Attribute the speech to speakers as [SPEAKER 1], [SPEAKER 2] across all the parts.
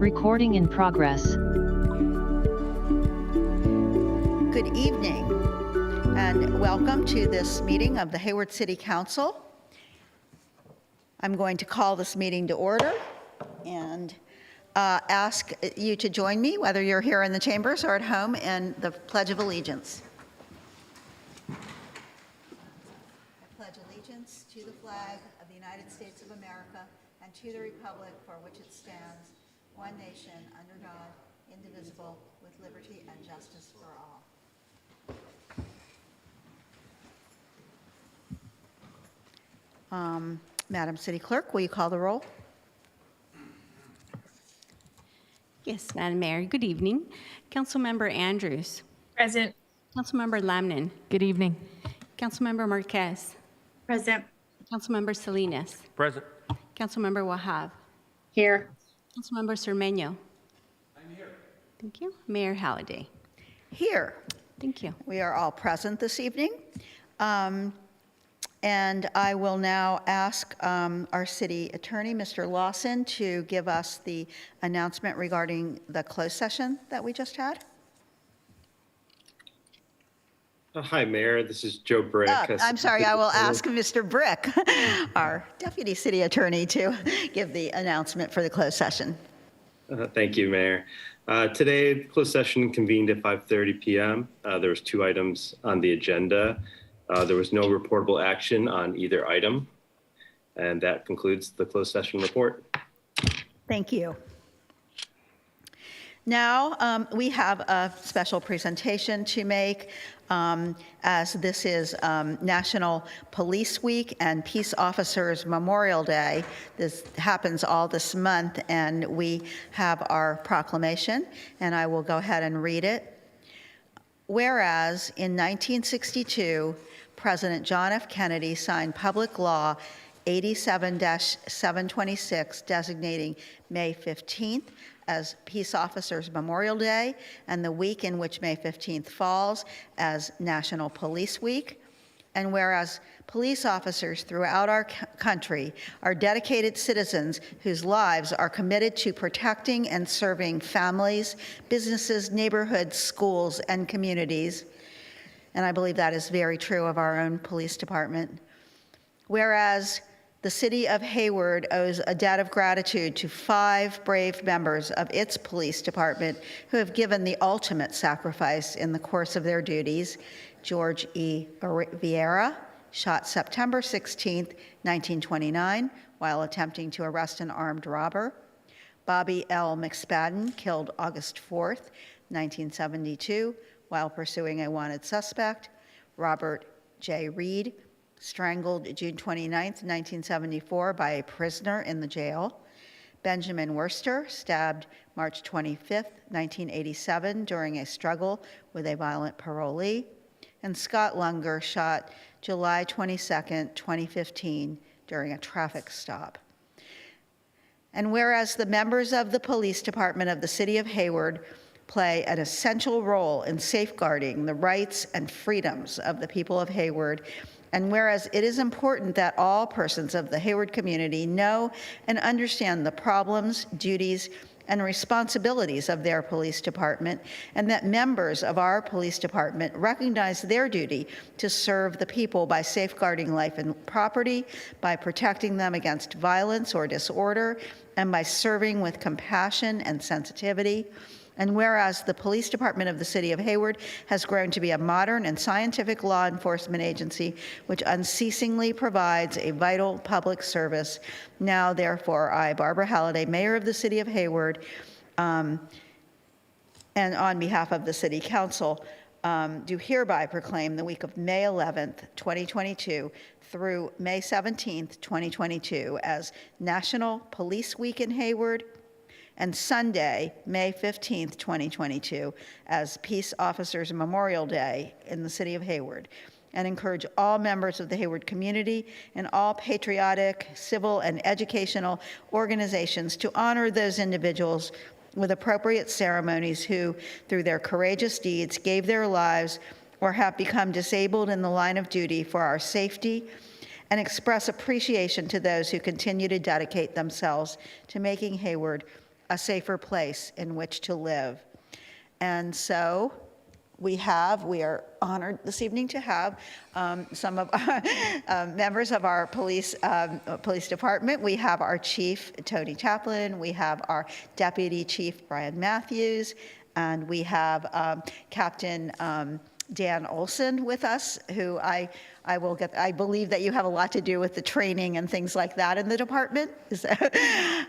[SPEAKER 1] Recording in progress.
[SPEAKER 2] Good evening, and welcome to this meeting of the Hayward City Council. I'm going to call this meeting to order and ask you to join me, whether you're here in the chambers or at home, in the Pledge of Allegiance. I pledge allegiance to the flag of the United States of America and to the republic for which it stands, one nation, under God, indivisible, with liberty and justice for all. Madam City Clerk, will you call the roll?
[SPEAKER 3] Yes, Madam Mayor, good evening. Councilmember Andrews.
[SPEAKER 4] Present.
[SPEAKER 3] Councilmember Lamnin.
[SPEAKER 4] Good evening.
[SPEAKER 3] Councilmember Marquez.
[SPEAKER 4] Present.
[SPEAKER 3] Councilmember Salinas.
[SPEAKER 5] Present.
[SPEAKER 3] Councilmember Wahab.
[SPEAKER 4] Here.
[SPEAKER 3] Councilmember Cermeño. I'm here. Thank you. Mayor Halliday.
[SPEAKER 2] Here.
[SPEAKER 3] Thank you.
[SPEAKER 2] We are all present this evening. And I will now ask our city attorney, Mr. Lawson, to give us the announcement regarding the closed session that we just had.
[SPEAKER 5] Hi, Mayor. This is Joe Brick.
[SPEAKER 2] I'm sorry, I will ask Mr. Brick, our deputy city attorney, to give the announcement for the closed session.
[SPEAKER 5] Thank you, Mayor. Today, the closed session convened at 5:30 p.m. There was 2 items on the agenda. There was no reportable action on either item. And that concludes the closed session report.
[SPEAKER 2] Thank you. Now, we have a special presentation to make, as this is National Police Week and Peace Officers Memorial Day. This happens all this month, and we have our proclamation, and I will go ahead and read it. Whereas in 1962, President John F. Kennedy signed Public Law 87-726, designating May 15th as Peace Officers Memorial Day, and the week in which May 15th falls as National Police Week. And whereas police officers throughout our country are dedicated citizens whose lives are committed to protecting and serving families, businesses, neighborhoods, schools, and communities. And I believe that is very true of our own police department. Whereas the city of Hayward owes a debt of gratitude to 5 brave members of its police department who have given the ultimate sacrifice in the course of their duties. George E. Vieira, shot September 16, 1929, while attempting to arrest an armed robber. Bobby L. McSpadden, killed August 4, 1972, while pursuing a wanted suspect. Robert J. Reed, strangled June 29, 1974, by a prisoner in the jail. Benjamin Worcester, stabbed March 25, 1987, during a struggle with a violent parolee. And Scott Lunger, shot July 22, 2015, during a traffic stop. And whereas the members of the police department of the city of Hayward play an essential role in safeguarding the rights and freedoms of the people of Hayward, and whereas it is important that all persons of the Hayward community know and understand the problems, duties, and responsibilities of their police department, and that members of our police department recognize their duty to serve the people by safeguarding life and property, by protecting them against violence or disorder, and by serving with compassion and sensitivity. And whereas the police department of the city of Hayward has grown to be a modern and scientific law enforcement agency which unceasingly provides a vital public service, now therefore I, Barbara Halliday, Mayor of the city of Hayward, and on behalf of the City Council, do hereby proclaim the week of May 11th, 2022 through May 17th, 2022 as National Police Week in Hayward, and Sunday, May 15th, 2022, as Peace Officers Memorial Day in the city of Hayward, and encourage all members of the Hayward community and all patriotic, civil, and educational organizations to honor those individuals with appropriate ceremonies who, through their courageous deeds, gave their lives or have become disabled in the line of duty for our safety, and express appreciation to those who continue to dedicate themselves to making Hayward a safer place in which to live. And so we are honored this evening to have some of our members of our police department. We have our chief, Tony Chaplin. We have our deputy chief, Brian Matthews. And we have Captain Dan Olson with us, who I believe that you have a lot to do with the training and things like that in the department. Is that?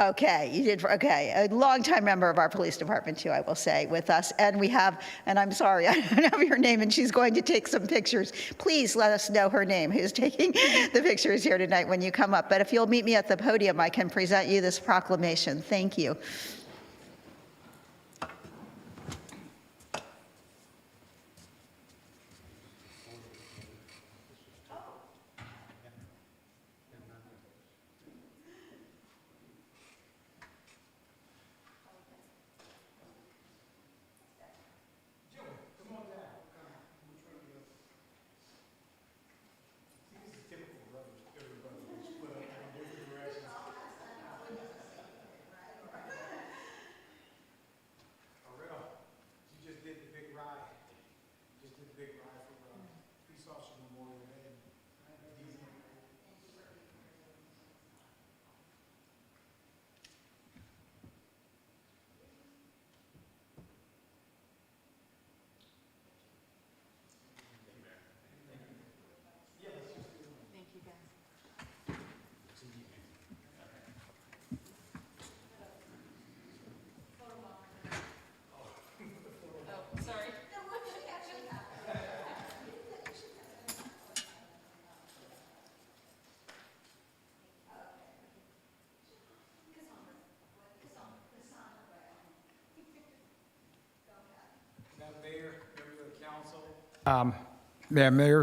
[SPEAKER 2] Okay, you did, okay. A longtime member of our police department too, I will say, with us. And we have, and I'm sorry, I don't have your name, and she's going to take some pictures. Please let us know her name, who's taking the pictures here tonight when you come up. But if you'll meet me at the podium, I can present you this proclamation. Thank you.
[SPEAKER 1] Mayor,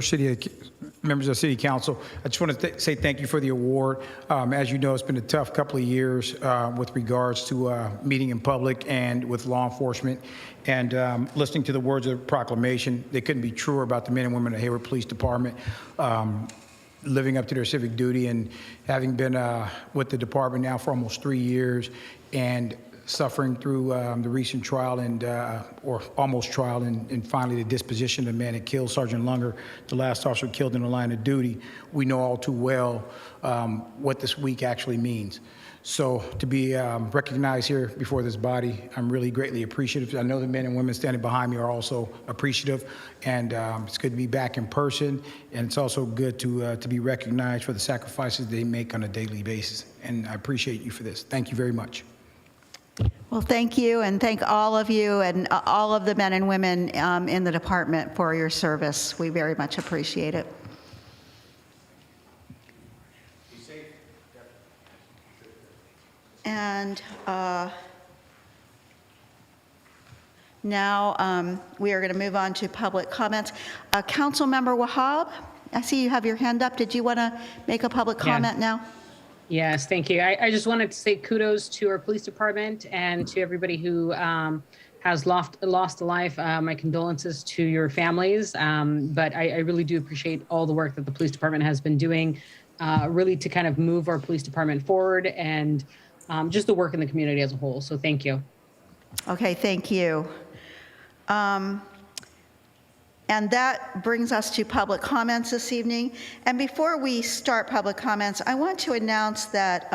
[SPEAKER 1] members of City Council, I just want to say thank you for the award. As you know, it's been a tough couple of years with regards to meeting in public and with law enforcement. And listening to the words of the proclamation, they couldn't be truer about the men and women of the Hayward Police Department living up to their civic duty, and having been with the department now for almost 3 years and suffering through the recent trial and or almost trial and finally the disposition of the man that killed Sergeant Lunger, the last officer killed in the line of duty. We know all too well what this week actually means. So to be recognized here before this body, I'm really greatly appreciative. I know the men and women standing behind me are also appreciative, and it's good to be back in person, and it's also good to be recognized for the sacrifices they make on a daily basis. And I appreciate you for this. Thank you very much.
[SPEAKER 2] Well, thank you, and thank all of you and all of the men and women in the department for your service. We very much appreciate it.
[SPEAKER 1] Be safe.
[SPEAKER 2] And now we are going to move on to public comments. Councilmember Wahab, I see you have your hand up. Did you want to make a public comment now?
[SPEAKER 4] Yes, thank you. I just wanted to say kudos to our police department and to everybody who has lost a life. My condolences to your families. But I really do appreciate all the work that the police department has been doing, really to kind of move our police department forward, and just the work in the community as a whole. So thank you.
[SPEAKER 2] Okay, thank you. And that brings us to public comments this evening. And before we start public comments, I want to announce that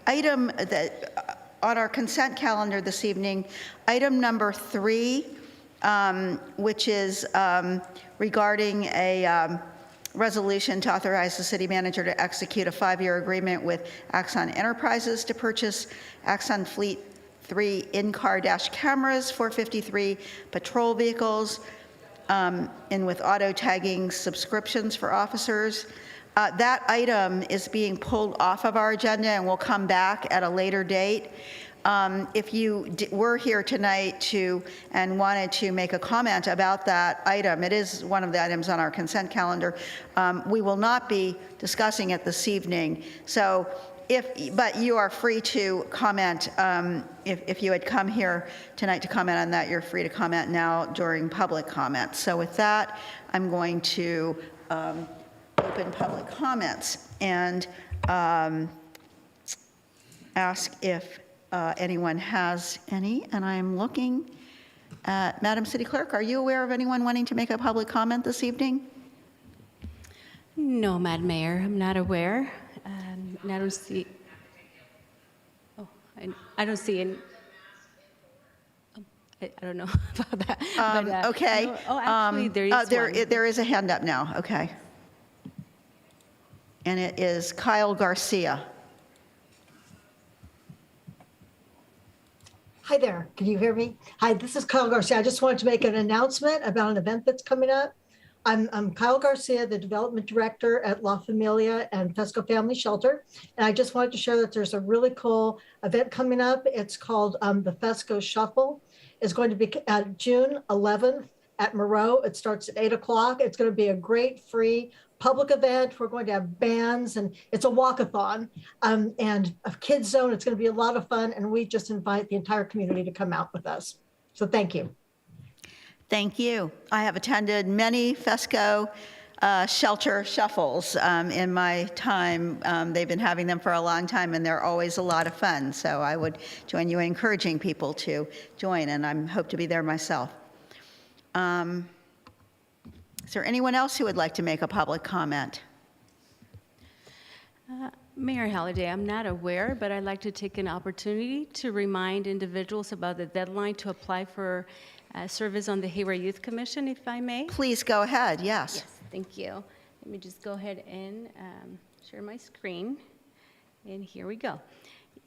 [SPEAKER 2] item that on our consent calendar this evening, item number 3, which is regarding a resolution to authorize the city manager to execute a 5-year agreement with Axon Enterprises to purchase Axon Fleet 3 in-car dash cameras for 53 patrol vehicles, and with auto tagging subscriptions for officers. That item is being pulled off of our agenda and will come back at a later date. If you were here tonight and wanted to make a comment about that item, it is one of the items on our consent calendar. We will not be discussing it this evening. So but you are free to comment. If you had come here tonight to comment on that, you're free to comment now during public comment. So with that, I'm going to open public comments. And ask if anyone has any, and I am looking at Madam City Clerk. Are you aware of anyone wanting to make a public comment this evening?
[SPEAKER 3] No, Madam Mayor, I'm not aware. And I don't see. Oh, I don't see any. I don't know about that. But,
[SPEAKER 2] Okay.
[SPEAKER 3] no, oh, actually, there is one.
[SPEAKER 2] There is a hand up now, okay. And it is Kyle Garcia.
[SPEAKER 6] Hi there, can you hear me? Hi, this is Kyle Garcia. I just wanted to make an announcement about an event that's coming up. I'm Kyle Garcia, the Development Director at La Familia and Fesco Family Shelter. And I just wanted to share that there's a really cool event coming up. It's called the Fesco Shuffle. It's going to be June 11th at Moreau. It starts at 8 o'clock. It's going to be a great free public event. We're going to have bands and it's a walkathon and a kids zone. It's going to be a lot of fun. And we just invite the entire community to come out with us. So thank you.
[SPEAKER 2] Thank you. I have attended many Fesco shelter shuffles in my time. They've been having them for a long time, and they're always a lot of fun. So I would join you in encouraging people to join, and I hope to be there myself. Is there anyone else who would like to make a public comment?
[SPEAKER 3] Mayor Halliday, I'm not aware, but I'd like to take an opportunity to remind individuals about the deadline to apply for service on the Hayward Youth Commission, if I may.
[SPEAKER 2] Please go ahead, yes.
[SPEAKER 3] Yes, thank you. Let me just go ahead and share my screen. And here we go.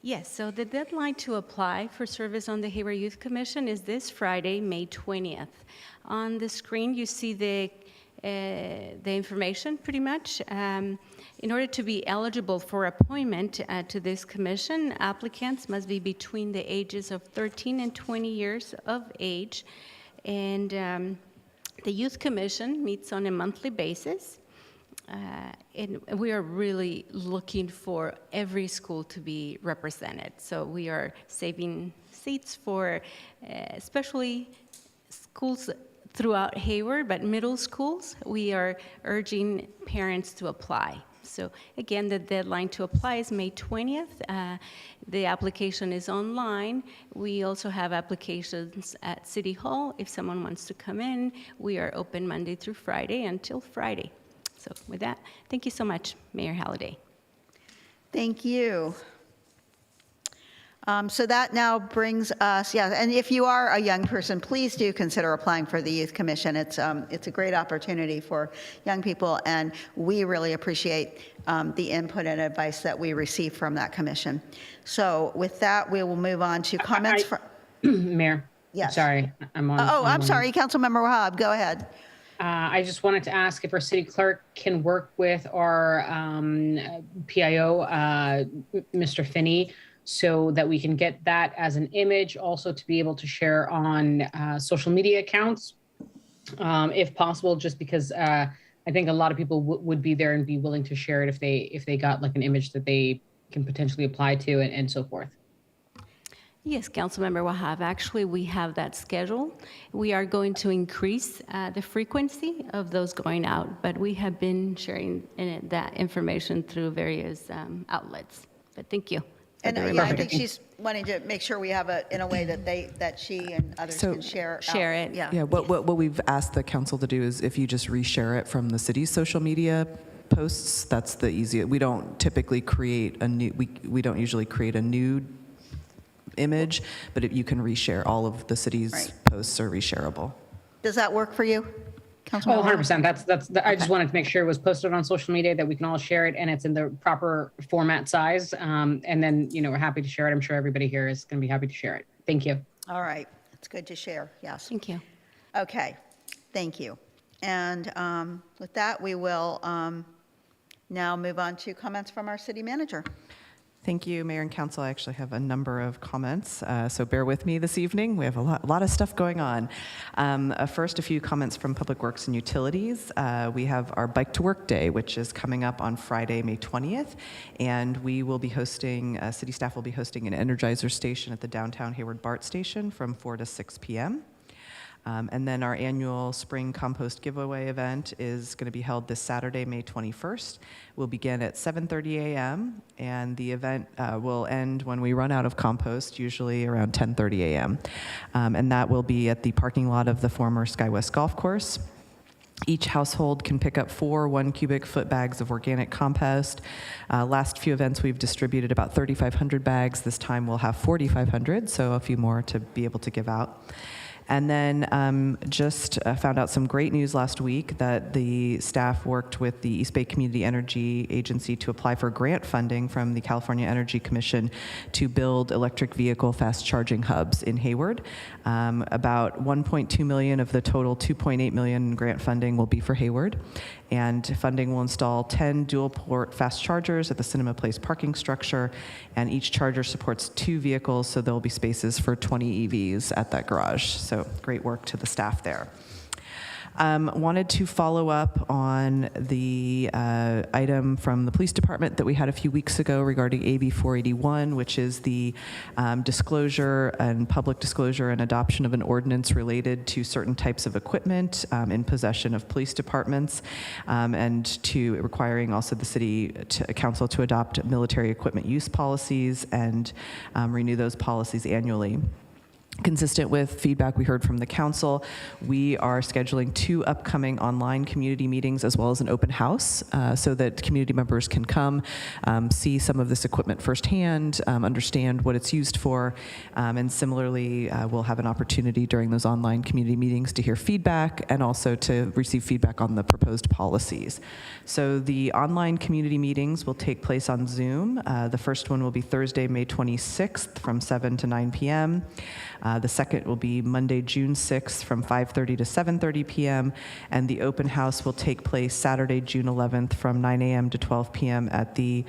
[SPEAKER 3] Yes, so the deadline to apply for service on the Hayward Youth Commission is this Friday, May 20th. On the screen, you see the information pretty much. In order to be eligible for appointment to this commission, applicants must be between the ages of 13 and 20 years of age. And the Youth Commission meets on a monthly basis. And we are really looking for every school to be represented. So we are saving seats for especially schools throughout Hayward, but middle schools, we are urging parents to apply. So again, the deadline to apply is May 20th. The application is online. We also have applications at City Hall. If someone wants to come in, we are open Monday through Friday until Friday. So with that, thank you so much, Mayor Halliday.
[SPEAKER 2] Thank you. So that now brings us, yeah, and if you are a young person, please do consider applying for the Youth Commission. It's a great opportunity for young people, and we really appreciate the input and advice that we receive from that commission. So with that, we will move on to comments from...
[SPEAKER 4] Mayor?
[SPEAKER 2] Yes.
[SPEAKER 4] Sorry, I'm on.
[SPEAKER 2] I'm sorry, Councilmember Wahab, go ahead.
[SPEAKER 4] I just wanted to ask if our city clerk can work with our PIO, Mr. Finney, so that we can get that as an image, also to be able to share on social media accounts, if possible, just because I think a lot of people would be there and be willing to share it if they got like an image that they can potentially apply to and so forth.
[SPEAKER 3] Yes, Councilmember Wahab, actually we have that scheduled. We are going to increase the frequency of those going out, but we have been sharing that information through various outlets. But thank you.
[SPEAKER 2] And yeah, I think she's wanting to make sure we have it in a way that she and others can share
[SPEAKER 3] it.
[SPEAKER 2] Yeah.
[SPEAKER 7] Yeah, what we've asked the council to do is if you just reshare it from the city's social media posts, that's the easiest. We don't typically create a new, we don't usually create a new image, but if you can reshare, all of the city's posts are reshareable.
[SPEAKER 2] Does that work for you,
[SPEAKER 4] Oh,
[SPEAKER 2] Councilmember?
[SPEAKER 4] 100%. I just wanted to make sure it was posted on social media, that we can all share it and it's in the proper format size. And then, we're happy to share it. I'm sure everybody here is going to be happy to share it. Thank you.
[SPEAKER 2] All right, it's good to share, yes.
[SPEAKER 3] Thank you.
[SPEAKER 2] Okay, thank you. And with that, we will now move on to comments from our city manager.
[SPEAKER 7] Thank you, Mayor and Council. I actually have a number of comments, so bear with me this evening. We have a lot of stuff going on. First, a few comments from Public Works and Utilities. We have our Bike to Work Day, which is coming up on Friday, May 20th, and we will be hosting, city staff will be hosting an Energizer station at the downtown Hayward BART station from 4 to 6 p.m. And then our annual spring compost giveaway event is going to be held this Saturday, May 21st. We'll begin at 7:30 a.m. and the event will end when we run out of compost, usually around 10:30 a.m. And that will be at the parking lot of the former SkyWest Golf Course. Each household can pick up 4 1-cubic-foot bags of organic compost. Last few events, we've distributed about 3,500 bags. This time we'll have 4,500, so a few more to be able to give out. And then just found out some great news last week that the staff worked with the East Bay Community Energy Agency to apply for grant funding from the California Energy Commission to build electric vehicle fast charging hubs in Hayward. About 1.2 million of the total 2.8 million grant funding will be for Hayward. And funding will install 10 dual-port fast chargers at the Cinema Place parking structure, and each charger supports 2 vehicles, so there will be spaces for 20 EVs at that garage. So great work to the staff there. Wanted to follow up on the item from the police department that we had a few weeks ago regarding AB 481, which is the disclosure and public disclosure and adoption of an ordinance related to certain types of equipment in possession of police departments, and to requiring also the city council to adopt military equipment use policies and renew those policies annually. Consistent with feedback we heard from the council, we are scheduling 2 upcoming online community meetings as well as an open house so that community members can come, see some of this equipment firsthand, understand what it's used for, and similarly, we'll have an opportunity during those online community meetings to hear feedback and also to receive feedback on the proposed policies. So the online community meetings will take place on Zoom. The first one will be Thursday, May 26th from 7 to 9 p.m. The second will be Monday, June 6th from 5:30 to 7:30 p.m. And the open house will take place Saturday, June 11th from 9 a.m. to 12 p.m. at the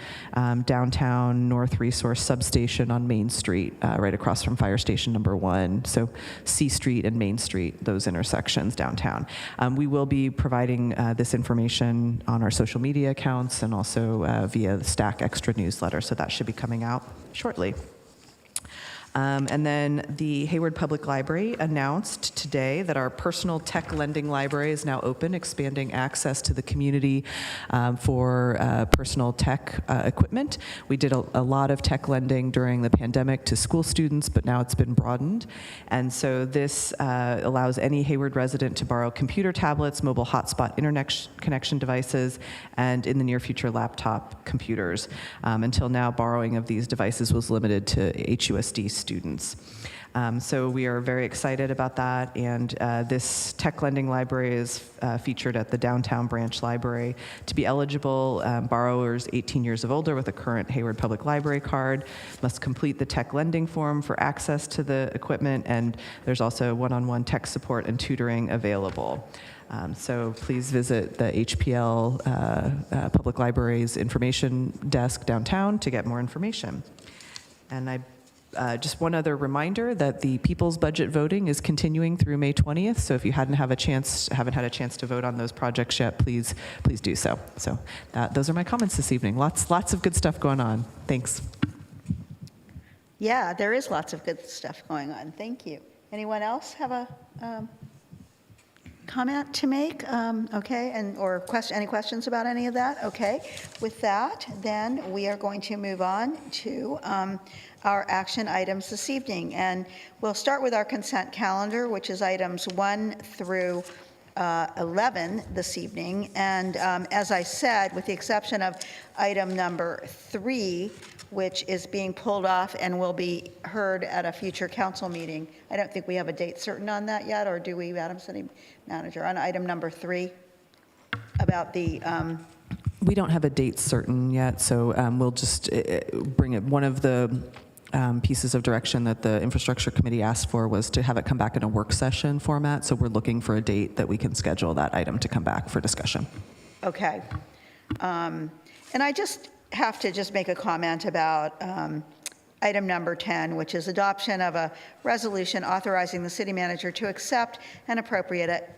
[SPEAKER 7] downtown North Resource Substation on Main Street, right across from Fire Station number 1. So C Street and Main Street, those intersections downtown. We will be providing this information on our social media accounts and also via the Stack Extra newsletter, so that should be coming out shortly. And then the Hayward Public Library announced today that our personal tech lending library is now open, expanding access to the community for personal tech equipment. We did a lot of tech lending during the pandemic to school students, but now it's been broadened. And so this allows any Hayward resident to borrow computer tablets, mobile hotspot internet connection devices, and in the near future, laptop computers. Until now, borrowing of these devices was limited to HUSD students. So we are very excited about that, and this tech lending library is featured at the downtown branch library. To be eligible, borrowers 18 years of older with a current Hayward Public Library card must complete the tech lending form for access to the equipment, and there's also one-on-one tech support and tutoring available. So please visit the HPL Public Library's information desk downtown to get more information. And just one other reminder that the people's budget voting is continuing through May 20th. So if you haven't had a chance to vote on those projects yet, please do so. So those are my comments this evening. Lots of good stuff going on. Thanks.
[SPEAKER 2] Yeah, there is lots of good stuff going on. Thank you. Anyone else have a comment to make? Okay, or any questions about any of that? Okay, with that, then we are going to move on to our action items this evening. And we'll start with our consent calendar, which is items 1 through 11 this evening. And as I said, with the exception of item number 3, which is being pulled off and will be heard at a future council meeting. I don't think we have a date certain on that yet, or do we, Madam City Manager, on item number 3 about the...
[SPEAKER 7] We don't have a date certain yet, so we'll just bring it. One of the pieces of direction that the infrastructure committee asked for was to have it come back in a work session format, so we're looking for a date that we can schedule that item to come back for discussion.
[SPEAKER 2] Okay. And I just have to make a comment about item number 10, which is adoption of a resolution authorizing the city manager to accept and appropriate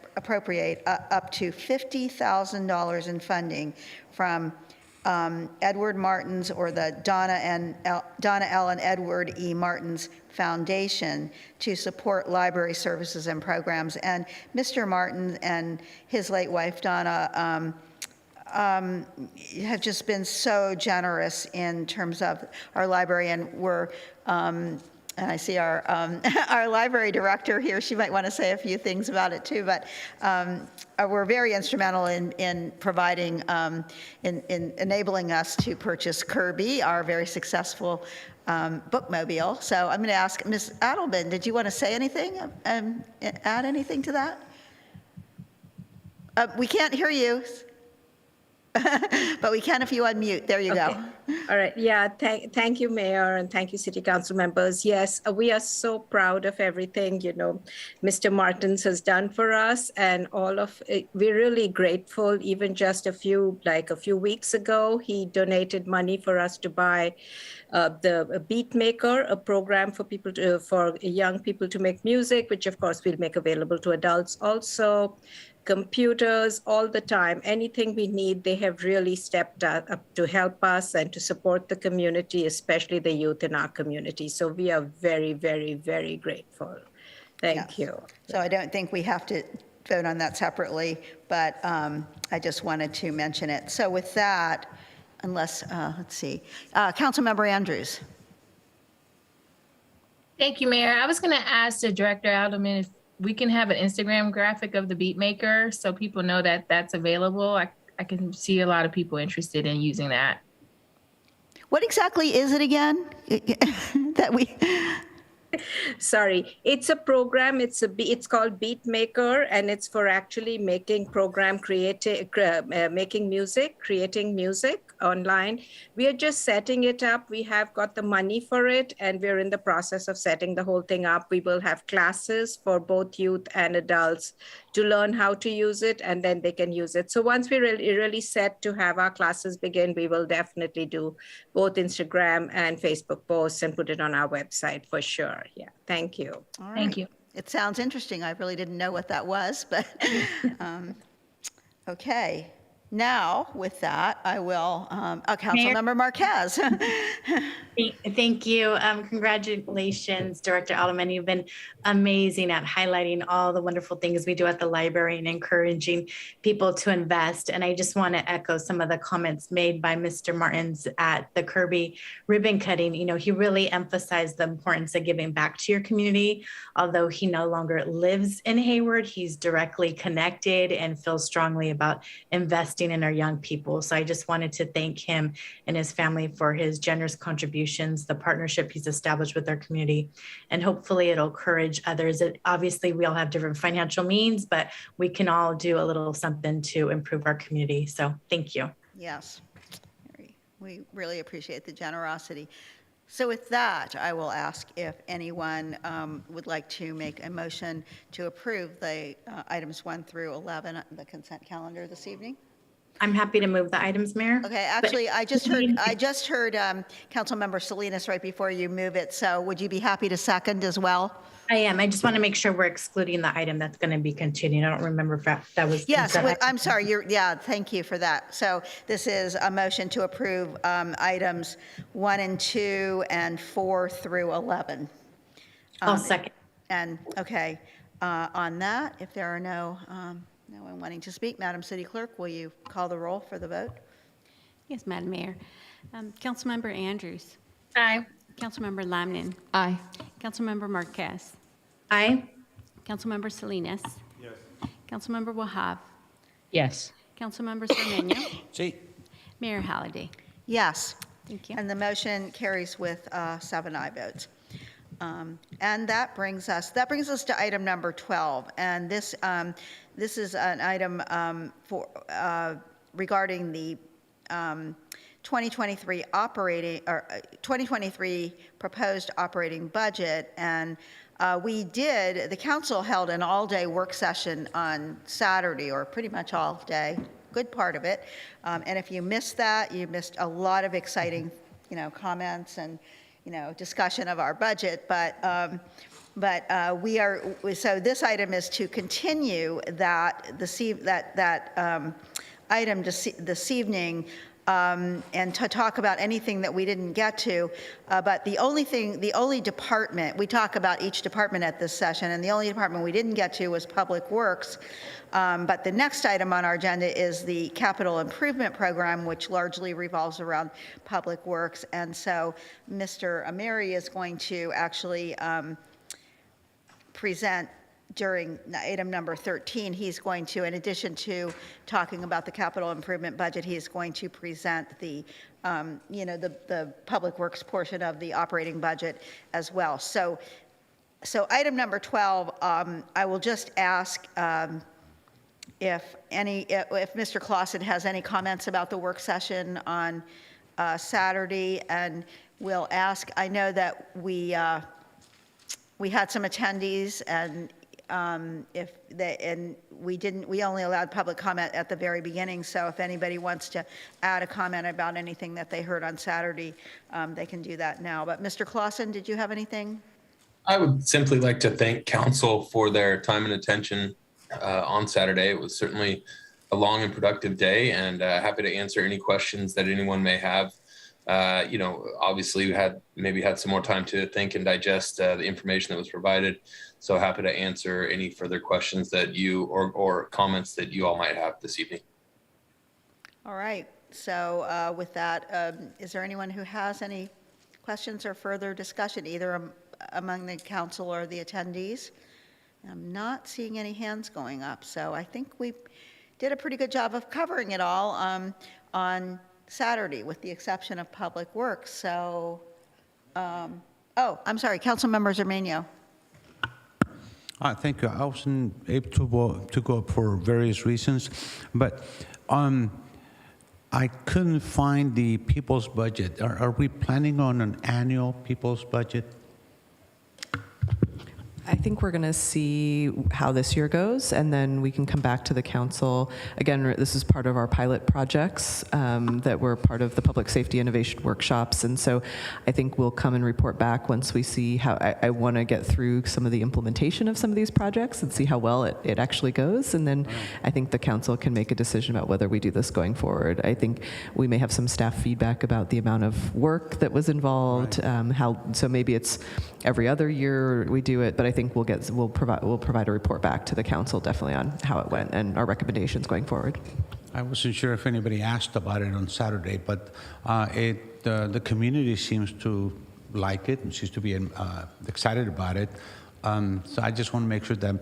[SPEAKER 2] up to $50,000 in funding from Edward Martin's, or the Donna L. and Edward E. Martin's Foundation to support library services and programs. And Mr. Martin and his late wife, Donna, have just been so generous in terms of our library, and we're, and I see our our library director here. She might want to say a few things about it too. But we're very instrumental in providing, in enabling us to purchase Kirby, our very successful bookmobile. So I'm going to ask Ms. Adelman. Did you want to say anything? Add anything to that? We can't hear you. But we can if you unmute. There you go.
[SPEAKER 8] All right. Yeah. Thank you, Mayor, and thank you, City Council members. Yes, we are so proud of everything, Mr. Martins has done for us, and all of it. We're really grateful. Even just a few weeks ago, he donated money for us to buy the Beat Maker, a program for for young people to make music, which of course we'll make available to adults also. Computers all the time, anything we need, they have really stepped up to help us and to support the community, especially the youth in our community. So we are very, very, very grateful. Thank you.
[SPEAKER 2] So I don't think we have to vote on that separately, but I just wanted to mention it. So with that, unless, let's see, Councilmember Andrews.
[SPEAKER 9] Thank you, Mayor. I was going to ask the Director Alderman if we can have an Instagram graphic of the Beat Maker so people know that that's available. I can see a lot of people interested in using that.
[SPEAKER 2] What exactly is it again? That we...
[SPEAKER 8] Sorry, it's a program. It's called Beat Maker, and it's for actually making making music, creating music online. We are just setting it up. We have got the money for it, and we're in the process of setting the whole thing up. We will have classes for both youth and adults to learn how to use it, and then they can use it. So once we're really set to have our classes begin, we will definitely do both Instagram and Facebook posts and put it on our website for sure. Yeah, thank you.
[SPEAKER 2] All right.
[SPEAKER 9] Thank you.
[SPEAKER 2] It sounds interesting. I really didn't know what that was, but okay. Now, with that, I will, Councilmember Marquez.
[SPEAKER 10] Thank you. Congratulations, Director Alderman. You've been amazing at highlighting all the wonderful things we do at the library and encouraging people to invest. And I just want to echo some of the comments made by Mr. Martins at the Kirby ribbon cutting. He really emphasized the importance of giving back to your community. Although he no longer lives in Hayward, he's directly connected and feels strongly about investing in our young people. So I just wanted to thank him and his family for his generous contributions, the partnership he's established with our community, and hopefully it'll encourage others. Obviously, we all have different financial means, but we can all do a little something to improve our community. So thank you.
[SPEAKER 2] Yes, we really appreciate the generosity. So with that, I will ask if anyone would like to make a motion to approve the items 1 through 11 on the consent calendar this evening.
[SPEAKER 10] I'm happy to move the items, Mayor.
[SPEAKER 2] Okay, actually, I just heard Councilmember Salinas right before you move it. So would you be happy to second as well?
[SPEAKER 10] I am. I just want to make sure we're excluding the item that's going to be continued. I don't remember if that was.
[SPEAKER 2] Yes, I'm sorry. Thank you for that. So this is a motion to approve items 1 and 2 and 4 through 11.
[SPEAKER 10] I'll second.
[SPEAKER 2] And okay, on that, if there are no one wanting to speak, Madam City Clerk, will you call the roll for the vote?
[SPEAKER 3] Yes, Madam Mayor. Councilmember Andrews.
[SPEAKER 9] Aye.
[SPEAKER 3] Councilmember Lamnin.
[SPEAKER 11] Aye.
[SPEAKER 3] Councilmember Marquez.
[SPEAKER 10] Aye.
[SPEAKER 3] Councilmember Salinas.
[SPEAKER 1] Yes.
[SPEAKER 3] Councilmember Wahab.
[SPEAKER 4] Yes.
[SPEAKER 3] Councilmember Cermeño.
[SPEAKER 1] See.
[SPEAKER 3] Mayor Halliday.
[SPEAKER 2] Yes.
[SPEAKER 3] Thank you.
[SPEAKER 2] And the motion carries with 7 aye votes. And that brings us to item number 12. And this is an item regarding the 2023 proposed operating budget. And the council held an all-day work session on Saturday, or pretty much all day, good part of it. And if you missed that, you missed a lot of exciting, comments and, discussion of our budget. But so this item is to continue item this evening and to talk about anything that we didn't get to. But the only department, we talk about each department at this session, and the only department we didn't get to was Public Works. But the next item on our agenda is the capital improvement program, which largely revolves around Public Works. And so Mr. Amiri is going to actually present during item number 13. He's going to, in addition to talking about the capital improvement budget, he's going to present the, the Public Works portion of the operating budget as well. So item number 12, I will just ask if Mr. Clausen has any comments about the work session on Saturday, and we'll ask. I know that we had some attendees, and we only allowed public comment at the very beginning. So if anybody wants to add a comment about anything that they heard on Saturday, they can do that now. But Mr. Clausen, did you have anything?
[SPEAKER 11] I would simply like to thank council for their time and attention on Saturday. It was certainly a long and productive day, and happy to answer any questions that anyone may have. Obviously we had some more time to think and digest the information that was provided. So happy to answer any further questions that you or comments that you all might have this evening.
[SPEAKER 2] All right. So with that, is there anyone who has any questions or further discussion, either among the council or the attendees? I'm not seeing any hands going up. So I think we did a pretty good job of covering it all on Saturday, with the exception of Public Works. So, I'm sorry, Councilmember Zermano.
[SPEAKER 12] Thank you. I wasn't able to go for various reasons, but I couldn't find the people's budget. Are we planning on an annual people's budget?
[SPEAKER 7] I think we're going to see how this year goes, and then we can come back to the council. Again, this is part of our pilot projects that were part of the public safety innovation workshops, and so I think we'll come and report back once we see how. I want to get through some of the implementation of some of these projects and see how well it actually goes, and then I think the council can make a decision about whether we do this going forward. I think we may have some staff feedback about the amount of work that was involved, so maybe it's every other year we do it, but I think we'll provide a report back to the council definitely on how it went and our recommendations going forward.
[SPEAKER 12] I wasn't sure if anybody asked about it on Saturday, but the community seems to like it and seems to be excited about it. So I just want to make sure that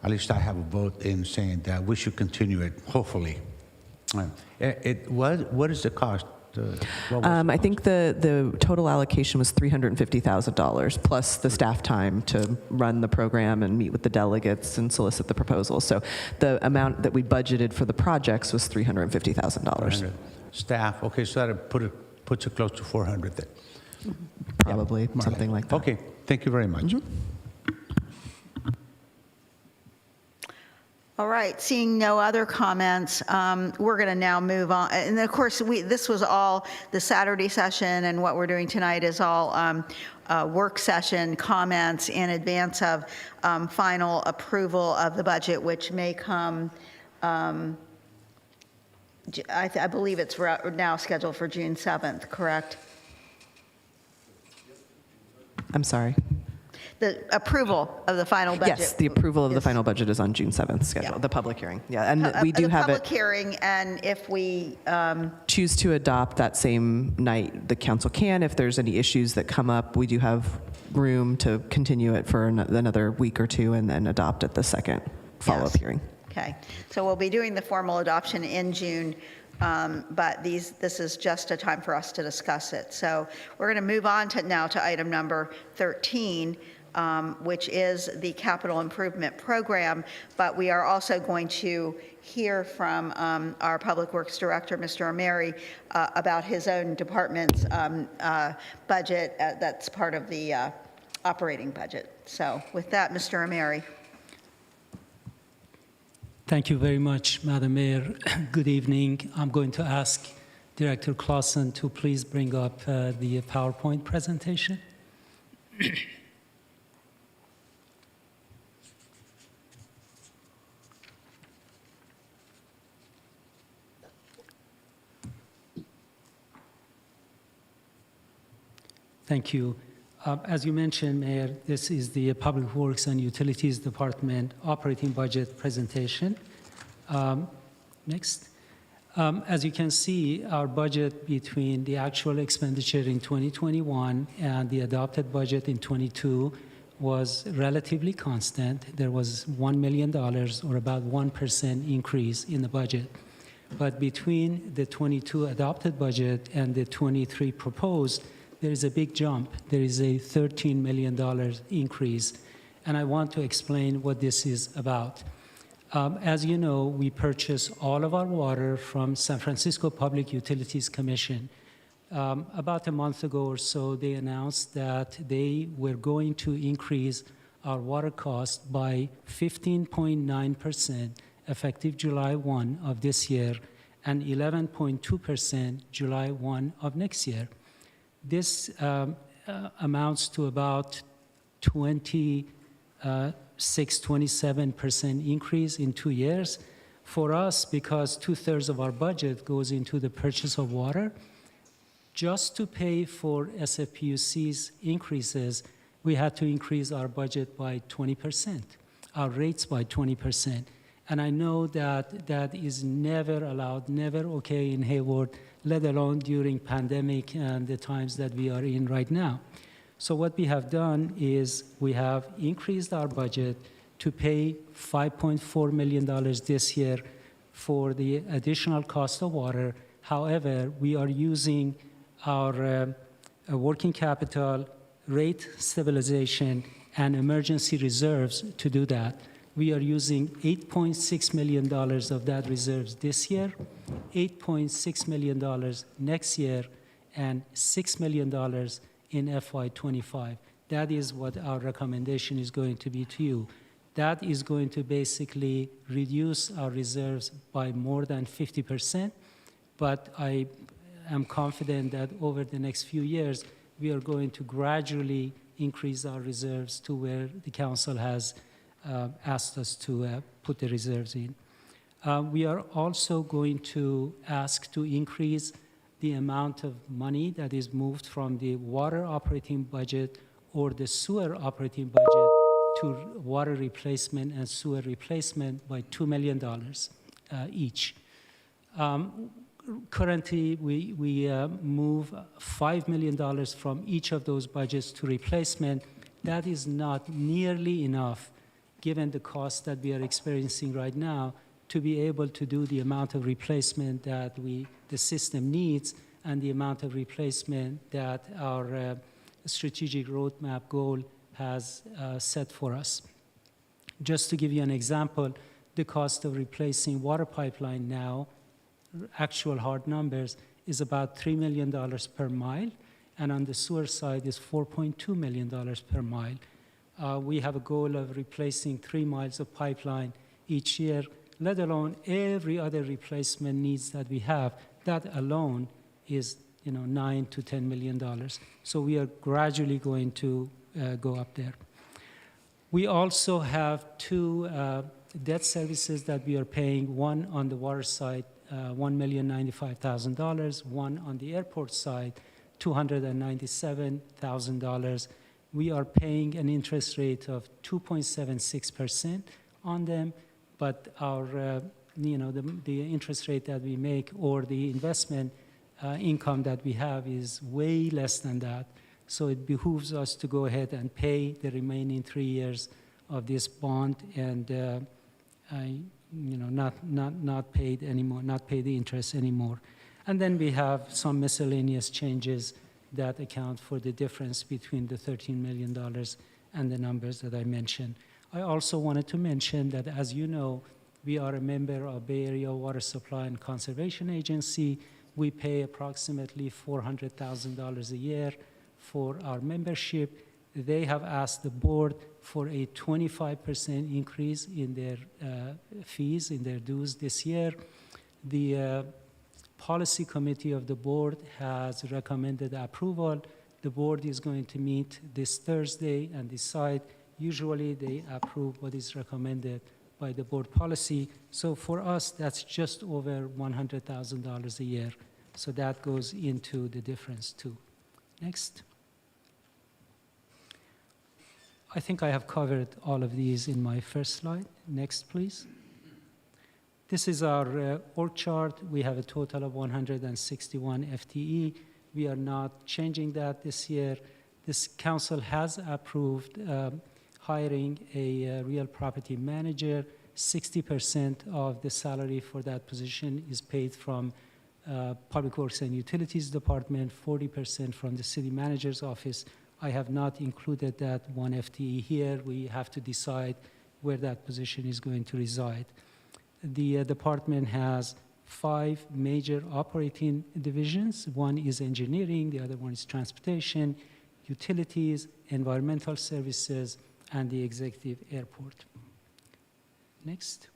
[SPEAKER 12] at least I have a vote in saying that we should continue it, hopefully. What is the cost?
[SPEAKER 7] I think the total allocation was $350,000 plus the staff time to run the program and meet with the delegates and solicit the proposals. So the amount that we budgeted for the projects was $350,000.
[SPEAKER 12] Staff, okay, so that puts it close to 400 then.
[SPEAKER 7] Probably, something like that.
[SPEAKER 12] Okay, thank you very much.
[SPEAKER 7] Mm-hmm.
[SPEAKER 2] All right, seeing no other comments, we're going to now move on. And of course, this was all the Saturday session, and what we're doing tonight is all work session comments in advance of final approval of the budget, which may come, I believe it's now scheduled for June 7th, correct?
[SPEAKER 7] I'm sorry.
[SPEAKER 2] The approval of the final budget.
[SPEAKER 7] Yes, the approval of the final budget is on June 7th scheduled, the public hearing. Yeah, and we do have it.
[SPEAKER 2] The public hearing, and if we
[SPEAKER 7] choose to adopt that same night, the council can. If there's any issues that come up, we do have room to continue it for another week or two and then adopt at the second follow-up hearing.
[SPEAKER 2] Okay, so we'll be doing the formal adoption in June, but this is just a time for us to discuss it. So we're going to move on now to item number 13, which is the capital improvement program, but we are also going to hear from our Public Works Director, Mr. Amiri, about his own department's budget that's part of the operating budget. So with that, Mr. Amiri.
[SPEAKER 13] Thank you very much, Madam Mayor. Good evening. I'm going to ask Director Clausen to please bring up the PowerPoint presentation. Thank you. As you mentioned, Mayor, this is the Public Works and Utilities Department operating budget presentation. Next. As you can see, our budget between the actual expenditure in 2021 and the adopted budget in 22 was relatively constant. There was $1 million or about 1% increase in the budget. But between the 22 adopted budget and the 23 proposed, there is a big jump. There is a $13 million increase. And I want to explain what this is about. As you know, we purchase all of our water from San Francisco Public Utilities Commission. About a month ago or so, they announced that they were going to increase our water cost by 15.9% effective July 1 of this year and 11.2% July 1 of next year. This amounts to about 27% increase in 2 years. For us, because 2/3 of our budget goes into the purchase of water, just to pay for SFPUC's increases, we had to increase our budget by 20%, our rates by 20%. And I know that that is never allowed, never okay in Hayward, let alone during pandemic and the times that we are in right now. So what we have done is we have increased our budget to pay $5.4 million this year for the additional cost of water. However, we are using our working capital, rate stabilization, and emergency reserves to do that. We are using $8.6 million of that reserves this year, $8.6 million next year, and $6 million in FY25. That is what our recommendation is going to be to you. That is going to basically reduce our reserves by more than 50%, but I am confident that over the next few years, we are going to gradually increase our reserves to where the council has asked us to put the reserves in. We are also going to ask to increase the amount of money that is moved from the water operating budget or the sewer operating budget to water replacement and sewer replacement by $2 million each. Currently, we move $5 million from each of those budgets to replacement. That is not nearly enough, given the cost that we are experiencing right now, to be able to do the amount of replacement that the system needs and the amount of replacement that our strategic roadmap goal has set for us. Just to give you an example, the cost of replacing water pipeline now, actual hard numbers, is about $3 million per mile, and on the sewer side is $4.2 million per mile. We have a goal of replacing 3 miles of pipeline each year, let alone every other replacement needs that we have. That alone is $9 to $10 million. So we are gradually going to go up there. We also have 2 debt services that we are paying, one on the water side, $1,095,000, one on the airport side, $297,000. We are paying an interest rate of 2.76% on them, but our, the interest rate that we make or the investment income that we have is way less than that. So it behooves us to go ahead and pay the remaining 3 years of this bond and not pay the interest anymore. And then we have some miscellaneous changes that account for the difference between the $13 million and the numbers that I mentioned. I also wanted to mention that, as you know, we are a member of Bay Area Water Supply and Conservation Agency. We pay approximately $400,000 a year for our membership. They have asked the board for a 25% increase in their fees, in their dues this year. The policy committee of the board has recommended approval. The board is going to meet this Thursday and decide. Usually they approve what is recommended by the board policy. So for us, that's just over $100,000 a year. So that goes into the difference too. Next. I think I have covered all of these in my first slide. Next, please. This is our org chart. We have a total of 161 FTE. We are not changing that this year. This council has approved hiring a real property manager. 60% of the salary for that position is paid from Public Works and Utilities Department, 40% from the city manager's office. I have not included that one FTE here. We have to decide where that position is going to reside. The department has 5 major operating divisions. One is engineering, the other one is transportation, utilities, environmental services, and the executive airport. Next.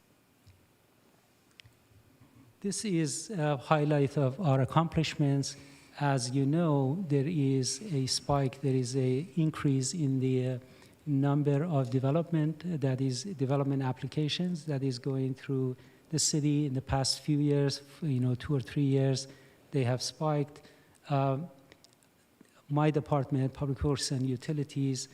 [SPEAKER 13] This is a highlight of our accomplishments. As you know, there is a spike, there is an increase in the number of development applications that is going through the city in the past few years, 2 or 3 years, they have spiked. My department, Public Works and Utilities,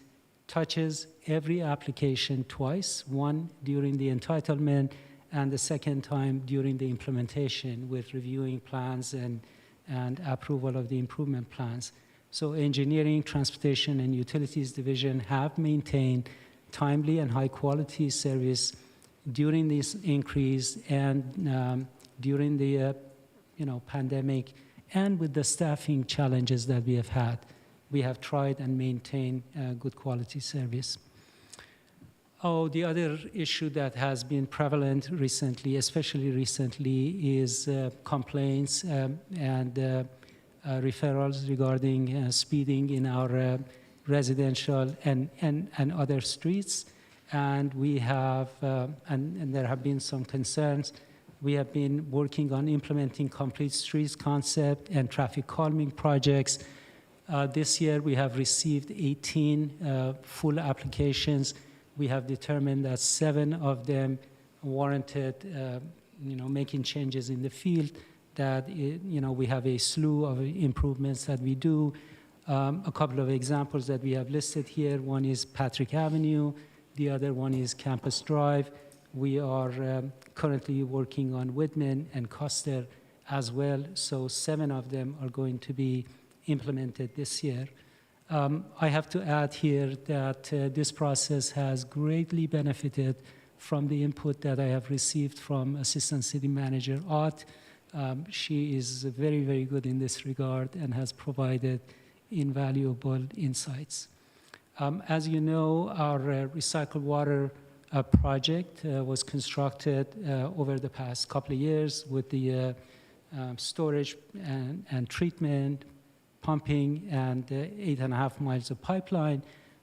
[SPEAKER 13] touches every application twice, one during the entitlement and the second time during the implementation with reviewing plans and approval of the improvement plans. So Engineering, Transportation, and Utilities Division have maintained timely and high-quality service during this increase and during the pandemic and with the staffing challenges that we have had. We have tried and maintained good quality service. Oh, the other issue that has been prevalent recently, especially recently, is complaints and referrals regarding speeding in our residential and other streets. And we have, and there have been some concerns. We have been working on implementing complete streets concept and traffic calming projects. This year, we have received 18 full applications. We have determined that 7 of them warranted, making changes in the field. That we have a slew of improvements that we do. A couple of examples that we have listed here. One is Patrick Avenue. The other one is Campus Drive. We are currently working on Whitman and Custer as well. So 7 of them are going to be implemented this year. I have to add here that this process has greatly benefited from the input that I have received from Assistant City Manager Ott. She is very, very good in this regard and has provided invaluable insights. As you know, our recycled water project was constructed over the past couple of years with the storage and treatment, pumping, and 8.5 miles of pipeline.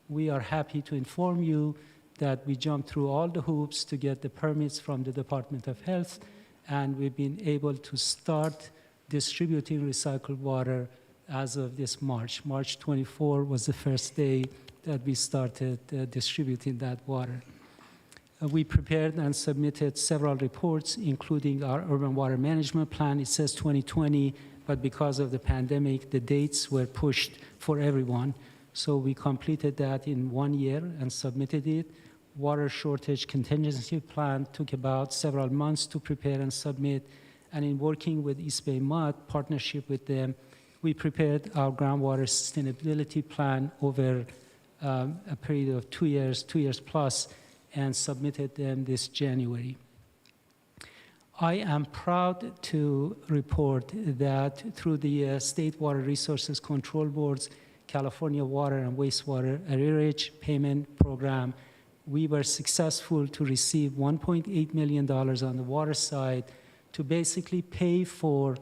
[SPEAKER 13] We are happy to inform you that we jumped through all the hoops to get the permits from the Department of Health, and we've been able to start distributing recycled water as of this March. March 24 was the first day that we started distributing that water. We prepared and submitted several reports, including our urban water management plan. It says 2020, but because of the pandemic, the dates were pushed for everyone. So we completed that in 1 year and submitted it. Water shortage contingency plan took about several months to prepare and submit. And in working with East Bay Mud, partnership with them, we prepared our groundwater sustainability plan over a period of 2 years plus, and submitted them this January. I am proud to report that through the State Water Resources Control Board's California Water and Wastewater Arrearage Payment Program, we were successful to receive $1.8 million on the water side to basically pay for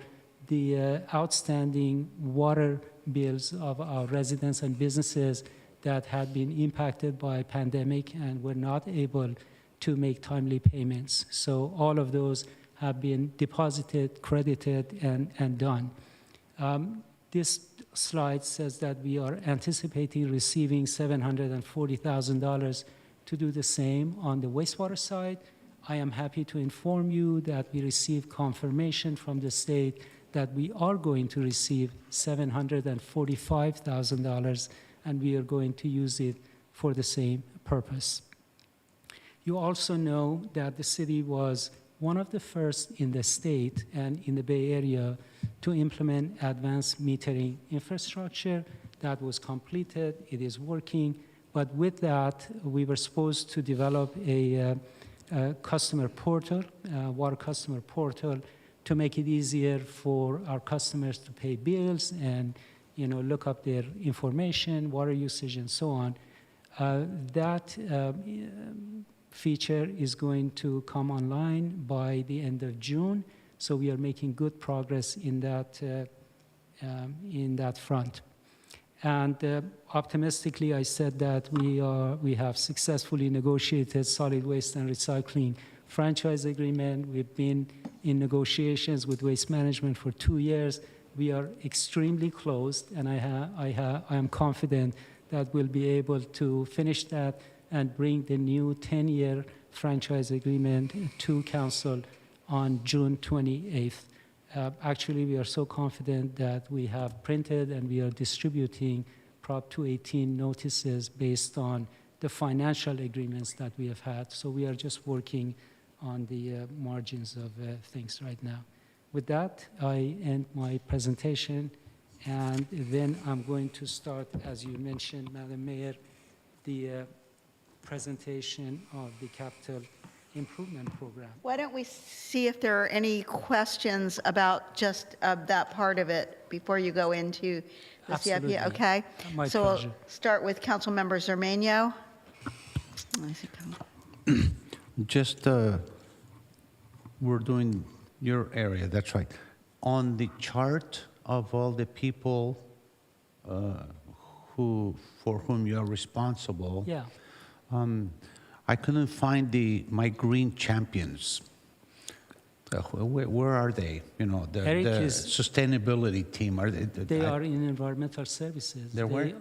[SPEAKER 13] the outstanding water bills of our residents and businesses that had been impacted by pandemic and were not able to make timely payments. So all of those have been deposited, credited, and done. This slide says that we are anticipating receiving $740,000 to do the same on the wastewater side. I am happy to inform you that we received confirmation from the state that we are going to receive $745,000, and we are going to use it for the same purpose. You also know that the city was one of the first in the state and in the Bay Area to implement advanced metering infrastructure. That was completed, it is working, but with that, we were supposed to develop a customer portal, water customer portal, to make it easier for our customers to pay bills and look up their information, water usage, and so on. That feature is going to come online by the end of June, so we are making good progress in that front. And optimistically, I said that we have successfully negotiated solid waste and recycling franchise agreement. We've been in negotiations with Waste Management for 2 years. We are extremely close, and I am confident that we'll be able to finish that and bring the new 10-year franchise agreement to Council on June 28th. Actually, we are so confident that we have printed and we are distributing Prop 218 notices based on the financial agreements that we have had. So we are just working on the margins of things right now. With that, I end my presentation, and then I'm going to start, as you mentioned, Madam Mayor, the presentation of the capital improvement program.
[SPEAKER 2] Why don't we see if there are any questions about just that part of it before you go into the
[SPEAKER 13] Absolutely.
[SPEAKER 2] CIP? Okay.
[SPEAKER 13] My
[SPEAKER 2] So
[SPEAKER 13] pleasure.
[SPEAKER 2] we'll start with Councilmember Zermano.
[SPEAKER 12] Just, we're doing your area, that's right. On the chart of all the people for whom you're responsible,
[SPEAKER 13] Yeah.
[SPEAKER 12] I couldn't find my green champions. Where are they? The
[SPEAKER 13] Eric is-
[SPEAKER 12] sustainability team. Are
[SPEAKER 13] They are in environmental services.
[SPEAKER 12] They're where?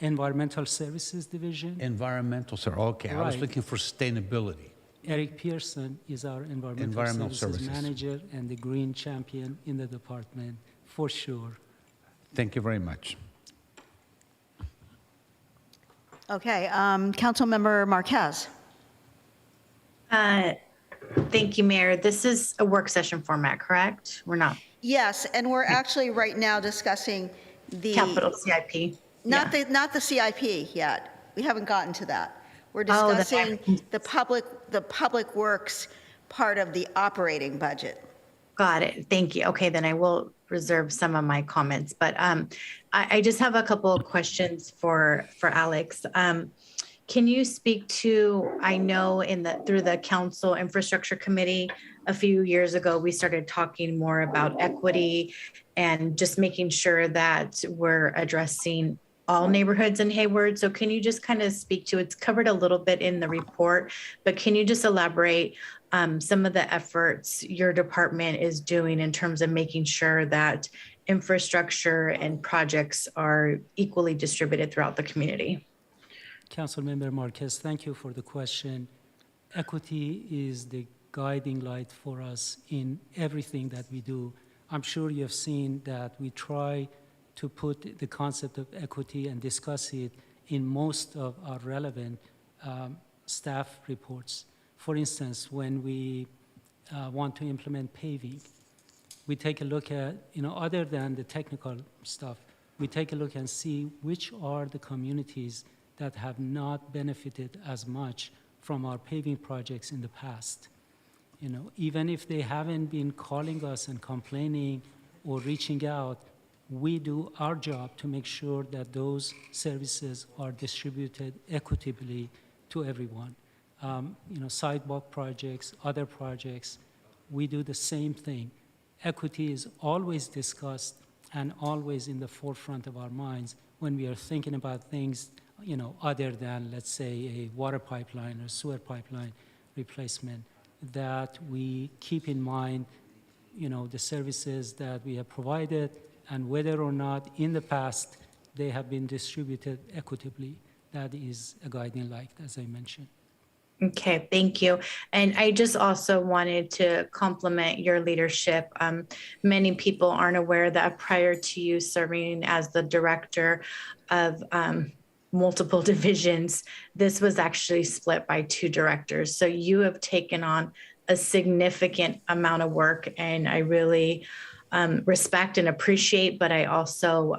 [SPEAKER 13] Environmental services division.
[SPEAKER 12] Environmental, sir. Okay, I was
[SPEAKER 13] Right.
[SPEAKER 12] looking for sustainability.
[SPEAKER 13] Eric Pearson is our environmental services manager and the green champion in the department, for sure.
[SPEAKER 12] Thank you very much.
[SPEAKER 2] Okay, Councilmember Marquez.
[SPEAKER 10] Thank you, Mayor. This is a work session format, correct? We're not
[SPEAKER 2] Yes, and we're actually right now discussing the.
[SPEAKER 10] capital CIP.
[SPEAKER 2] Not
[SPEAKER 10] Yeah.
[SPEAKER 2] the CIP yet. We haven't gotten to that. We're
[SPEAKER 10] Oh, the-
[SPEAKER 2] discussing the public works part of the operating budget.
[SPEAKER 10] Got it. Thank you. Okay, then I will reserve some of my comments, but I just have a couple of questions for Alex. Can you speak to, I know through the Council Infrastructure Committee, a few years ago, we started talking more about equity and just making sure that we're addressing all neighborhoods in Hayward. So can you just kind of speak to, it's covered a little bit in the report, but can you just elaborate some of the efforts your department is doing in terms of making sure that infrastructure and projects are equally distributed throughout the community?
[SPEAKER 13] Councilmember Marquez, thank you for the question. Equity is the guiding light for us in everything that we do. I'm sure you have seen that we try to put the concept of equity and discuss it in most of our relevant staff reports. For instance, when we want to implement paving, we take a look at, other than the technical stuff, we take a look and see which are the communities that have not benefited as much from our paving projects in the past. Even if they haven't been calling us and complaining or reaching out, we do our job to make sure that those services are distributed equitably to everyone. Sidewalk projects, other projects, we do the same thing. Equity is always discussed and always in the forefront of our minds when we are thinking about things, other than, let's say, a water pipeline or sewer pipeline replacement, that we keep in mind, the services that we have provided and whether or not in the past they have been distributed equitably. That is a guiding light, as I mentioned.
[SPEAKER 10] Okay, thank you. And I just also wanted to compliment your leadership. Many people aren't aware that prior to you serving as the director of multiple divisions. This was actually split by 2 directors. So you have taken on a significant amount of work, and I really respect and appreciate, but I also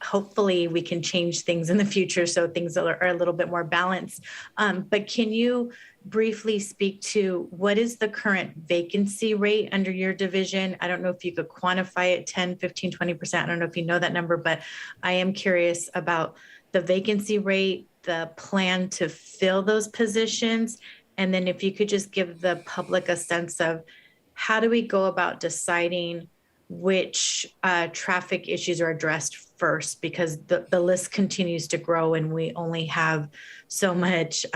[SPEAKER 10] hopefully we can change things in the future so things are a little bit more balanced. But can you briefly speak to what is the current vacancy rate under your division? I don't know if you could quantify it, 10, 15, 20%. I don't know if you know that number, but I am curious about the vacancy rate, the plan to fill those positions, and then if you could just give the public a sense of how do we go about deciding which traffic issues are addressed first, because the list continues to grow and we only have so much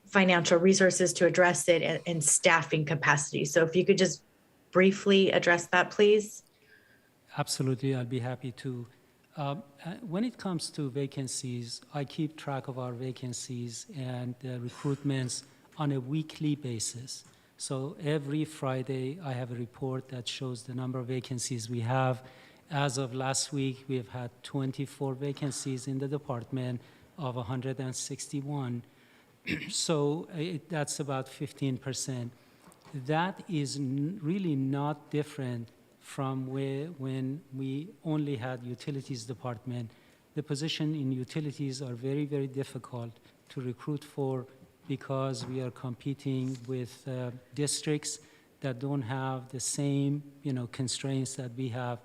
[SPEAKER 10] financial resources to address it and staffing capacity. So if you could just briefly address that, please.
[SPEAKER 13] Absolutely, I'll be happy to. When it comes to vacancies, I keep track of our vacancies and recruitments on a weekly basis. So every Friday, I have a report that shows the number of vacancies we have. As of last week, we have had 24 vacancies in the department of 161. So that's about 15%. That is really not different from when we only had utilities department. The position in utilities are very, very difficult to recruit for, because we are competing with districts that don't have the same, constraints that we have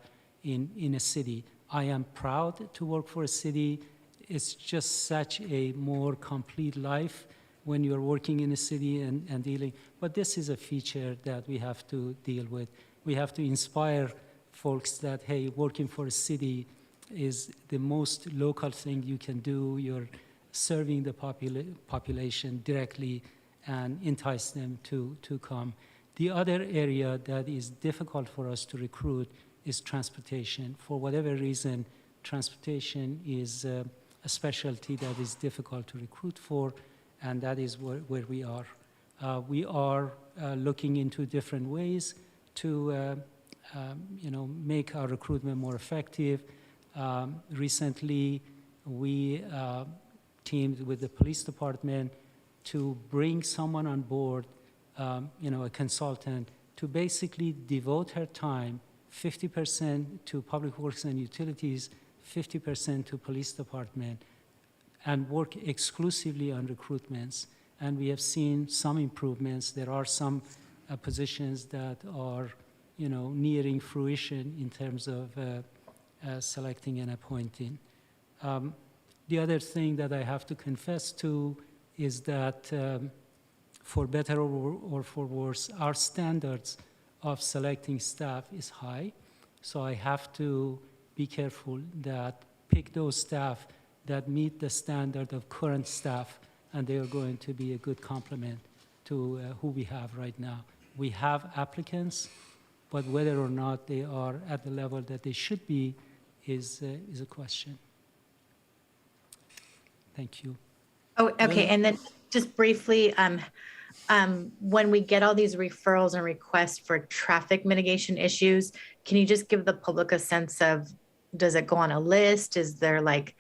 [SPEAKER 13] in a city. I am proud to work for a city. It's just such a more complete life when you're working in a city and dealing. But this is a feature that we have to deal with. We have to inspire folks that, hey, working for a city is the most local thing you can do. You're serving the population directly and entice them to come. The other area that is difficult for us to recruit is transportation. For whatever reason, transportation is a specialty that is difficult to recruit for, and that is where we are. We are looking into different ways to make our recruitment more effective. Recently, we teamed with the police department to bring someone on board, a consultant, to basically devote her time 50% to public works and utilities, 50% to police department, and work exclusively on recruitments. And we have seen some improvements. There are some positions that are, nearing fruition in terms of selecting and appointing. The other thing that I have to confess to is that, for better or for worse, our standards of selecting staff is high. So I have to be careful that pick those staff that meet the standard of current staff, and they are going to be a good complement to who we have right now. We have applicants, but whether or not they are at the level that they should be is a question. Thank you.
[SPEAKER 10] Oh, okay. And then just briefly, when we get all these referrals and requests for traffic mitigation issues, can you just give the public a sense of, does it go on a list? Is there like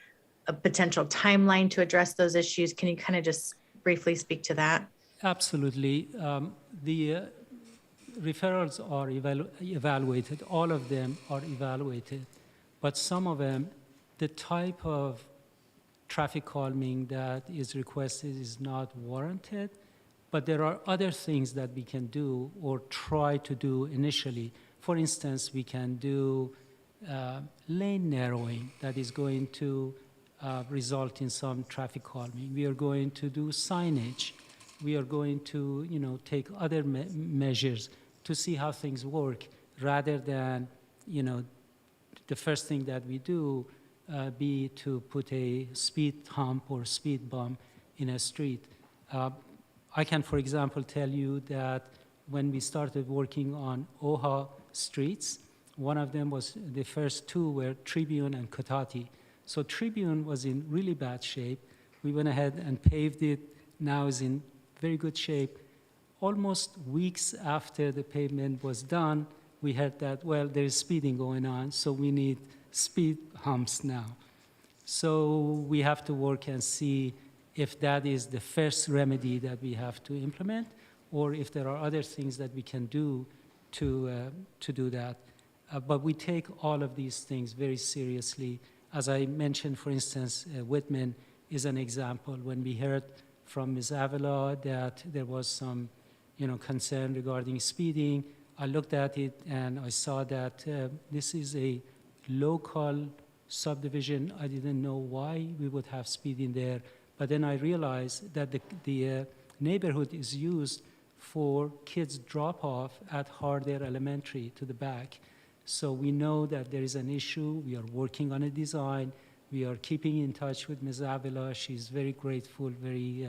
[SPEAKER 10] a potential timeline to address those issues? Can you kind of just briefly speak to that?
[SPEAKER 13] Absolutely. The referrals are evaluated. All of them are evaluated. But some of them, the type of traffic calming that is requested is not warranted, but there are other things that we can do or try to do initially. For instance, we can do lane narrowing that is going to result in some traffic calming. We are going to do signage. We are going to, take other measures to see how things work, rather than, the first thing that we do be to put a speed hump or speed bump in a street. I can, for example, tell you that when we started working on OHA streets, one of them was, the first two were Tribune and Cotati. So Tribune was in really bad shape. We went ahead and paved it. Now is in very good shape. Almost weeks after the pavement was done, we heard that, well, there is speeding going on, so we need speed humps now. So we have to work and see if that is the first remedy that we have to implement, or if there are other things that we can do to do that. But we take all of these things very seriously. As I mentioned, for instance, Whitman is an example. When we heard from Ms. Avila that there was some concern regarding speeding, I looked at it and I saw that this is a local subdivision. I didn't know why we would have speeding there, but then I realized that the neighborhood is used for kids drop-off at Hardare Elementary to the back. So we know that there is an issue. We are working on a design. We are keeping in touch with Ms. Avila. She's very grateful, very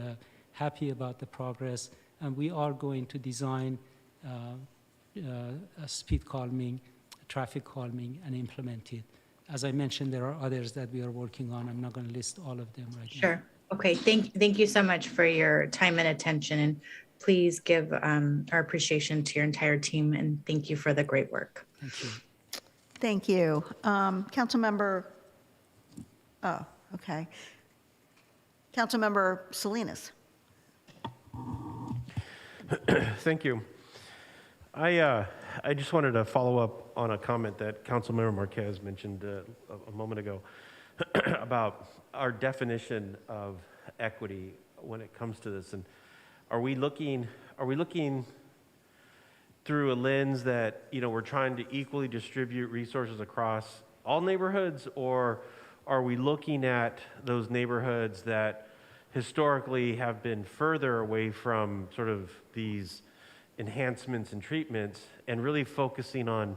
[SPEAKER 13] happy about the progress. And we are going to design a speed calming, traffic calming, and implement it. As I mentioned, there are others that we are working on. I'm not going to list all of them right now.
[SPEAKER 10] Sure. Okay. Thank you so much for your time and attention. And please give our appreciation to your entire team. And thank you for the great work.
[SPEAKER 13] Thank you.
[SPEAKER 2] Thank you. Councilmember, oh, okay. Councilmember Salinas.
[SPEAKER 14] Thank you. I just wanted to follow up on a comment that Councilmember Marquez mentioned a moment ago about our definition of equity when it comes to this. And are we looking through a lens that we're trying to equally distribute resources across all neighborhoods, or are we looking at those neighborhoods that historically have been further away from sort of these enhancements and treatments and really focusing on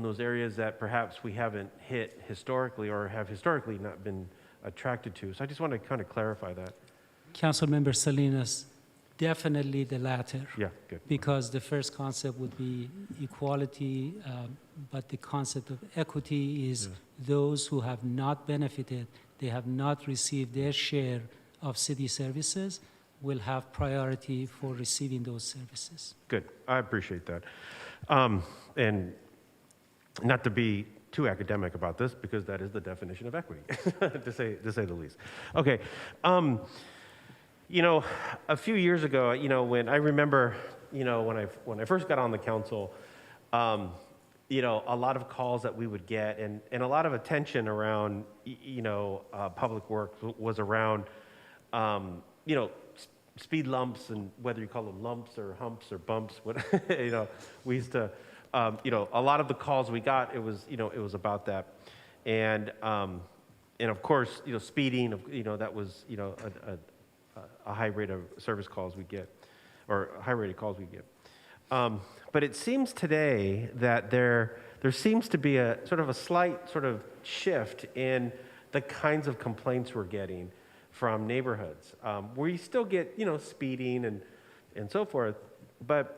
[SPEAKER 14] those areas that perhaps we haven't hit historically or have historically not been attracted to? So I just want to kind of clarify that.
[SPEAKER 13] Councilmember Salinas, definitely the latter.
[SPEAKER 14] Yeah, good.
[SPEAKER 13] Because the first concept would be equality, but the concept of equity is those who have not benefited, they have not received their share of city services, will have priority for receiving those services.
[SPEAKER 14] Good. I appreciate that. And not to be too academic about this, because that is the definition of equity, to say the least. Okay. A few years ago, when I remember, when I first got on the council, a lot of calls that we would get and a lot of attention around, public work was around, speed lumps, and whether you call them lumps or humps or bumps, we used to, a lot of the calls we got, it was about that. And of course, speeding, that was, a high rate of service calls we get, or high rate of calls we get. But it seems today that there seems to be a sort of a slight sort of shift in the kinds of complaints we're getting from neighborhoods. We still get, speeding and so forth, but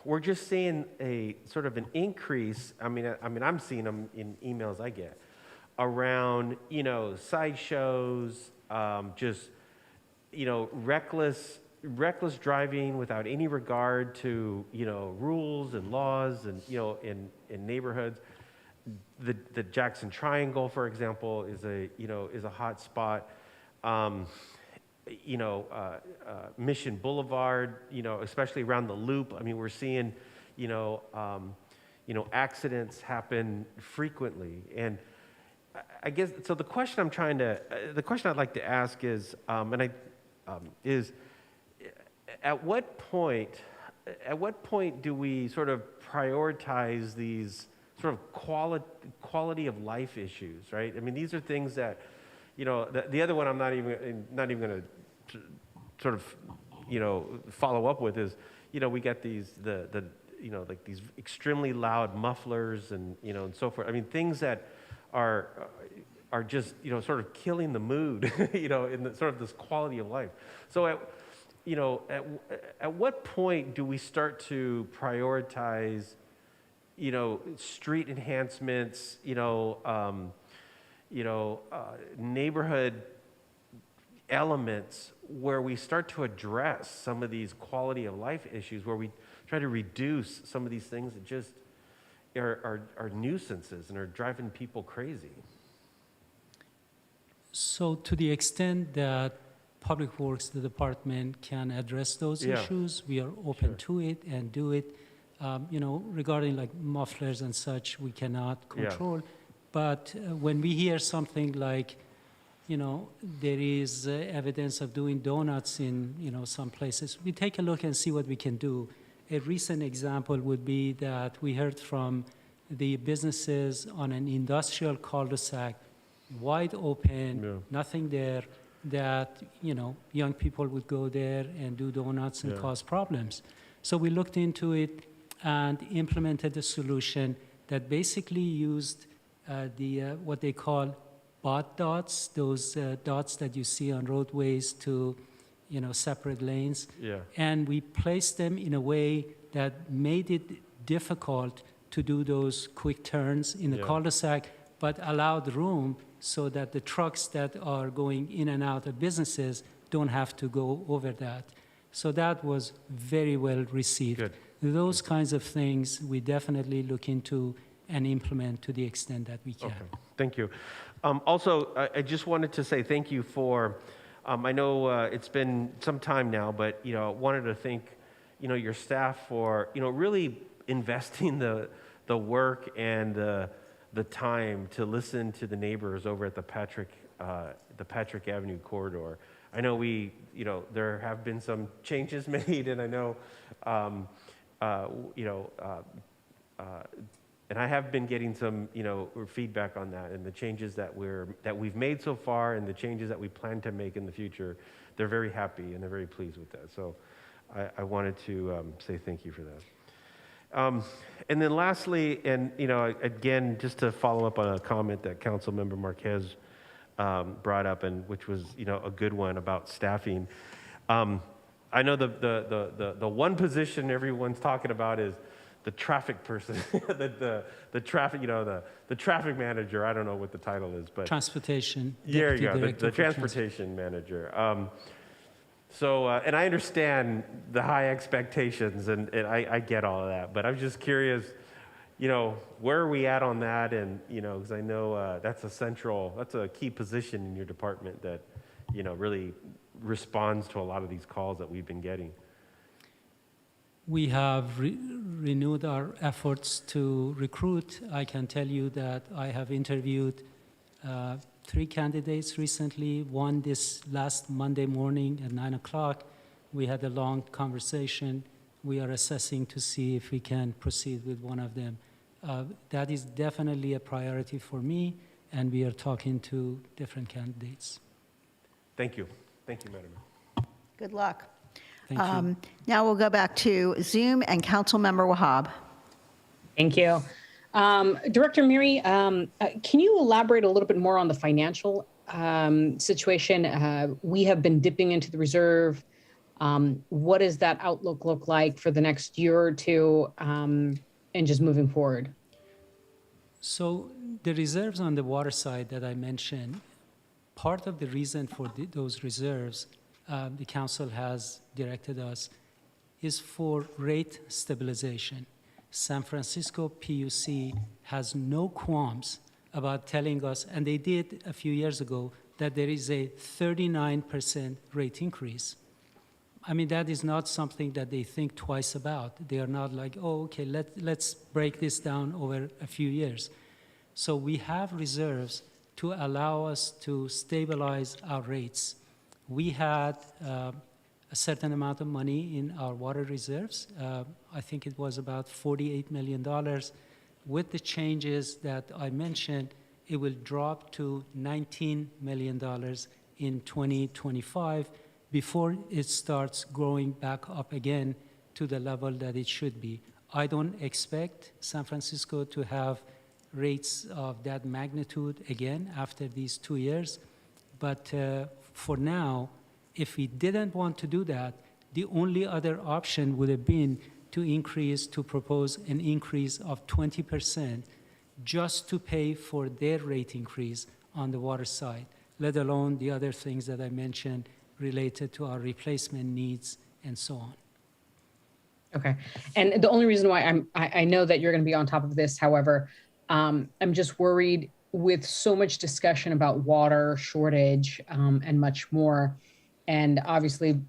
[SPEAKER 14] we're just seeing a sort of an increase. I mean, I'm seeing them in emails I get around, sideshows, just, reckless driving without any regard to, rules and laws and, in neighborhoods. The Jackson Triangle, for example, is a hot spot. Mission Boulevard, especially around the Loop. I mean, we're seeing, accidents happen frequently. And I guess, so the question I'd like to ask is, is at what point do we sort of prioritize these sort of quality of life issues, right? I mean, these are things that, the other one I'm not even going to sort of, follow up with is, we get these, like these extremely loud mufflers and, and so forth. I mean, things that are just, sort of killing the mood, in the sort of this quality of life. So at what point do we start to prioritize, street enhancements, neighborhood elements where we start to address some of these quality of life issues, where we try to reduce some of these things that just are nuisances and are driving people crazy?
[SPEAKER 13] So to the extent that Public Works, the department, can address those
[SPEAKER 14] Yeah.
[SPEAKER 13] issues, we are open to it and do it. Regarding like mufflers and such, we cannot control. But when we hear something like, there is evidence of doing donuts in, some places, we take a look and see what we can do. A recent example would be that we heard from the businesses on an industrial cul-de-sac, wide open, nothing there, that, young people would go there and do donuts and cause problems. So we looked into it and implemented a solution that basically used what they call bot dots, those dots that you see on roadways to, separate lanes.
[SPEAKER 14] Yeah.
[SPEAKER 13] And we placed them in a way that made it difficult to do those quick turns in the cul-de-sac, but allowed room so that the trucks that are going in and out of businesses don't have to go over that. So that was very well received.
[SPEAKER 14] Good.
[SPEAKER 13] Those kinds of things we definitely look into and implement to the extent that we can.
[SPEAKER 14] Okay. Thank you. Also, I just wanted to say thank you for, I know it's been some time now, but, wanted to thank, your staff for, really investing the work and the time to listen to the neighbors over at the Patrick Avenue corridor. I know there have been some changes made, and I know, and I have been getting some, feedback on that and the changes that we've made so far and the changes that we plan to make in the future. They're very happy and they're very pleased with that. So I wanted to say thank you for that. And then lastly, and again, just to follow up on a comment that Councilmember Marquez brought up, and which was a good one about staffing. I know the one position everyone's talking about is the traffic person, the traffic, the traffic manager. I don't know what the title is, but
[SPEAKER 13] Transportation.
[SPEAKER 14] There you
[SPEAKER 13] Deputy
[SPEAKER 14] go,
[SPEAKER 13] Director
[SPEAKER 14] the
[SPEAKER 13] for
[SPEAKER 14] transportation manager. So, and I understand the high expectations, and I get all of that, but I'm just curious, where are we at on that? And, because I know that's a key position in your department that, really responds to a lot of these calls that we've been getting.
[SPEAKER 13] We have renewed our efforts to recruit. I can tell you that I have interviewed 3 candidates recently, one this last Monday morning at 9 o'clock. We had a long conversation. We are assessing to see if we can proceed with one of them. That is definitely a priority for me, and we are talking to different candidates.
[SPEAKER 14] Thank you. Thank you, Madam.
[SPEAKER 2] Good luck.
[SPEAKER 13] Thank you.
[SPEAKER 2] Now we'll go back to Zoom and Councilmember Wahab.
[SPEAKER 4] Thank you. Director Miri, can you elaborate a little bit more on the financial situation? We have been dipping into the reserve. What does that outlook look like for the next year or two, and just moving forward?
[SPEAKER 13] So the reserves on the water side that I mentioned, part of the reason for those reserves, the council has directed us, is for rate stabilization. San Francisco PUC has no qualms about telling us, and they did a few years ago, that there is a 39% rate increase. I mean, that is not something that they think twice about. They are not like, oh, okay, let's break this down over a few years. So we have reserves to allow us to stabilize our rates. We had a certain amount of money in our water reserves. I think it was about $48 million. With the changes that I mentioned, it will drop to $19 million in 2025 before it starts growing back up again to the level that it should be. I don't expect San Francisco to have rates of that magnitude again after these 2 years. But for now, if we didn't want to do that, the only other option would have been to propose an increase of 20% just to pay for their rate increase on the water side, let alone the other things that I mentioned related to our replacement needs and so on.
[SPEAKER 4] Okay. And the only reason why I know that you're going to be on top of this, however, I'm just worried with so much discussion about water shortage and much more, and obviously,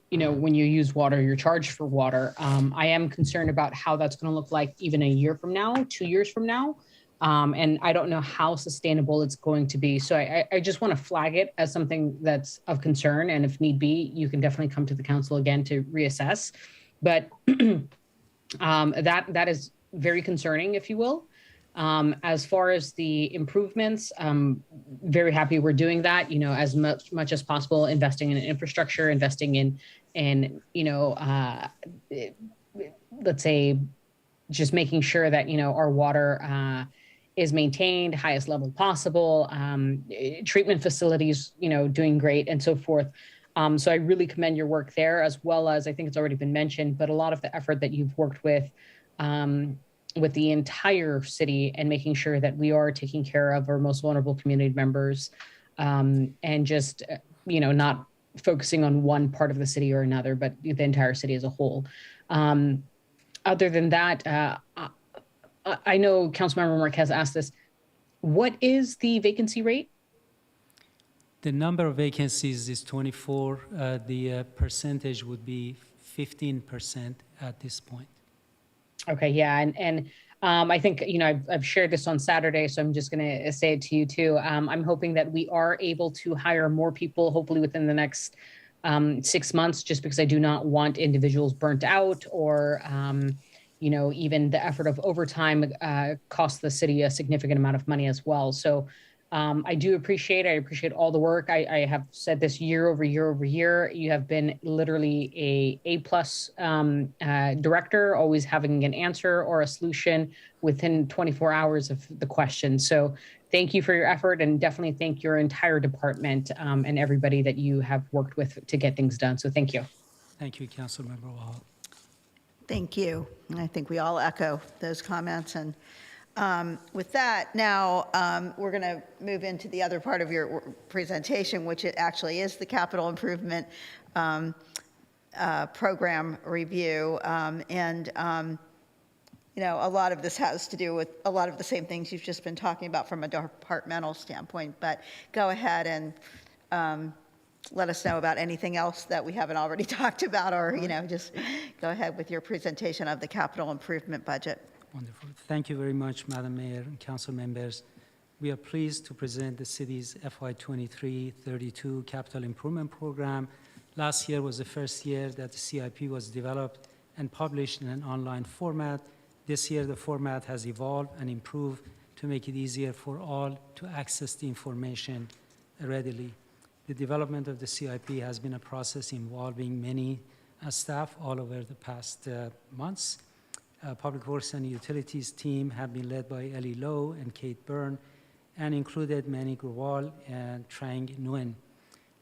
[SPEAKER 4] when you use water, you're charged for water. I am concerned about how that's going to look like even a year from now, 2 years from now. And I don't know how sustainable it's going to be. So I just want to flag it as something that's of concern. And if need be, you can definitely come to the council again to reassess. But that is very concerning, if you will. As far as the improvements, I'm very happy we're doing that, as much as possible, investing in infrastructure, investing in let's say, just making sure that, our water is maintained, highest level possible, treatment facilities, doing great, and so forth. So I really commend your work there, as well as, I think it's already been mentioned, but a lot of the effort that you've worked with the entire city and making sure that we are taking care of our most vulnerable community members, and just, not focusing on one part of the city or another, but the entire city as a whole. Other than that, I know Councilmember Marquez asked this. What is the vacancy rate?
[SPEAKER 13] The number of vacancies is 24. The percentage would be 15% at this point.
[SPEAKER 4] Okay, yeah, and I think, I've shared this on Saturday, so I'm just going to say it to you too. I'm hoping that we are able to hire more people, hopefully within the next 6 months, just because I do not want individuals burnt out or, even the effort of overtime costs the city a significant amount of money as well. So I appreciate all the work. I have said this year over year over year. You have been literally A+ director, always having an answer or a solution within 24 hours of the question. So thank you for your effort, and definitely thank your entire department and everybody that you have worked with to get things done. So thank you.
[SPEAKER 13] Thank you, Councilmember Wahal.
[SPEAKER 2] Thank you. And I think we all echo those comments. And with that, now we're going to move into the other part of your presentation, which it actually is the capital improvement program review. A lot of this has to do with a lot of the same things you've just been talking about from a departmental standpoint. But go ahead and let us know about anything else that we haven't already talked about, or, just go ahead with your presentation of the capital improvement budget.
[SPEAKER 13] Wonderful. Thank you very much, Madam Mayor and council members. We are pleased to present the city's FY23-32 Capital Improvement Program. Last year was the first year that the CIP was developed and published in an online format. This year, the format has evolved and improved to make it easier for all to access the information readily. The development of the CIP has been a process involving many staff all over the past months. Public Works and Utilities team have been led by Ellie Lowe and Kate Byrne, and included Manny Grewal and Trang Nguyen.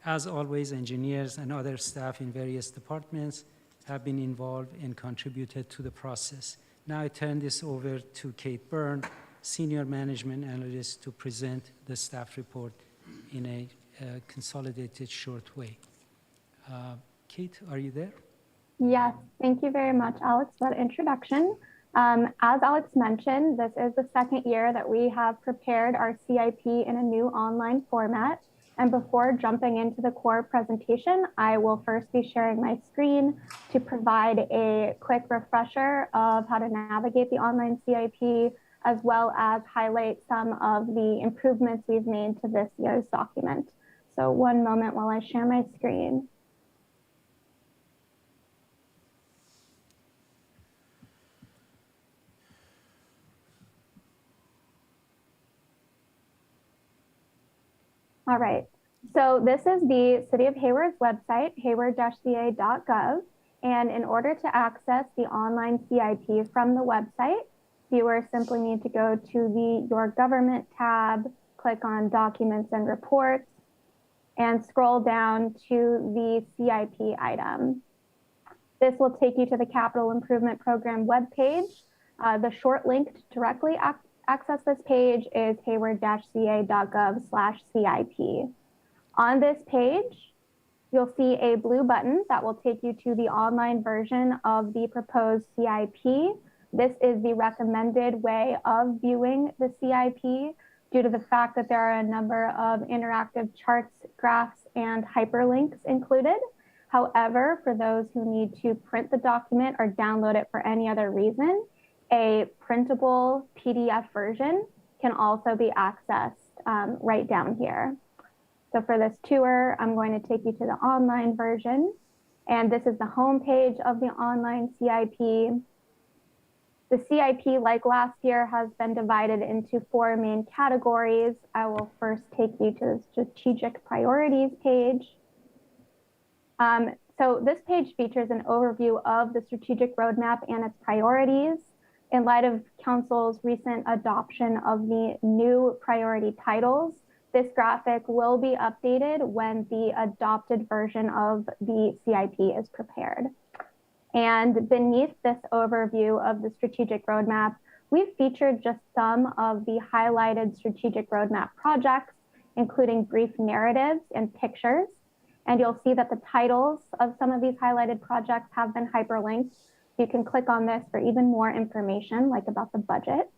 [SPEAKER 13] As always, engineers and other staff in various departments have been involved and contributed to the process. Now I turn this over to Kate Byrne, Senior Management Analyst, to present the staff report in a consolidated short way. Kate, are you there?
[SPEAKER 15] Yes, thank you very much, Alex, for that introduction. As Alex mentioned, this is the second year that we have prepared our CIP in a new online format. And before jumping into the core presentation, I will first be sharing my screen to provide a quick refresher of how to navigate the online CIP, as well as highlight some of the improvements we've made to this year's document. So one moment while I share my screen. All right, so this is the City of Hayward's website, hayward-ca.gov. And in order to access the online CIP from the website, viewers simply need to go to the Your Government tab, click on Documents and Reports, and scroll down to the CIP item. This will take you to the Capital Improvement Program webpage. The short link to directly access this page is hayward-ca.gov/CIP. On this page, you'll see a blue button that will take you to the online version of the proposed CIP. This is the recommended way of viewing the CIP. due to the fact that there are a number of interactive charts, graphs, and hyperlinks included. However, for those who need to print the document or download it for any other reason, a printable PDF version can also be accessed right down here. So for this tour, I'm going to take you to the online version. And this is the homepage of the online CIP. The CIP, like last year, has been divided into 4 main categories. I will first take you to the strategic priorities page. So this page features an overview of the strategic roadmap and its priorities. In light of Council's recent adoption of the new priority titles, this graphic will be updated when the adopted version of the CIP is prepared. And beneath this overview of the strategic roadmap, we've featured just some of the highlighted strategic roadmap projects, including brief narratives and pictures. And you'll see that the titles of some of these highlighted projects have been hyperlinked. You can click on this for even more information, like about the budget.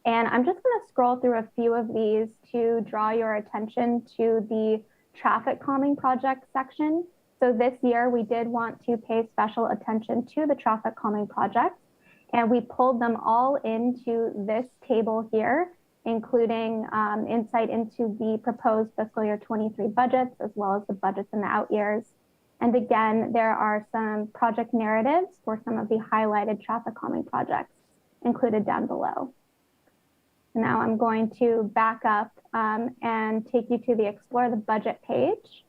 [SPEAKER 15] And I'm just going to scroll through a few of these to draw your attention to the traffic calming project section. So this year, we did want to pay special attention to the traffic calming projects, and we pulled them all into this table here, including insight into the proposed fiscal year 23 budgets, as well as the budgets in the out years. And again, there are some project narratives for some of the highlighted traffic calming projects included down below. Now I'm going to back up and take you to the Explore the Budget page.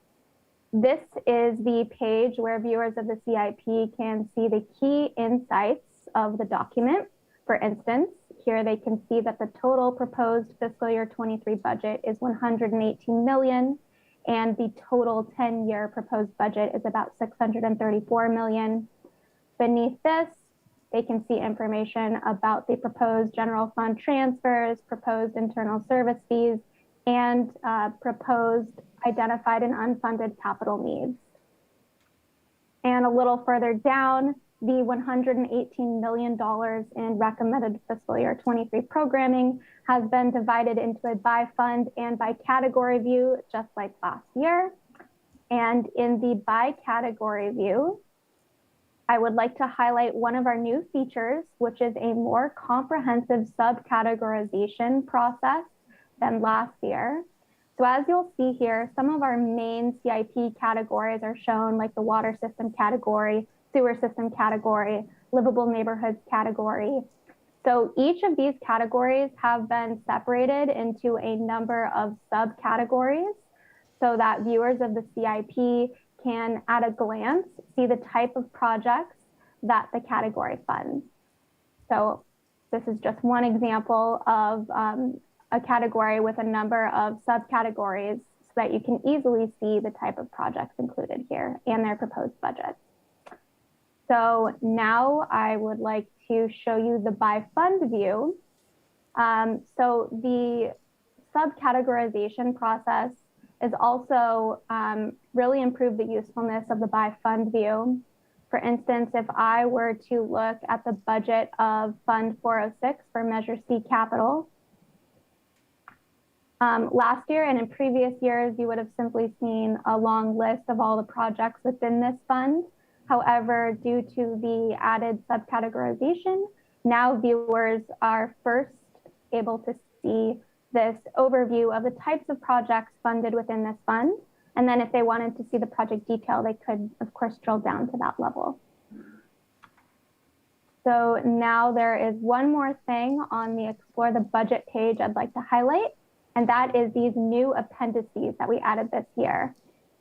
[SPEAKER 15] This is the page where viewers of the CIP can see the key insights of the document. For instance, here they can see that the total proposed fiscal year 23 budget is $118 million, and the total 10-year proposed budget is about $634 million. Beneath this, they can see information about the proposed general fund transfers, proposed internal service fees, and proposed identified and unfunded capital needs. And a little further down, the $118 million in recommended fiscal year 23 programming has been divided into a by fund and by category view, just like last year. And in the by category view, I would like to highlight one of our new features, which is a more comprehensive subcategorization process than last year. So as you'll see here, some of our main CIP categories are shown, like the water system category, sewer system category, livable neighborhoods category. So each of these categories have been separated into a number of subcategories so that viewers of the CIP can, at a glance, see the type of projects that the category funds. So this is just one example of a category with a number of subcategories so that you can easily see the type of projects included here and their proposed budgets. So now I would like to show you the by fund view. So the subcategorization process is also really improved the usefulness of the by fund view. For instance, if I were to look at the budget of Fund 406 for Measure C Capital, last year and in previous years, you would have simply seen a long list of all the projects within this fund. However, due to the added subcategorization, now viewers are first able to see this overview of the types of projects funded within this fund. And then if they wanted to see the project detail, they could, of course, drill down to that level. So now there is one more thing on the Explore the Budget page I'd like to highlight, and that is these new appendices that we added this year.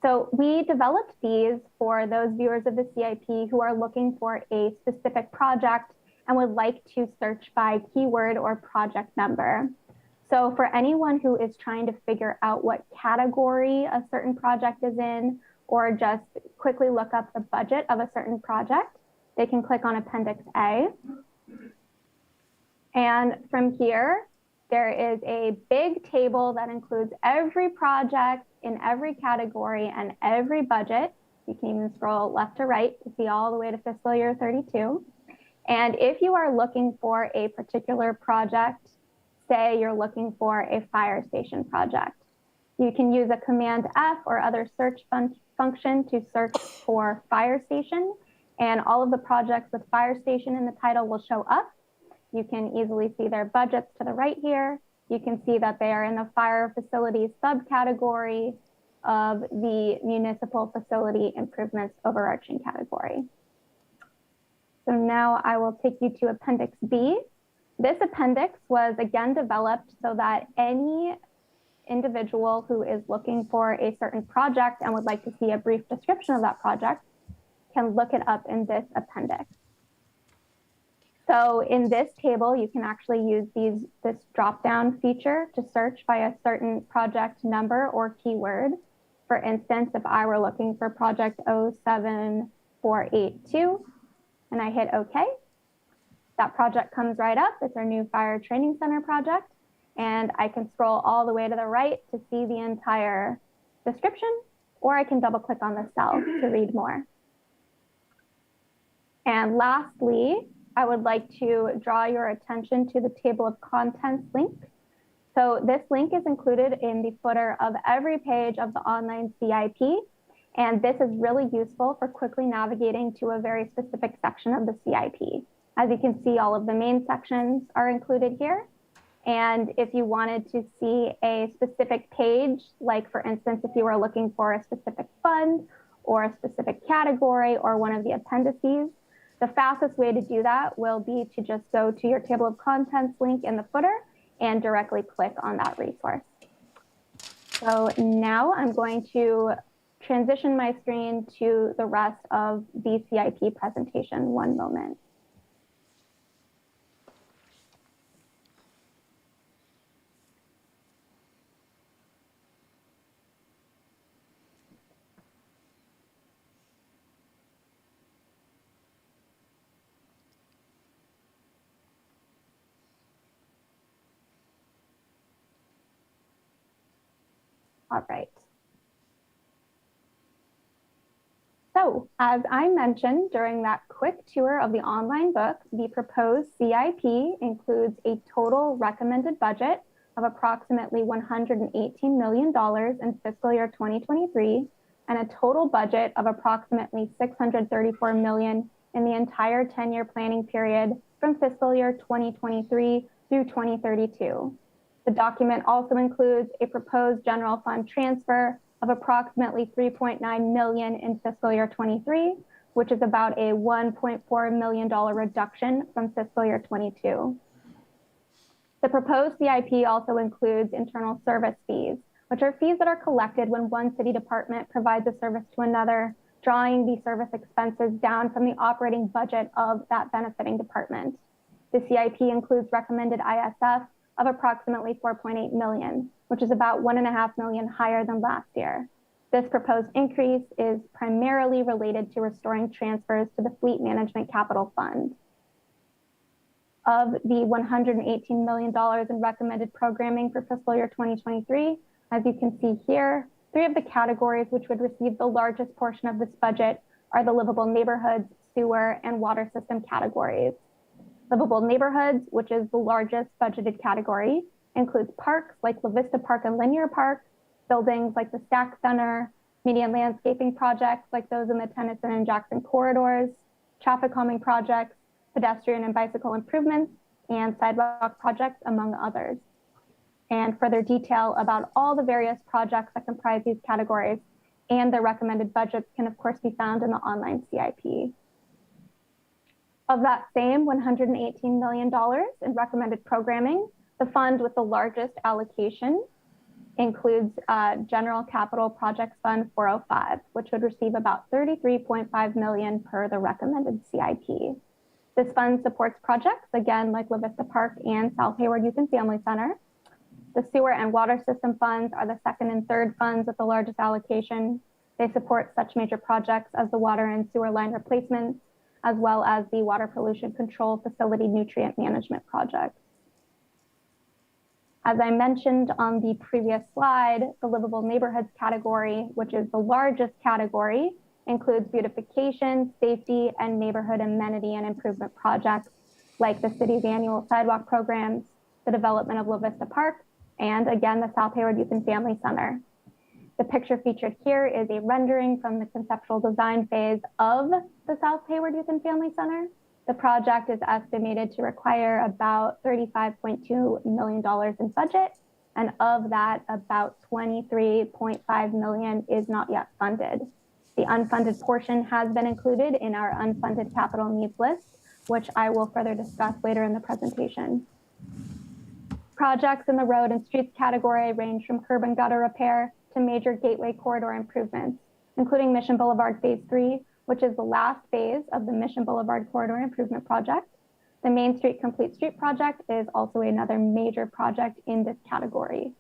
[SPEAKER 15] So we developed these for those viewers of the CIP who are looking for a specific project and would like to search by keyword or project number. So for anyone who is trying to figure out what category a certain project is in, or just quickly look up the budget of a certain project, they can click on Appendix A. And from here, there is a big table that includes every project in every category and every budget. You can even scroll left to right to see all the way to fiscal year 32. And if you are looking for a particular project, say you're looking for a fire station project. You can use a Command F or other search function to search for fire station, and all of the projects with fire station in the title will show up. You can easily see their budgets to the right here. You can see that they are in the fire facilities subcategory of the municipal facility improvements overarching category. So now I will take you to Appendix B. This appendix was again developed so that any individual who is looking for a certain project and would like to see a brief description of that project can look it up in this appendix. So in this table, you can actually use this drop-down feature to search by a certain project number or keyword. For instance, if I were looking for project 07482 and I hit OK, that project comes right up. It's our new fire training center project. And I can scroll all the way to the right to see the entire description, or I can double click on the cell to read more. And lastly, I would like to draw your attention to the table of contents link. So this link is included in the footer of every page of the online CIP. And this is really useful for quickly navigating to a very specific section of the CIP. As you can see, all of the main sections are included here. And if you wanted to see a specific page, like for instance, if you were looking for a specific fund or a specific category or one of the appendices, the fastest way to do that will be to just go to your table of contents link in the footer and directly click on that resource. So now I'm going to transition my screen to the rest of the CIP presentation. One moment. All right. So as I mentioned during that quick tour of the online book, the proposed CIP includes a total recommended budget of approximately $118 million in fiscal year 2023 and a total budget of approximately $634 million in the entire 10-year planning period from fiscal year 2023 through 2032. The document also includes a proposed general fund transfer of approximately $3.9 million in fiscal year 23, which is about a $1.4 million reduction from fiscal year 22. The proposed CIP also includes internal service fees, which are fees that are collected when one city department provides a service to another, drawing the service expenses down from the operating budget of that benefiting department. The CIP includes recommended ISF of approximately $4.8 million, which is about $1.5 million higher than last year. This proposed increase is primarily related to restoring transfers to the Fleet Management Capital Fund. Of the $118 million in recommended programming for fiscal year 2023, as you can see here, 3 of the categories which would receive the largest portion of this budget are the livable neighborhoods, sewer, and water system categories. Livable neighborhoods, which is the largest budgeted category, includes parks like La Vista Park and Linear Park, buildings like the Stack Center, median landscaping projects like those in the Tennyson and Jackson corridors, traffic calming projects, pedestrian and bicycle improvements, and sidewalk projects, among others. And further detail about all the various projects that comprise these categories and their recommended budgets can, of course, be found in the online CIP. Of that same $118 million in recommended programming, the fund with the largest allocation includes General Capital Projects Fund 405, which would receive about $33.5 million per the recommended CIP. This fund supports projects, again, like La Vista Park and South Hayward Youth and Family Center. The sewer and water system funds are the second and third funds with the largest allocation. They support such major projects as the water and sewer line replacements, as well as the water pollution control facility nutrient management projects. As I mentioned on the previous slide, the livable neighborhoods category, which is the largest category, includes beautification, safety, and neighborhood amenity and improvement projects like the city's annual sidewalk programs, the development of La Vista Park, and again, the South Hayward Youth and Family Center. The picture featured here is a rendering from the conceptual design phase of the South Hayward Youth and Family Center. The project is estimated to require about $35.2 million in budget, and of that, about $23.5 million is not yet funded. The unfunded portion has been included in our unfunded capital needs list, which I will further discuss later in the presentation. Projects in the road and streets category range from curb and gutter repair to major gateway corridor improvements, including Mission Boulevard Phase 3, which is the last phase of the Mission Boulevard Corridor Improvement Project. The Main Street Complete Street Project is also another major project in this category.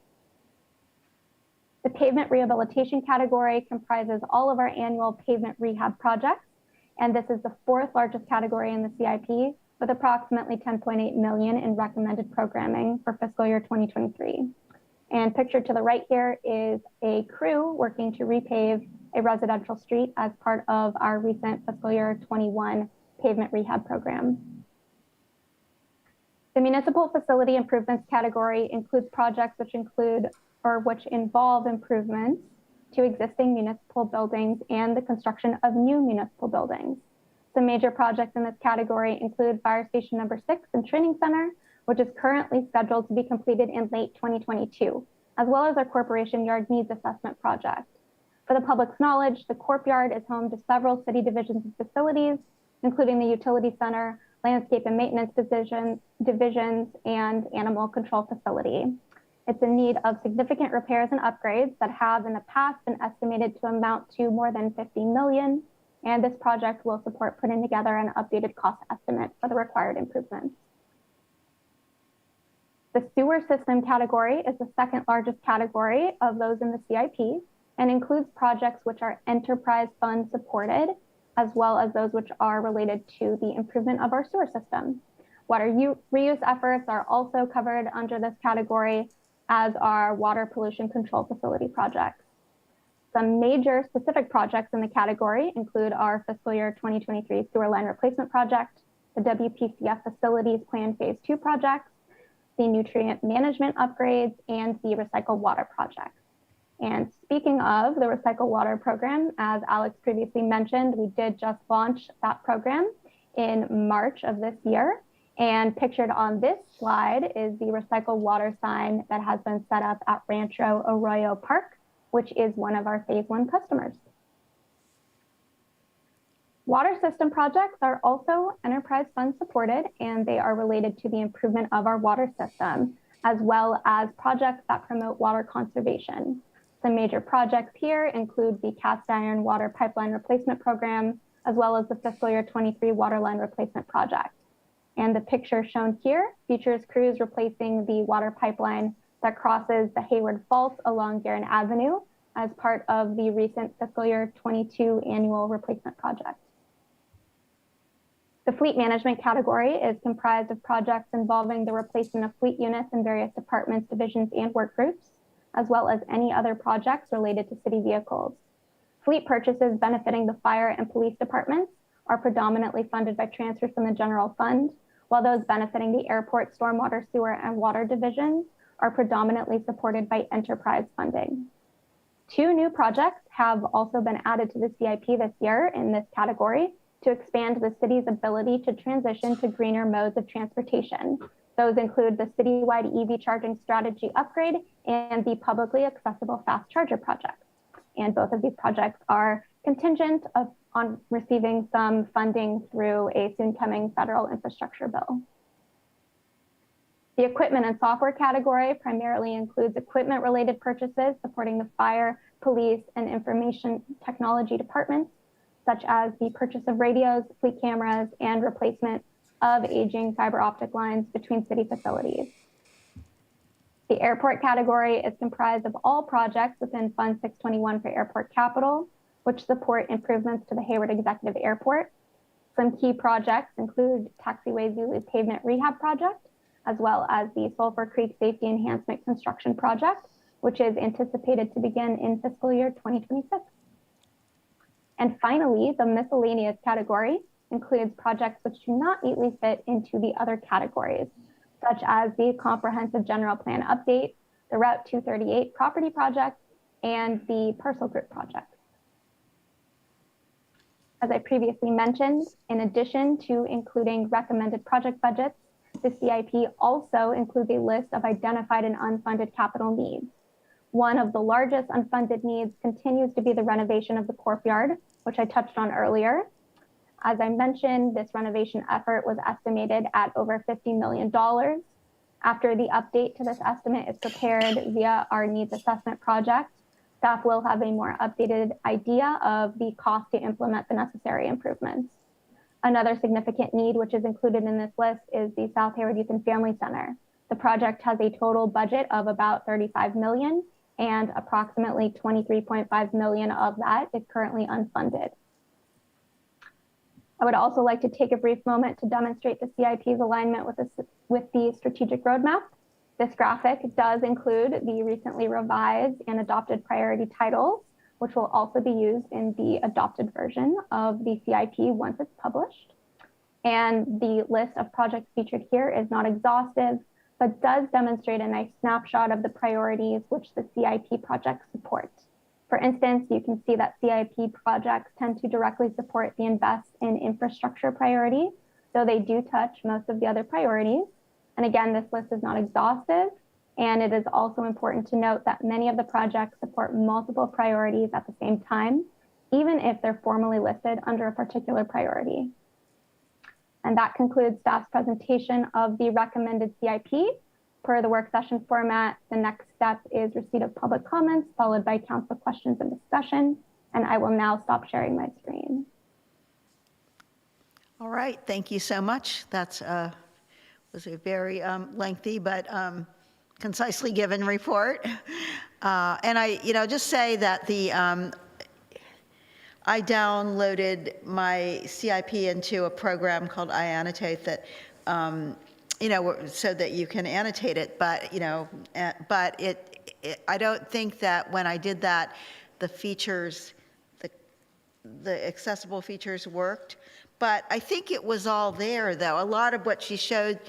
[SPEAKER 15] The pavement rehabilitation category comprises all of our annual pavement rehab projects, and this is the fourth largest category in the CIP, with approximately $10.8 million in recommended programming for fiscal year 2023. And pictured to the right here is a crew working to repave a residential street as part of our recent fiscal year 21 pavement rehab program. The municipal facility improvements category includes projects which involve improvements to existing municipal buildings and the construction of new municipal buildings. Some major projects in this category include Fire Station number 6 and Training Center, which is currently scheduled to be completed in late 2022, as well as our Corporation Yard Needs Assessment project. For the public's knowledge, the Corp Yard is home to several city divisions and facilities, including the Utility Center, Landscape and Maintenance divisions, and Animal Control Facility. It's in need of significant repairs and upgrades that have in the past been estimated to amount to more than $50 million, and this project will support putting together an updated cost estimate for the required improvements. The sewer system category is the second largest category of those in the CIP and includes projects which are enterprise fund supported, as well as those which are related to the improvement of our sewer system. Water reuse efforts are also covered under this category, as are water pollution control facility projects. Some major specific projects in the category include our fiscal year 2023 sewer line replacement project, the WPCF facilities plan phase 2 projects, the nutrient management upgrades, and the recycled water project. And speaking of the recycled water program, as Alex previously mentioned, we did just launch that program in March of this year. And pictured on this slide is the recycled water sign that has been set up at Rancho Arroyo Park, which is one of our phase 1 customers. Water system projects are also enterprise fund supported, and they are related to the improvement of our water system, as well as projects that promote water conservation. Some major projects here include the cast iron water pipeline replacement program, as well as the fiscal year 23 water line replacement project. And the picture shown here features crews replacing the water pipeline that crosses the Hayward Fault along Guerin Avenue as part of the recent fiscal year 22 annual replacement project. The fleet management category is comprised of projects involving the replacement of fleet units in various departments, divisions, and work groups, as well as any other projects related to city vehicles. Fleet purchases benefiting the fire and police departments are predominantly funded by transfers from the general fund, while those benefiting the airport, stormwater, sewer, and water divisions are predominantly supported by enterprise funding. 2 new projects have also been added to the CIP this year in this category to expand the city's ability to transition to greener modes of transportation. Those include the citywide EV charging strategy upgrade and the publicly accessible fast charger project. And both of these projects are contingent on receiving some funding through a soon coming federal infrastructure bill. The equipment and software category primarily includes equipment related purchases supporting the fire, police, and information technology departments, such as the purchase of radios, fleet cameras, and replacement of aging fiber optic lines between city facilities. The airport category is comprised of all projects within Fund 621 for Airport Capital, which support improvements to the Hayward Executive Airport. Some key projects include Taxiway Zulu Pavement Rehab Project, as well as the Sulphur Creek Safety Enhancement Construction Project, which is anticipated to begin in fiscal year 2026. And finally, the miscellaneous category includes projects which do not neatly fit into the other categories. such as the Comprehensive General Plan Update, the Route 238 Property Project, and the Parcel Group Project. As I previously mentioned, in addition to including recommended project budgets, the CIP also includes a list of identified and unfunded capital needs. One of the largest unfunded needs continues to be the renovation of the courtyard, which I touched on earlier. As I mentioned, this renovation effort was estimated at over $50 million. After the update to this estimate is prepared via our needs assessment project, staff will have a more updated idea of the cost to implement the necessary improvements. Another significant need, which is included in this list, is the South Hayward Youth and Family Center. The project has a total budget of about $35 million, and approximately $23.5 million of that is currently unfunded. I would also like to take a brief moment to demonstrate the CIP's alignment with the strategic roadmap. This graphic does include the recently revised and adopted priority titles, which will also be used in the adopted version of the CIP once it's published. And the list of projects featured here is not exhaustive, but does demonstrate a nice snapshot of the priorities which the CIP projects support. For instance, you can see that CIP projects tend to directly support the invest in infrastructure priority, though they do touch most of the other priorities. And again, this list is not exhaustive, and it is also important to note that many of the projects support multiple priorities at the same time, even if they're formally listed under a particular priority. And that concludes staff's presentation of the recommended CIP. Per the work session format, the next step is receipt of public comments, followed by council questions and discussion. And I will now stop sharing my screen.
[SPEAKER 2] All right, thank you so much. That's was a very lengthy but concisely given report. And I, just say that I downloaded my CIP into a program called iAnnotate that, so that you can annotate it. But, I don't think that when I did that, the features, the accessible features worked. But I think it was all there, though. A lot of what she showed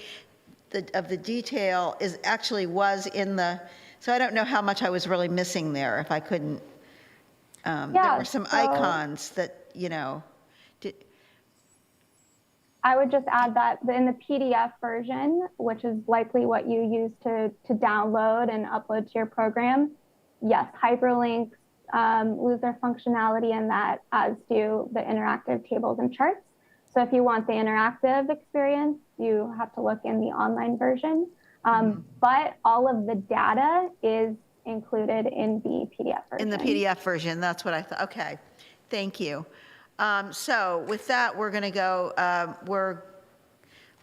[SPEAKER 2] of the detail was in the, so I don't know how much I was really missing there if I couldn't. There were some icons that,
[SPEAKER 15] I would just add that in the PDF version, which is likely what you use to download and upload to your program, yes, hyperlinks lose their functionality, and that as do the interactive tables and charts. So if you want the interactive experience, you have to look in the online version. But all of the data is included in the PDF version.
[SPEAKER 2] In the PDF version, that's what I thought. Okay, thank you. So with that, we're going to go,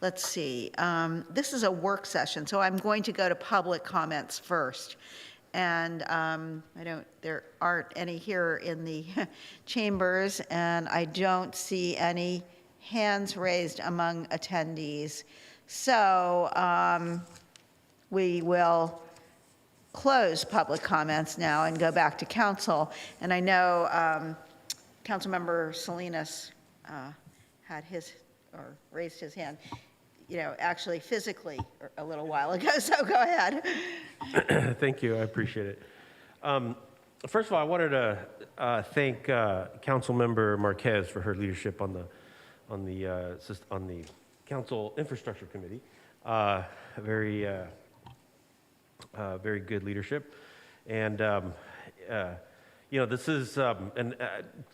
[SPEAKER 2] let's see. This is a work session, so I'm going to go to public comments first. And there aren't any here in the chambers, and I don't see any hands raised among attendees. So we will close public comments now and go back to council. And I know Councilmember Salinas had raised his hand, actually physically a little while ago. So go ahead.
[SPEAKER 14] Thank you. I appreciate it. First of all, I wanted to thank Councilmember Marquez for her leadership on the Council Infrastructure Committee. Very good leadership. And, this is, and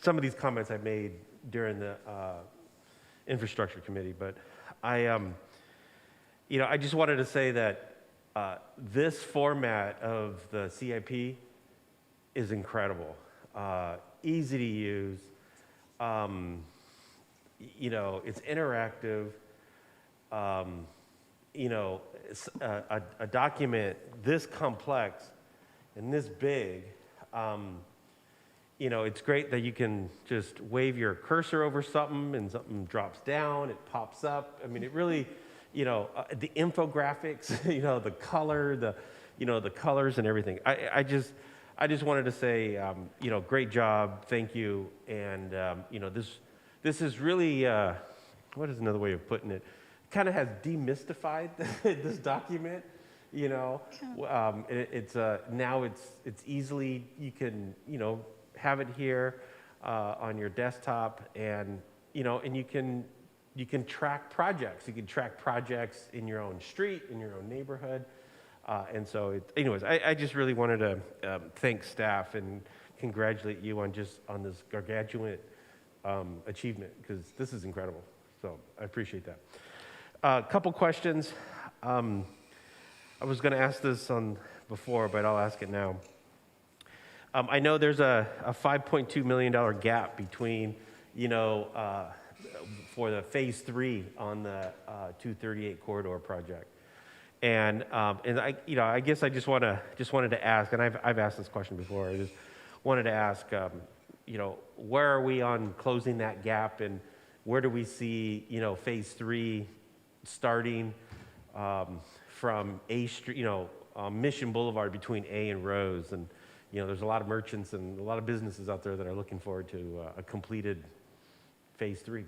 [SPEAKER 14] some of these comments I made during the Infrastructure Committee, but I just wanted to say that this format of the CIP is incredible, easy to use. It's interactive. A document this complex and this big, it's great that you can just wave your cursor over something and something drops down, it pops up. I mean, it really, the infographics, the color, the colors and everything. I just wanted to say, great job, thank you, and this is really, what is another way of putting it? kind of has demystified this document. You know, now it's easily, you can, you know, have it here on your desktop, and you know, and you can track projects. You can track projects in your own street, in your own neighborhood. And so, anyways, I just really wanted to thank staff and congratulate you on this gargantuan achievement, because this is incredible. So I appreciate that. A couple questions. I was going to ask this before, but I'll ask it now. I know there's a $5.2 million gap between, you know, for the phase 3 on the 238 corridor project. And I, you know, I guess I just wanted to ask, and I've asked this question before. I just wanted to ask, you know, where are we on closing that gap, and where do we see, you know, phase 3 starting from A Street, you know, Mission Boulevard between A and Rose, and you know, there's a lot of merchants and a lot of businesses out there that are looking forward to a completed phase 3.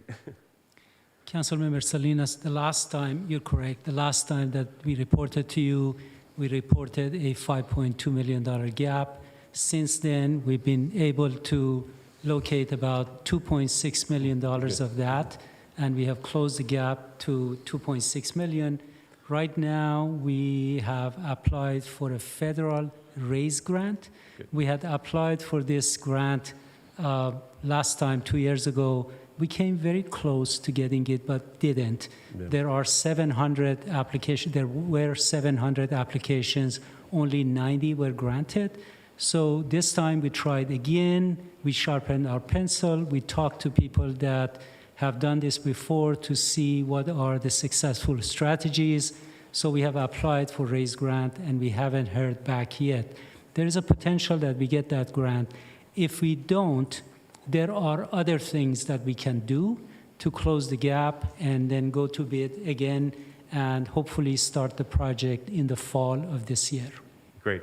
[SPEAKER 13] Councilmember Salinas, the last time, you're correct, the last time that we reported to you, we reported a $5.2 million gap. Since then, we've been able to locate about $2.6 million of that, and we have closed the gap to $2.6 million. Right now, we have applied for a federal RAISE grant.
[SPEAKER 14] Good.
[SPEAKER 13] We had applied for this grant last time, 2 years ago. We came very close to getting it, but didn't. Yeah. There were 700 applications, only 90 were granted. So this time we tried again, we sharpened our pencil, we talked to people that have done this before to see what are the successful strategies. So we have applied for RAISE grant, and we haven't heard back yet. There is a potential that we get that grant. If we don't, there are other things that we can do to close the gap and then go to bid again and hopefully start the project in the fall of this year.
[SPEAKER 14] Great.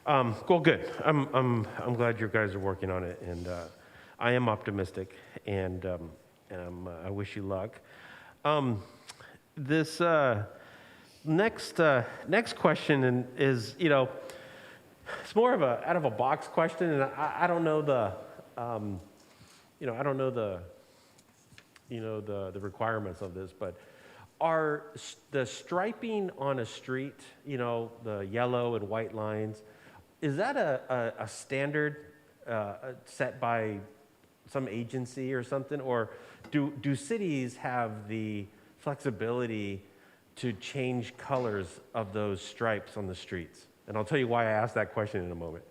[SPEAKER 14] Well, good. I'm glad you guys are working on it, and I am optimistic, and I wish you luck. This next question is, you know, it's more of a out of a box question, and I don't know the you know, I don't know the requirements of this, but are the striping on a street, you know, the yellow and white lines, is that a standard set by some agency or something, or do cities have the flexibility to change colors of those stripes on the streets? And I'll tell you why I asked that question in a moment.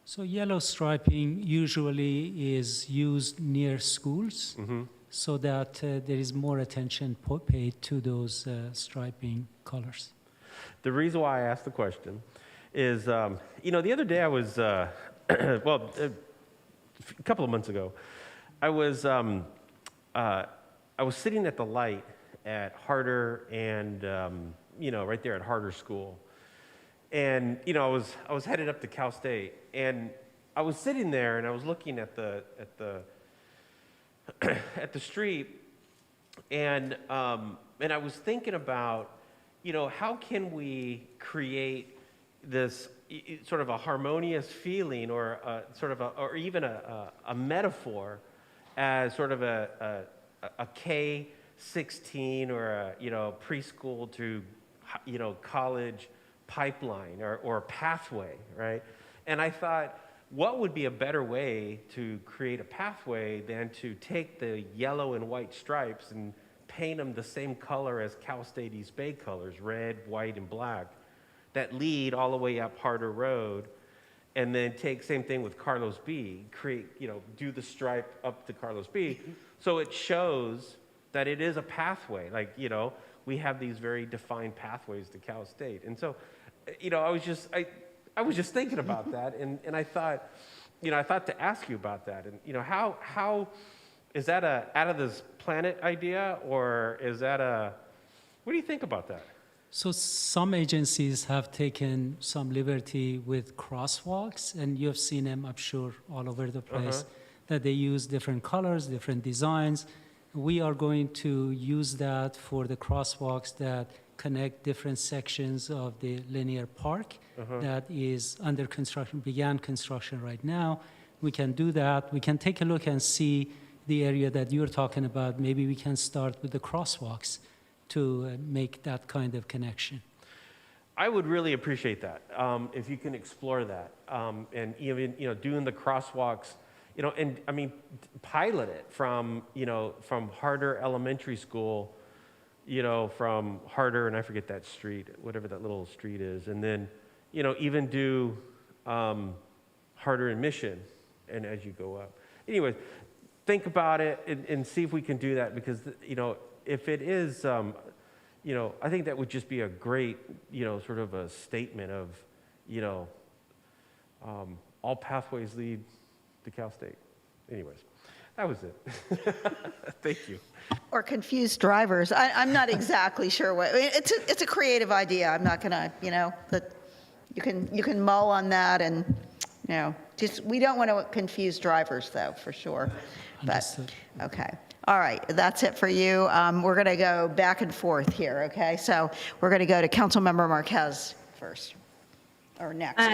[SPEAKER 13] So yellow striping usually is used near schools, so that there is more attention paid to those striping colors.
[SPEAKER 14] The reason why I asked the question is, you know, the other day I was, well, a couple of months ago, I was sitting at the light at Harder and, you know, right there at Harder School. And, you know, I was headed up to Cal State, and I was sitting there and I was looking at the street, and I was thinking about, you know, how can we create this sort of a harmonious feeling, or or even a metaphor, as sort of a K-16 or a, you know, preschool to, you know, college pipeline or pathway, right? And I thought, what would be a better way to create a pathway than to take the yellow and white stripes and paint them the same color as Cal State East Bay colors, red, white, and black, that lead all the way up Harder Road, and then take same thing with Carlos B, create, you know, do the stripe up to Carlos B, so it shows that it is a pathway. Like, you know, we have these very defined pathways to Cal State. And so, you know, I was just thinking about that, and I thought, you know, I thought to ask you about that. And, you know, how is that a out of this planet idea, or is that what do you think about that?
[SPEAKER 13] So some agencies have taken some liberty with crosswalks, and you have seen them, I'm sure, all over the place, that they use different colors, different designs. we are going to use that for the crosswalks that connect different sections of the linear park that is under construction, began construction right now. We can do that. We can take a look and see the area that you're talking about. Maybe we can start with the crosswalks to make that kind of connection.
[SPEAKER 14] I would really appreciate that if you can explore that, and even doing the crosswalks, and I mean pilot it from from Harder Elementary School, from Harder, and I forget that street, whatever that little street is, and then even do Harder and Mission, and as you go up. Anyways, think about it and see if we can do that, because if it is. I think that would just be a great, sort of a statement of, all pathways lead to Cal State. Anyways, that was it. Thank you.
[SPEAKER 2] Or confused drivers. I'm not exactly sure what, it's a creative idea. I'm not gonna, that you can mull on that and, just, we don't want to confuse drivers though, for sure.
[SPEAKER 13] Understood.
[SPEAKER 2] But, okay. All right, that's it for you. We're going to go back and forth here, okay? So we're going to go to Councilmember Marquez first, or next.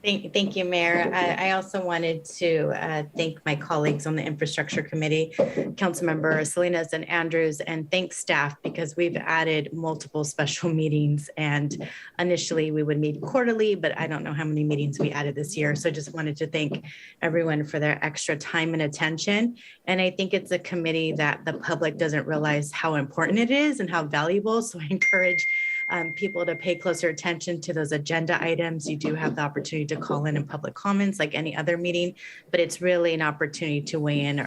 [SPEAKER 10] Thank you, Mayor. I also wanted to thank my colleagues on the Infrastructure Committee, Councilmember Salinas and Andrews, and thank staff, because we've added multiple special meetings, and initially we would meet quarterly, but I don't know how many meetings we added this year. So just wanted to thank everyone for their extra time and attention. And I think it's a committee that the public doesn't realize how important it is and how valuable. So I encourage people to pay closer attention to those agenda items. You do have the opportunity to call in public comments like any other meeting, but it's really an opportunity to weigh in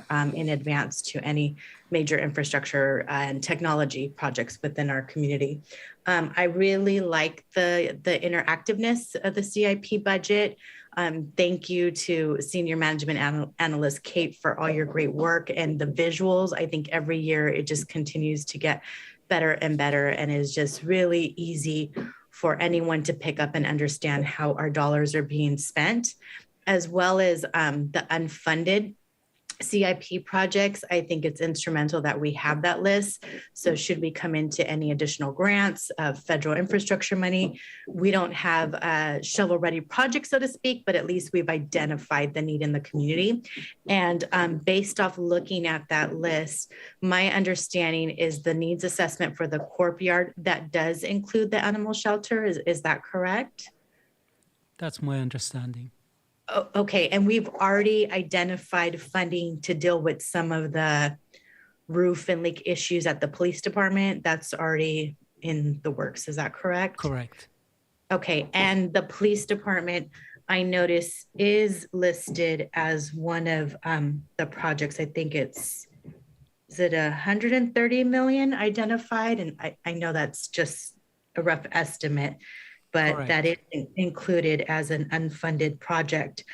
[SPEAKER 10] advance to any major infrastructure and technology projects within our community. I really like the interactiveness of the CIP budget. Thank you to Senior Management Analyst Kate for all your great work and the visuals. I think every year it just continues to get better and better, and is just really easy for anyone to pick up and understand how our dollars are being spent, as well as the unfunded CIP projects. I think it's instrumental that we have that list. So should we come into any additional grants of federal infrastructure money, we don't have a shovel-ready project, so to speak, but at least we've identified the need in the community. And based off looking at that list, my understanding is the needs assessment for the courtyard that does include the animal shelter. Is that correct?
[SPEAKER 13] That's my understanding.
[SPEAKER 10] Oh, okay, and we've already identified funding to deal with some of the roof and leak issues at the police department. That's already in the works, is that correct?
[SPEAKER 13] Correct.
[SPEAKER 10] Okay, and the police department, I notice, is listed as one of the projects. I think is it 130 million identified? And I know that's just a rough estimate, but
[SPEAKER 13] Correct.
[SPEAKER 10] that is included as an unfunded project.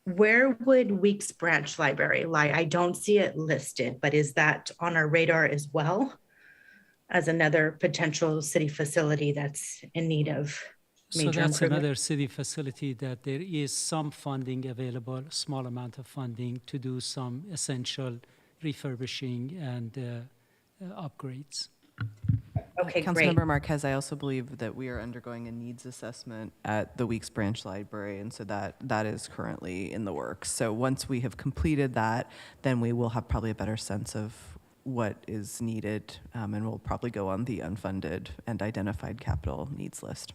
[SPEAKER 10] Where would Weeks Branch Library lie? I don't see it listed, but is that on our radar as well as another potential city facility that's in need of major
[SPEAKER 13] So that's
[SPEAKER 10] improvement?
[SPEAKER 13] another city facility that there is some funding available, small amount of funding to do some essential refurbishing and upgrades.
[SPEAKER 10] Okay, great.
[SPEAKER 7] Councilmember Marquez, I also believe that we are undergoing a needs assessment at the Weeks Branch Library, and so that is currently in the works. So once we have completed that, then we will have probably a better sense of what is needed, and we'll probably go on the unfunded and identified capital needs list.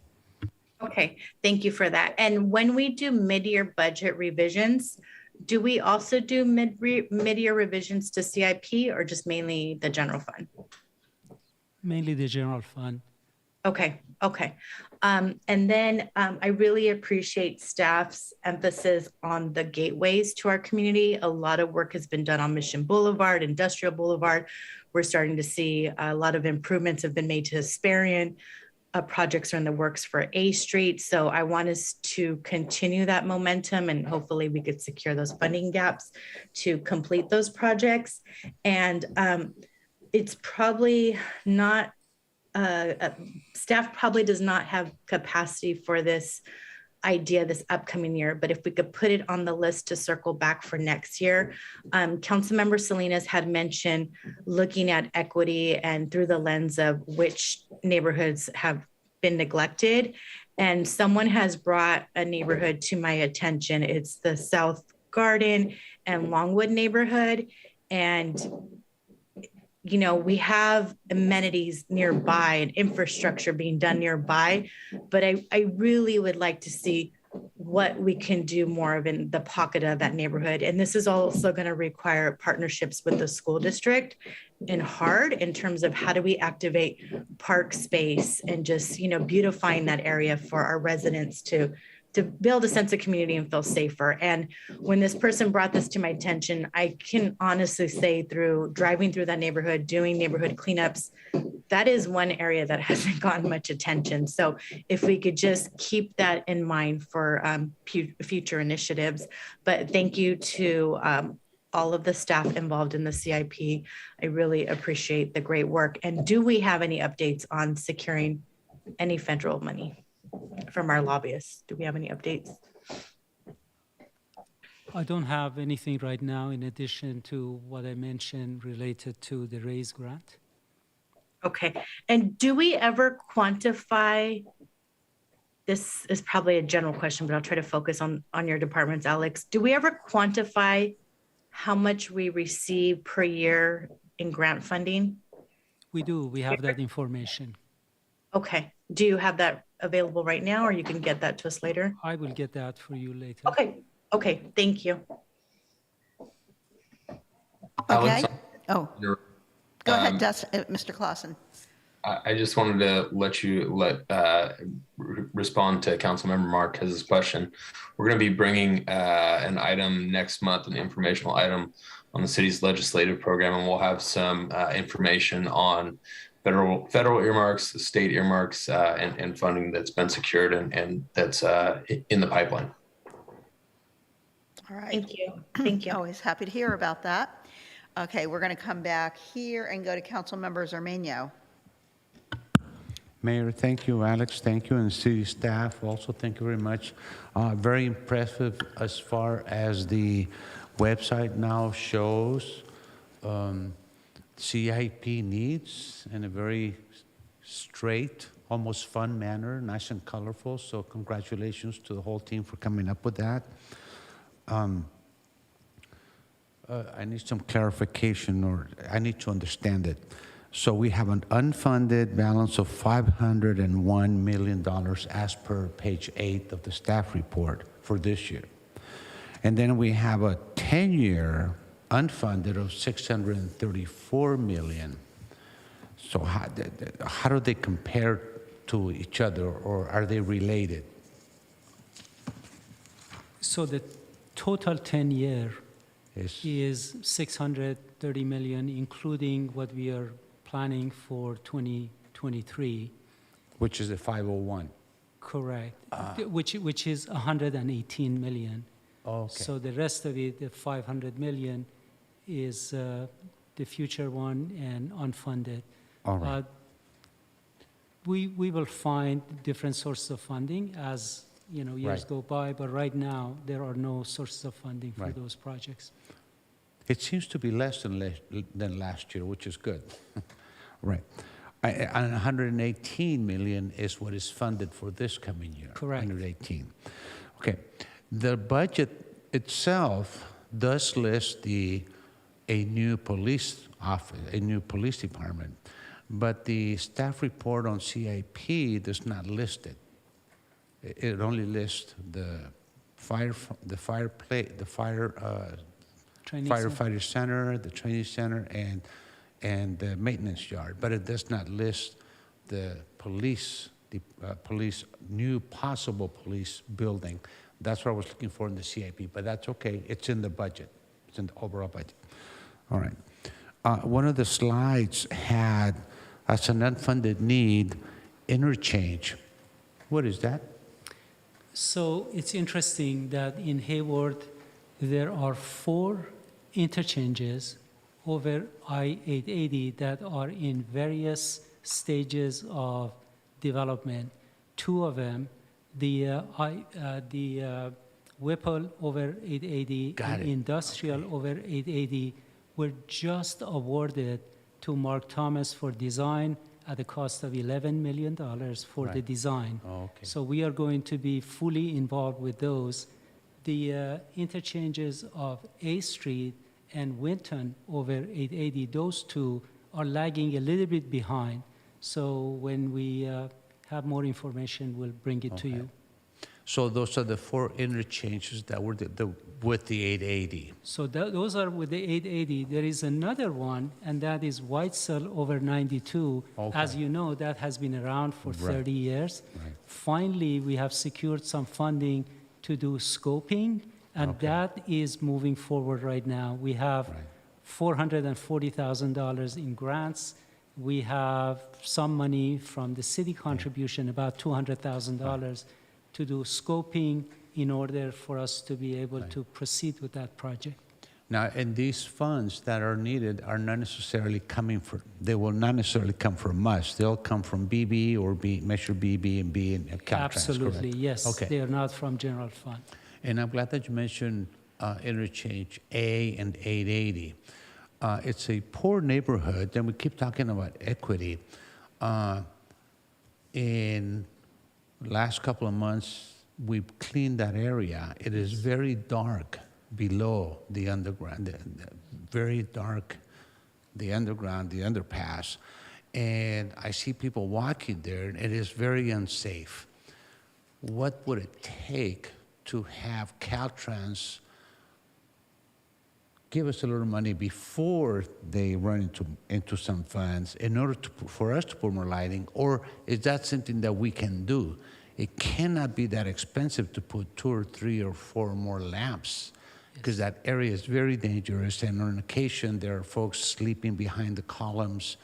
[SPEAKER 10] Okay, thank you for that. And when we do mid-year budget revisions, do we also do mid-year revisions to CIP or just mainly the general fund?
[SPEAKER 13] Mainly the general fund.
[SPEAKER 10] Okay. And then I really appreciate staff's emphasis on the gateways to our community. A lot of work has been done on Mission Boulevard, Industrial Boulevard. We're starting to see a lot of improvements have been made to Hesperian. Projects are in the works for A Street. So I want us to continue that momentum, and hopefully we could secure those funding gaps to complete those projects. And it's probably not, staff probably does not have capacity for this idea this upcoming year, but if we could put it on the list to circle back for next year. Councilmember Salinas had mentioned looking at equity and through the lens of which neighborhoods have been neglected. And someone has brought a neighborhood to my attention. It's the South Garden and Longwood neighborhood. And you know, we have amenities nearby and infrastructure being done nearby, but I really would like to see what we can do more of in the pocket of that neighborhood. And this is also going to require partnerships with the school district and hard in terms of how do we activate park space and just, you know, beautifying that area for our residents to build a sense of community and feel safer. And when this person brought this to my attention, I can honestly say through driving through that neighborhood, doing neighborhood cleanups, that is one area that hasn't gotten much attention. So if we could just keep that in mind for future initiatives. But thank you to all of the staff involved in the CIP. I really appreciate the great work. And do we have any updates on securing any federal money from our lobbyists? Do we have any updates?
[SPEAKER 13] I don't have anything right now in addition to what I mentioned related to the RAISE grant.
[SPEAKER 10] Okay. And do we ever quantify, this is probably a general question, but I'll try to focus on your departments, Alex. Do we ever quantify how much we receive per year in grant funding?
[SPEAKER 13] We do. We have that information.
[SPEAKER 10] Okay. Do you have that available right now, or you can get that to us later?
[SPEAKER 13] I will get that for you later.
[SPEAKER 10] Okay. Okay. Thank you.
[SPEAKER 2] Okay. Oh,
[SPEAKER 11] You're-
[SPEAKER 2] go ahead, Mr. Clausen.
[SPEAKER 11] I just wanted to respond to Councilmember Marquez's question. We're going to be bringing an item next month, an informational item on the city's legislative program, and we'll have some information on federal earmarks, state earmarks, and funding that's been secured and that's in the pipeline.
[SPEAKER 2] All right.
[SPEAKER 10] Thank you. Thank you.
[SPEAKER 2] Always happy to hear about that. Okay, we're going to come back here and go to Councilmember Zarmeño.
[SPEAKER 12] Mayor, thank you, Alex, thank you, and city staff also, thank you very much. Very impressive as far as the website now shows CIP needs in a very straight, almost fun manner, nice and colorful, so congratulations to the whole team for coming up with that. I need some clarification, or I need to understand it. So we have an unfunded balance of $501 million as per page 8 of the staff report for this year. And then we have a 10-year unfunded of $634 million. So how do they compare to each other, or are they related?
[SPEAKER 13] So the total 10-year is $630 million, including what we are planning for 2023.
[SPEAKER 12] Which is a 501.
[SPEAKER 13] Correct. Which is 118 million.
[SPEAKER 12] Okay.
[SPEAKER 13] So the rest of it, the 500 million, is the future one and unfunded.
[SPEAKER 12] All right.
[SPEAKER 13] We will find different sources of funding as years go by, but right now there are no sources of funding for those projects.
[SPEAKER 12] It seems to be less than last year, which is good. Right. And 118 million is what is funded for this coming year.
[SPEAKER 13] Correct.
[SPEAKER 12] 118. Okay. The budget itself does list a new police office, a new police department, but the staff report on CIP does not list it. It only lists the firefighter center, the training center, and the maintenance yard, but it does not list the police new possible police building. That's what I was looking for in the CIP, but that's okay. It's in the budget. It's in the overall budget. All right. One of the slides had as an unfunded need interchange. What is that?
[SPEAKER 13] So it's interesting that in Hayward there are 4 interchanges over I-880 that are in various stages of development. 2 of them the Whipple over 880
[SPEAKER 12] Got
[SPEAKER 13] and
[SPEAKER 12] it.
[SPEAKER 13] Industrial over 880 were just awarded to Mark Thomas for design at a cost of $11 million for the
[SPEAKER 12] Right.
[SPEAKER 13] design.
[SPEAKER 12] Oh, okay.
[SPEAKER 13] So we are going to be fully involved with those. The interchanges of A Street and Winton over 880, those two are lagging a little bit behind. So when we have more information, we'll bring it to
[SPEAKER 12] Okay.
[SPEAKER 13] you.
[SPEAKER 12] So those are the 4 interchanges that were with the 880.
[SPEAKER 13] So those are with the 880. There is another one, and that is Whitesell over 92.
[SPEAKER 12] Okay.
[SPEAKER 13] As you know, that has been around for
[SPEAKER 12] Right.
[SPEAKER 13] 30 years.
[SPEAKER 12] Right.
[SPEAKER 13] Finally, we have secured some funding to do scoping, and
[SPEAKER 12] Okay.
[SPEAKER 13] that is moving forward right now. We have
[SPEAKER 12] Right.
[SPEAKER 13] $440,000 in grants. We have some money from the city contribution, about $200,000, to do scoping in order for us to be able to proceed with that project.
[SPEAKER 12] Now, and these funds that are needed are not necessarily coming from, they will not necessarily come from us. They'll come from BB or Measure BB and B and Caltrans,
[SPEAKER 13] Absolutely,
[SPEAKER 12] correct?
[SPEAKER 13] yes.
[SPEAKER 12] Okay.
[SPEAKER 13] They are not from general fund.
[SPEAKER 12] And I'm glad that you mentioned interchange A and 880. It's a poor neighborhood, and we keep talking about equity. In last couple of months, we've cleaned that area. It is very dark below the underground, very dark, the underground, the underpass. And I see people walking there, and it is very unsafe. What would it take to have Caltrans give us a little money before they run into some funds in order for us to put more lighting? Or is that something that we can do? It cannot be that expensive to put 2 or 3 or 4 more lamps, because that area is very dangerous, and on occasion there are folks sleeping behind the columns.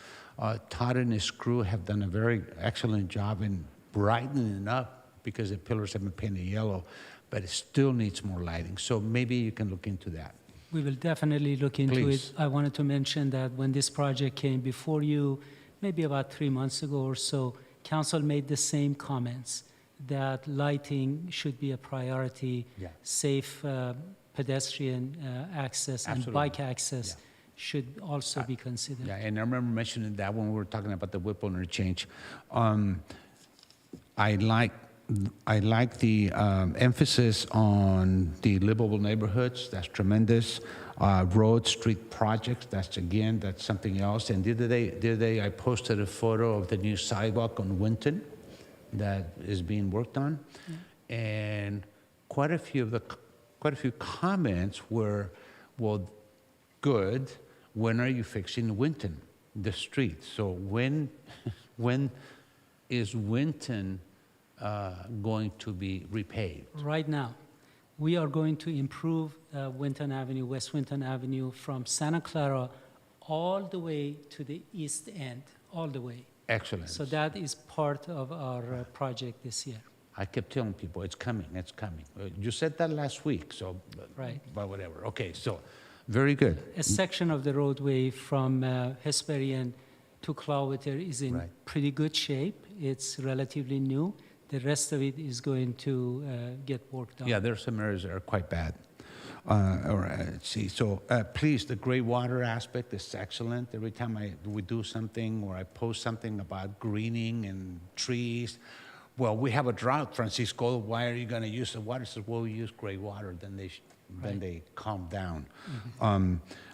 [SPEAKER 12] Todd and his crew have done a very excellent job in brightening up because the pillars have been painted yellow, but it still needs more lighting. So maybe you can look into that.
[SPEAKER 13] We will definitely look into
[SPEAKER 12] Please.
[SPEAKER 13] it. I wanted to mention that when this project came before you, maybe about 3 months ago or so, council made the same comments that lighting should be a priority,
[SPEAKER 12] Yeah.
[SPEAKER 13] safe pedestrian access and
[SPEAKER 12] Absolutely.
[SPEAKER 13] bike access should also be considered.
[SPEAKER 12] Yeah, and I remember mentioning that when we were talking about the Whipple interchange. I like the emphasis on the livable neighborhoods. That's tremendous. Road, street projects. That's something else. And the other day, I posted a photo of the new sidewalk on Winton that is being worked on, and quite a few comments were, well, good. When are you fixing Winton, the street? So when is Winton going to be repaved?
[SPEAKER 13] Right now, we are going to improve Winton Avenue, West Winton Avenue from Santa Clara all the way to the east end, all the way.
[SPEAKER 12] Excellent.
[SPEAKER 13] So that is part of our project this year.
[SPEAKER 12] I kept telling people, it's coming, it's coming. You said that last week, so,
[SPEAKER 13] Right.
[SPEAKER 12] but whatever. Okay, so, very good.
[SPEAKER 13] A section of the roadway from Hesperian to Clowater is in
[SPEAKER 12] Right.
[SPEAKER 13] pretty good shape. It's relatively new. The rest of it is going to get worked on.
[SPEAKER 12] Yeah, there are some areas that are quite bad. Let's see, so please, the gray water aspect is excellent. Every time we do something or I post something about greening and trees, well, we have a drought, Francisco, why are you going to use the water? I said, well, we use gray water, then they calm down.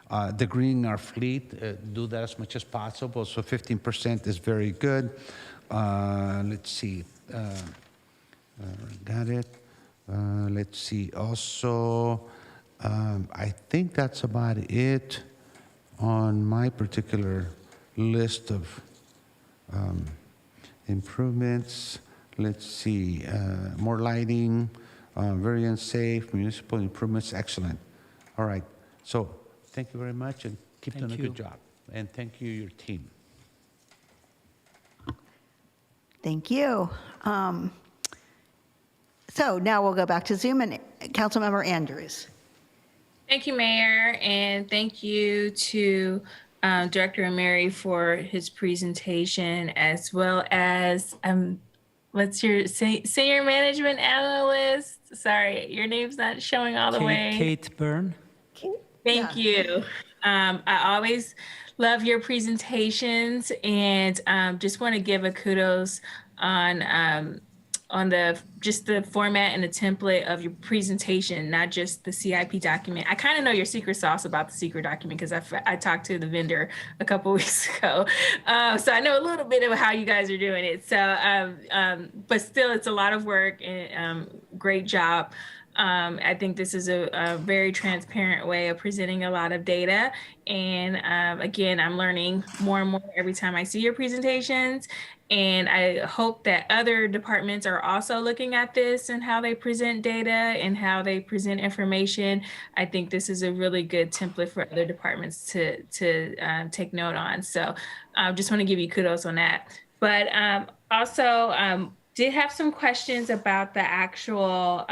[SPEAKER 12] The greening our fleet, do that as much as possible, so 15% is very good. Let's see, got it. Let's see, also, I think that's about it on my particular list of improvements. Let's see, more lighting, very unsafe, municipal improvements, excellent. All right, so thank you very much and keep doing a good job. And thank you, your team.
[SPEAKER 2] Thank you. So now we'll go back to Zoom and Councilmember Andrews.
[SPEAKER 9] Thank you, Mayor, and thank you to Director Ameri for his presentation, as well as what's your senior management analyst? Sorry, your name's not showing all the way.
[SPEAKER 13] Kate Byrne.
[SPEAKER 9] Thank you. I always love your presentations, and just want to give a kudos on the just the format and the template of your presentation, not just the CIP document. I kind of know your secret sauce about the secret document because I talked to the vendor a couple weeks ago, so I know a little bit of how you guys are doing it. So, but still, it's a lot of work, and great job. I think this is a very transparent way of presenting a lot of data. And again, I'm learning more and more every time I see your presentations. And I hope that other departments are also looking at this and how they present data and how they present information. I think this is a really good template for other departments to take note on. So I just want to give you kudos on that. But also did have some questions about the actual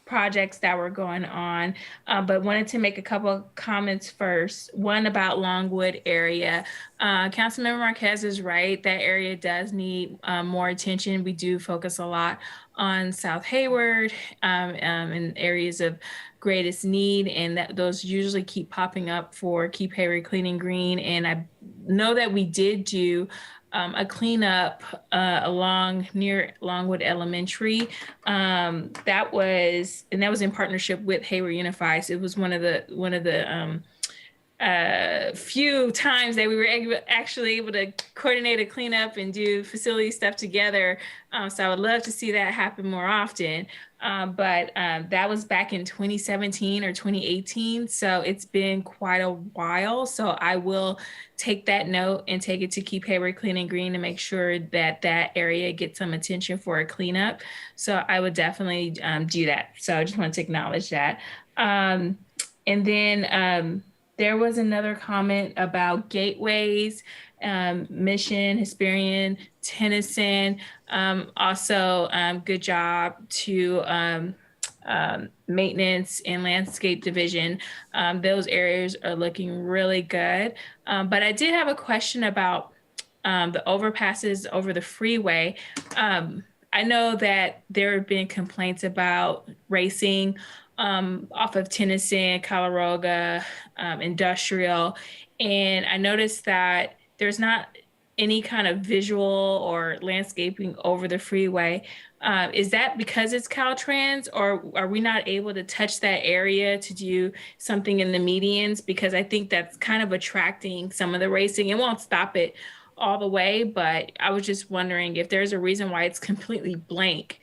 [SPEAKER 9] projects that were going on, but wanted to make a couple of comments first. One about Longwood area. Councilmember Marquez is right. That area does need more attention. We do focus a lot on South Hayward in areas of greatest need, and that those usually keep popping up for Keep Hayward Clean and Green. And I know that we did do a cleanup along near Longwood Elementary. That was in partnership with Hayward Unified. So it was one of the few times that we were actually able to coordinate a cleanup and do facility stuff together. So I would love to see that happen more often. But that was back in 2017 or 2018. So it's been quite a while. So I will take that note and take it to Keep Hayward Clean and Green to make sure that that area gets some attention for a cleanup. So I would definitely do that. So I just want to acknowledge that. And then there was another comment about gateways, Mission, Hesperian, Tennyson. Also, good job to maintenance and landscape division. Those areas are looking really good. But I did have a question about the overpasses over the freeway. I know that there have been complaints about racing off of Tennyson, Caleroga, Industrial. And I noticed that there's not any kind of visual or landscaping over the freeway. Is that because it's Caltrans, or are we not able to touch that area to do something in the medians? Because I think that's kind of attracting some of the racing. It won't stop it all the way, but I was just wondering if there's a reason why it's completely blank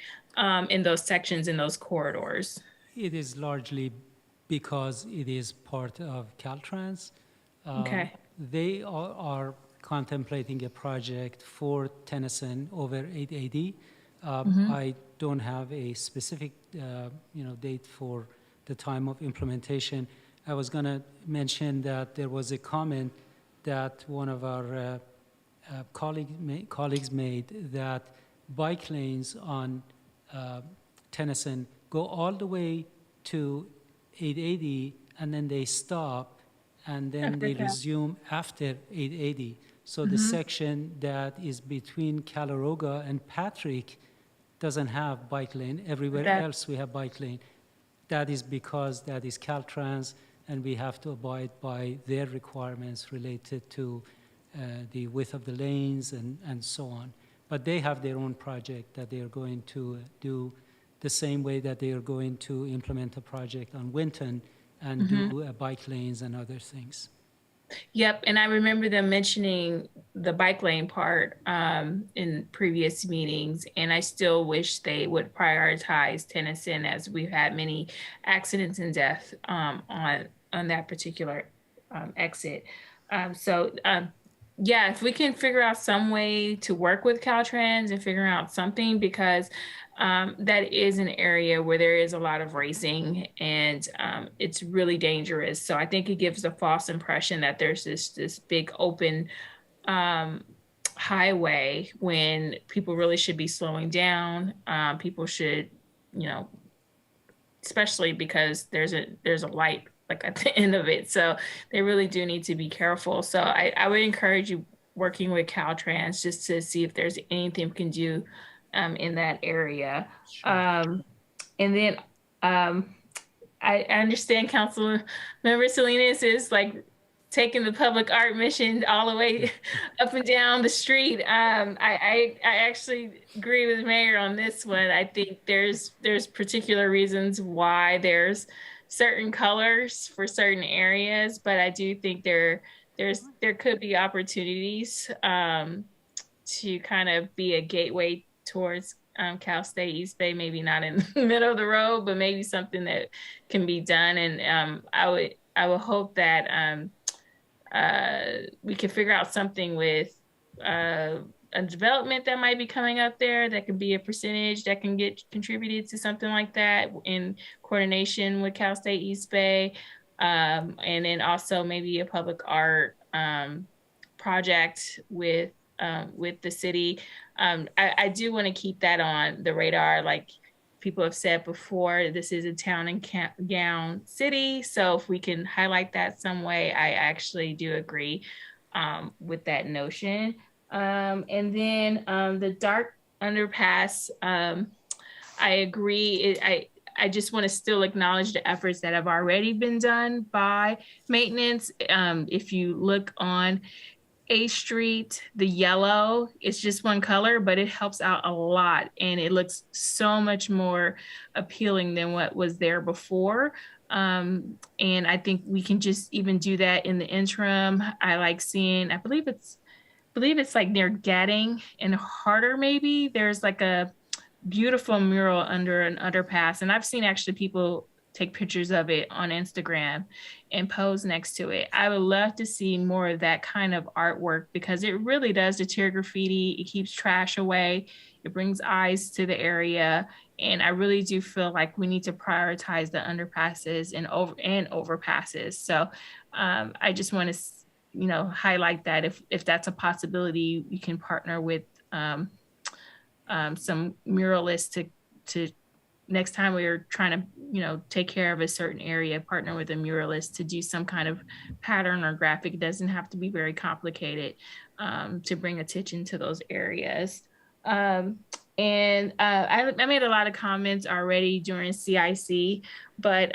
[SPEAKER 9] in those sections, in those corridors.
[SPEAKER 13] It is largely because it is part of Caltrans.
[SPEAKER 9] Okay.
[SPEAKER 13] They are contemplating a project for Tennyson over 880. I don't have a specific date for the time of implementation. I was going to mention that there was a comment that one of our colleagues made that bike lanes on Tennyson go all the way to 880 and then they stop and then they resume after 880. So the section that is between Caleroga and Patrick doesn't have bike lane. Everywhere else we have bike lane. That is because that is Caltrans and we have to abide by their requirements related to the width of the lanes and so on. But they have their own project that they are going to do the same way that they are going to implement a project on Winton and do bike lanes and other things.
[SPEAKER 9] Yep, and I remember them mentioning the bike lane part in previous meetings, and I still wish they would prioritize Tennyson, as we've had many accidents and death on that particular exit. Yeah, if we can figure out some way to work with Caltrans and figure out something, because that is an area where there is a lot of racing and it's really dangerous. So I think it gives a false impression that there's this big open highway when people really should be slowing down. People should, especially because there's a light like at the end of it. So they really do need to be careful. So I would encourage you working with Caltrans just to see if there's anything we can do in that area. And then I understand Council Member Salinas is like taking the public art mission all the way up and down the street. I actually agree with the mayor on this one. I think there's particular reasons why there's certain colors for certain areas, but I do think there could be opportunities to kind of be a gateway towards Cal State East Bay, maybe not in the middle of the road, but maybe something that can be done. And I would hope that we can figure out something with a development that might be coming up there that could be a percentage that can get contributed to something like that in coordination with Cal State East Bay. And then also maybe a public art project with the city. I do want to keep that on the radar. Like people have said before, this is a town and gown city. So if we can highlight that some way, I actually do agree with that notion. And then the dark underpass, I agree. I just want to still acknowledge the efforts that have already been done by maintenance. If you look on A Street, the yellow, it's just one color, but it helps out a lot. And it looks so much more appealing than what was there before. And I think we can just even do that in the interim. I like seeing, I believe it's like near Gadding and Harder, maybe. There's like a beautiful mural under an underpass. And I've seen actually people take pictures of it on Instagram and pose next to it. I would love to see more of that kind of artwork because it really does deter graffiti. It keeps trash away. It brings eyes to the area. And I really do feel like we need to prioritize the underpasses and overpasses. So I just want to, highlight that if that's a possibility, we can partner with some muralists to next time we are trying to, take care of a certain area, partner with a muralist to do some kind of pattern or graphic. It doesn't have to be very complicated to bring attention to those areas. I made a lot of comments already during CIC, but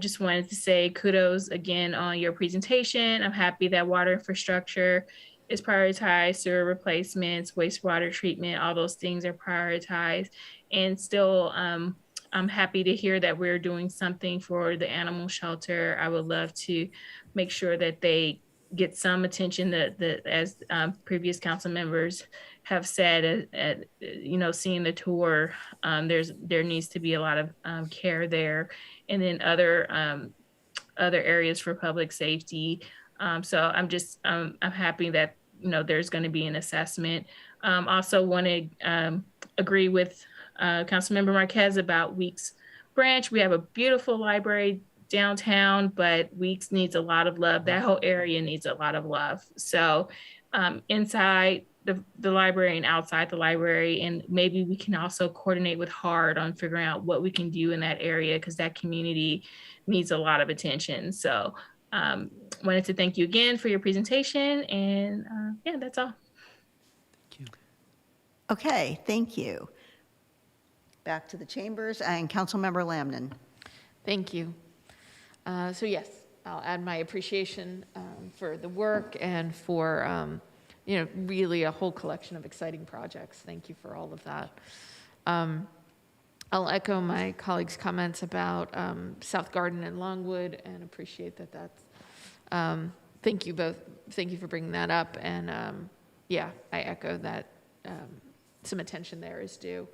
[SPEAKER 9] just wanted to say kudos again on your presentation. I'm happy that water infrastructure is prioritized, sewer replacements, wastewater treatment, all those things are prioritized. And still, I'm happy to hear that we're doing something for the animal shelter. I would love to make sure that they get some attention that as previous council members have said, seeing the tour, there needs to be a lot of care there. And then other areas for public safety. So I'm happy that, there's going to be an assessment. Also want to agree with Councilmember Marquez about Weeks Branch. We have a beautiful library downtown, but Weeks needs a lot of love. That whole area needs a lot of love. So inside the library and outside the library, and maybe we can also coordinate with HARD on figuring out what we can do in that area because that community needs a lot of attention. So wanted to thank you again for your presentation, and that's all.
[SPEAKER 13] Thank you.
[SPEAKER 2] Okay, thank you. Back to the chambers and Councilmember Lamnon.
[SPEAKER 16] Thank you. So yes, I'll add my appreciation for the work and for really a whole collection of exciting projects. Thank you for all of that. I'll echo my colleagues' comments about South Garden and Longwood and appreciate that that's, thank you both. Thank you for bringing that up. And I echo that some attention there is due.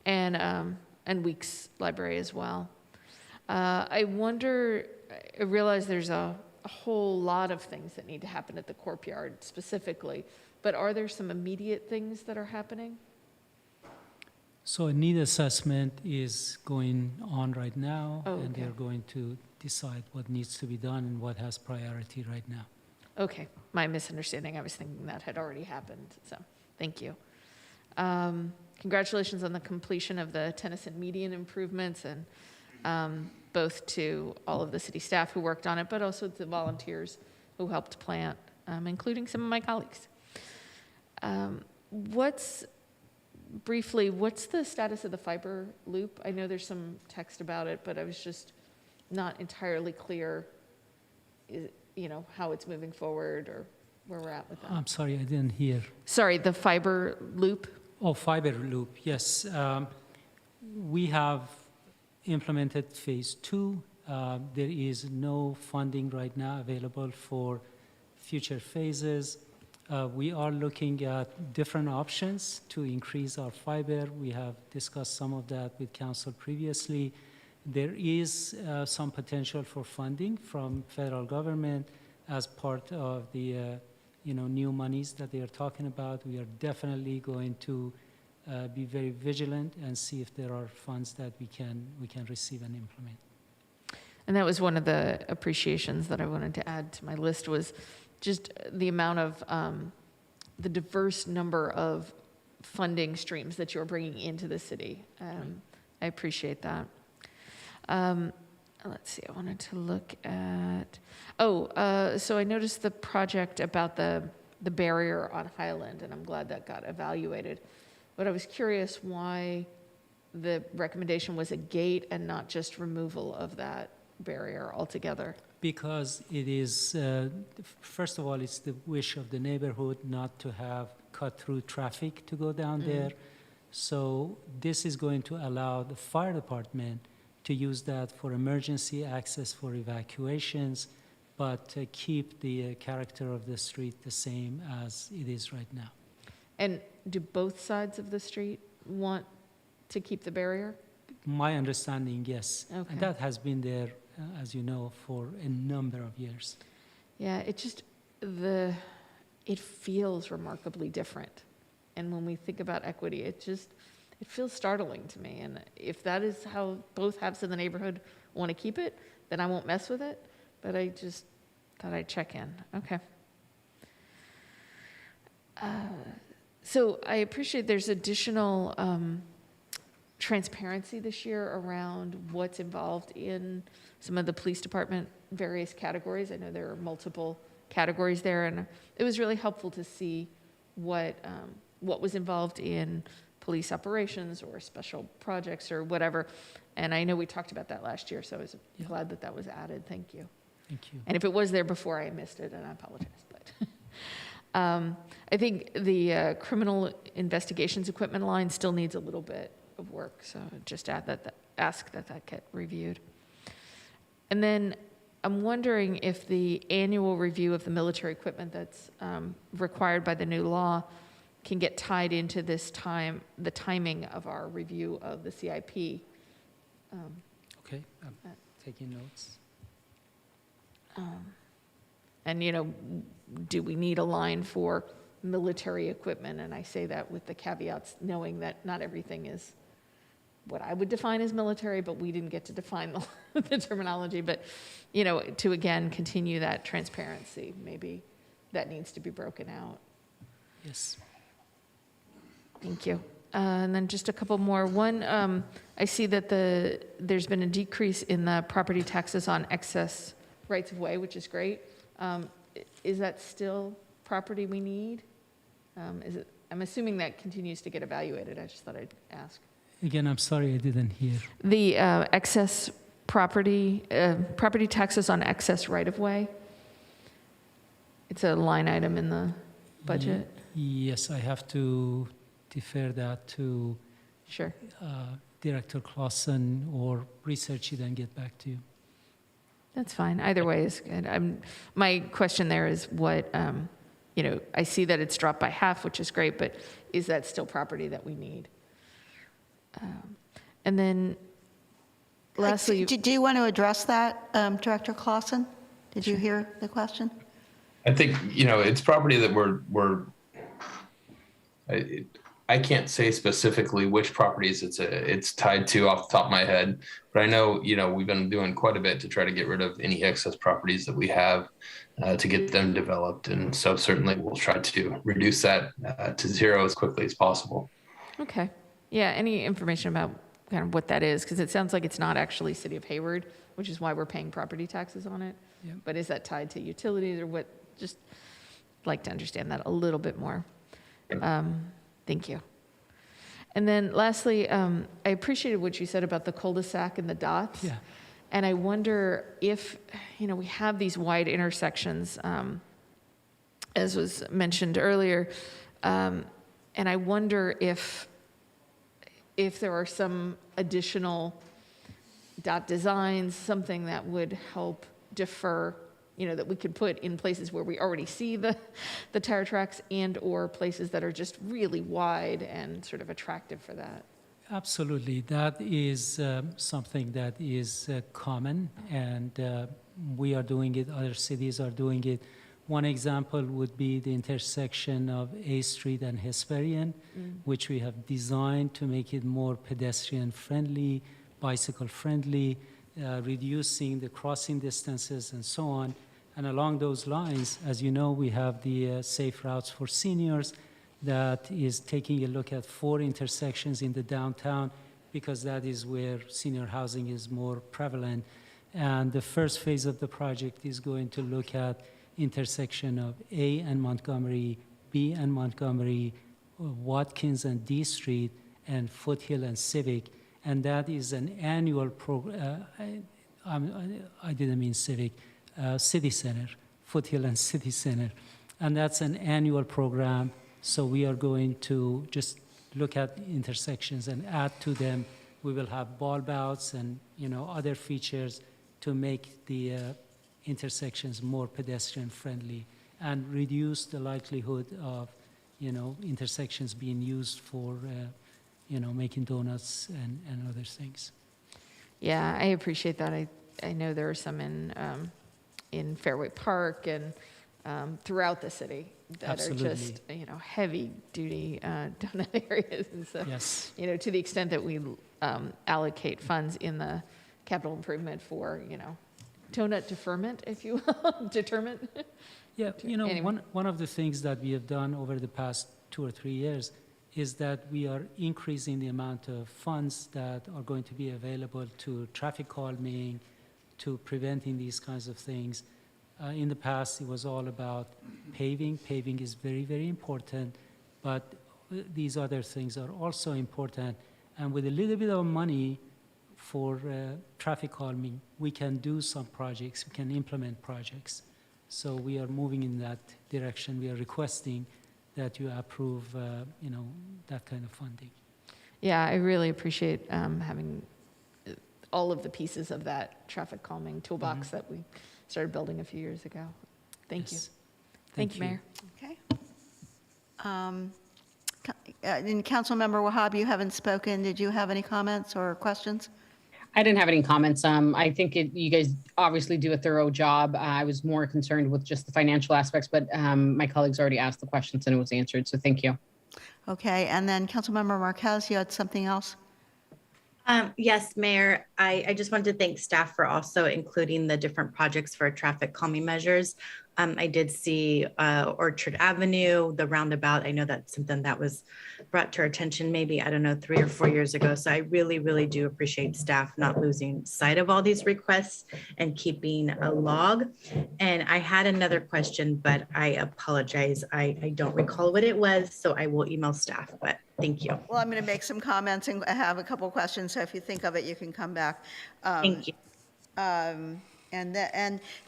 [SPEAKER 16] And Weeks Library as well. I realize there's a whole lot of things that need to happen at the Courtyard specifically, but are there some immediate things that are happening?
[SPEAKER 13] So a need assessment is going on right now, and
[SPEAKER 16] okay.
[SPEAKER 13] they're going to decide what needs to be done and what has priority right now.
[SPEAKER 16] Okay, my misunderstanding. I was thinking that had already happened, so thank you. Congratulations on the completion of the Tennyson median improvements, and both to all of the city staff who worked on it, but also to volunteers who helped plant, including some of my colleagues. briefly, what's the status of the fiber loop? I know there's some text about it, but I was just not entirely clear, how it's moving forward or where we're at with that.
[SPEAKER 13] I'm sorry, I didn't hear.
[SPEAKER 16] Sorry, the fiber loop?
[SPEAKER 13] Oh, fiber loop, yes. We have implemented phase 2. There is no funding right now available for future phases. We are looking at different options to increase our fiber. We have discussed some of that with council previously. There is some potential for funding from federal government as part of the new monies that they are talking about. We are definitely going to be very vigilant and see if there are funds that we can receive and implement.
[SPEAKER 16] And that was one of the appreciations that I wanted to add to my list, was just the amount of, the diverse number of funding streams that you're bringing into the city. I appreciate that. Let's see, I wanted to look at, so I noticed the project about the barrier on Highland, and I'm glad that got evaluated. But I was curious why the recommendation was a gate and not just removal of that barrier altogether.
[SPEAKER 13] Because it is, first of all, it's the wish of the neighborhood not to have cut-through traffic to go down there. So this is going to allow the fire department to use that for emergency access for evacuations, but keep the character of the street the same as it is right now.
[SPEAKER 16] And do both sides of the street want to keep the barrier?
[SPEAKER 13] My understanding, yes.
[SPEAKER 16] Okay.
[SPEAKER 13] And that has been there, as you know, for a number of years.
[SPEAKER 16] Yeah, it just, it feels remarkably different. And when we think about equity, it feels startling to me. And if that is how both halves of the neighborhood want to keep it, then I won't mess with it. But I just thought I'd check in. Okay. So I appreciate there's additional transparency this year around what's involved in some of the police department various categories. I know there are multiple categories there, and it was really helpful to see what was involved in police operations or special projects or whatever. And I know we talked about that last year, so I was glad that that was added. Thank you.
[SPEAKER 13] Thank you.
[SPEAKER 16] And if it was there before, I missed it, and I apologize. But I think the criminal investigations equipment line still needs a little bit of work, so just ask that get reviewed. And then I'm wondering if the annual review of the military equipment that's required by the new law can get tied into the timing of our review of the CIP.
[SPEAKER 13] Okay, I'm taking notes.
[SPEAKER 16] And, do we need a line for military equipment? And I say that with the caveats, knowing that not everything is what I would define as military, but we didn't get to define the terminology. But, to again continue that transparency, maybe that needs to be broken out.
[SPEAKER 13] Yes.
[SPEAKER 16] Thank you. And then just a couple more. One, I see that there's been a decrease in the property taxes on excess rights of way, which is great. Is that still property we need? I'm assuming that continues to get evaluated. I just thought I'd ask.
[SPEAKER 13] Again, I'm sorry, I didn't hear.
[SPEAKER 16] The excess property taxes on excess right of way. It's a line item in the budget.
[SPEAKER 13] Yes, I have to defer that to
[SPEAKER 16] Sure.
[SPEAKER 13] Director Clausen or research it and get back to you.
[SPEAKER 16] That's fine. Either way is good. My question there is what, I see that it's dropped by half, which is great, but is that still property that we need? And then lastly.
[SPEAKER 2] Do you want to address that, Director Clausen? Did you hear the question?
[SPEAKER 11] I think, it's property that I can't say specifically which properties it's tied to off the top of my head, but I know, we've been doing quite a bit to try to get rid of any excess properties that we have to get them developed. And so certainly we'll try to reduce that to zero as quickly as possible.
[SPEAKER 16] Okay. Yeah, any information about kind of what that is? Because it sounds like it's not actually City of Hayward, which is why we're paying property taxes on it.
[SPEAKER 13] Yeah.
[SPEAKER 16] But is that tied to utilities or what? Just like to understand that a little bit more. Thank you. And then lastly, I appreciated what you said about the cul-de-sac and the dots.
[SPEAKER 13] Yeah.
[SPEAKER 16] And I wonder if, we have these wide intersections, as was mentioned earlier, and I wonder if there are some additional dot designs, something that would help defer, that we could put in places where we already see the tire tracks and or places that are just really wide and sort of attractive for that.
[SPEAKER 13] Absolutely. That is something that is common, and we are doing it, other cities are doing it. One example would be the intersection of A Street and Hesperian, which we have designed to make it more pedestrian-friendly, bicycle-friendly, reducing the crossing distances and so on. And along those lines, as you know, we have the Safe Routes for Seniors that is taking a look at 4 intersections in the downtown because that is where senior housing is more prevalent. And the first phase of the project is going to look at intersection of A and Montgomery, B and Montgomery, Watkins and D Street, and Foothill and Civic. And that is an annual program. I didn't mean Civic, City Center, Foothill and City Center. And that's an annual program. So we are going to just look at intersections and add to them. We will have bulb outs and other features to make the intersections more pedestrian friendly and reduce the likelihood of intersections being used for making donuts and other things.
[SPEAKER 16] Yeah, I appreciate that. I know there are some in Fairway Park and throughout the city that
[SPEAKER 13] Absolutely.
[SPEAKER 16] are just heavy duty donut areas, and so
[SPEAKER 13] Yes.
[SPEAKER 16] to the extent that we allocate funds in the capital improvement for donut deferment, if you will, determent.
[SPEAKER 13] Yeah,
[SPEAKER 16] Anyway.
[SPEAKER 13] one of the things that we have done over the past 2 or 3 years is that we are increasing the amount of funds that are going to be available to traffic calming, to preventing these kinds of things. In the past, it was all about paving. Paving is very, very important, but these other things are also important. And with a little bit of money for traffic calming, we can do some projects, we can implement projects. So we are moving in that direction. We are requesting that you approve, that kind of funding.
[SPEAKER 16] Yeah, I really appreciate having all of the pieces of that traffic calming toolbox that we started building a few years ago. Thank you.
[SPEAKER 13] Yes.
[SPEAKER 16] Thank you, Mayor.
[SPEAKER 2] Okay. And Councilmember Wahab, you haven't spoken. Did you have any comments or questions?
[SPEAKER 4] I didn't have any comments. I think you guys obviously do a thorough job. I was more concerned with just the financial aspects, but my colleagues already asked the questions and it was answered. So thank you.
[SPEAKER 2] Okay, and then Councilmember Marquez, you had something else?
[SPEAKER 10] Yes, Mayor, I just wanted to thank staff for also including the different projects for traffic calming measures. I did see Orchard Avenue, the roundabout. I know that's something that was brought to our attention maybe, 3 or 4 years ago. So I really, really do appreciate staff not losing sight of all these requests and keeping a log. And I had another question, but I apologize. I don't recall what it was, so I will email staff, but thank you.
[SPEAKER 2] Well, I'm going to make some comments and I have a couple questions, so if you think of it, you can come back.
[SPEAKER 10] Thank you.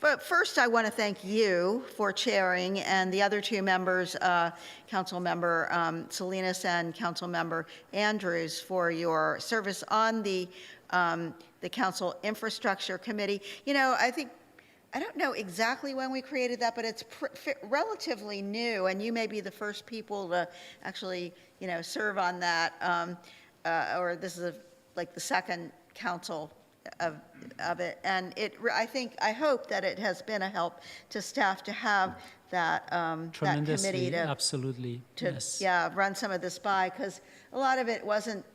[SPEAKER 2] But first, I want to thank you for chairing and the other 2 members, Councilmember Salinas and Councilmember Andrews, for your service on the Council Infrastructure Committee. I don't know exactly when we created that, but it's relatively new, and you may be the first people to actually, serve on that, or this is like the second council of it. And I hope that it has been a help to staff to have that committee to
[SPEAKER 13] Absolutely, yes.
[SPEAKER 2] run some of this by, because a lot of it wasn't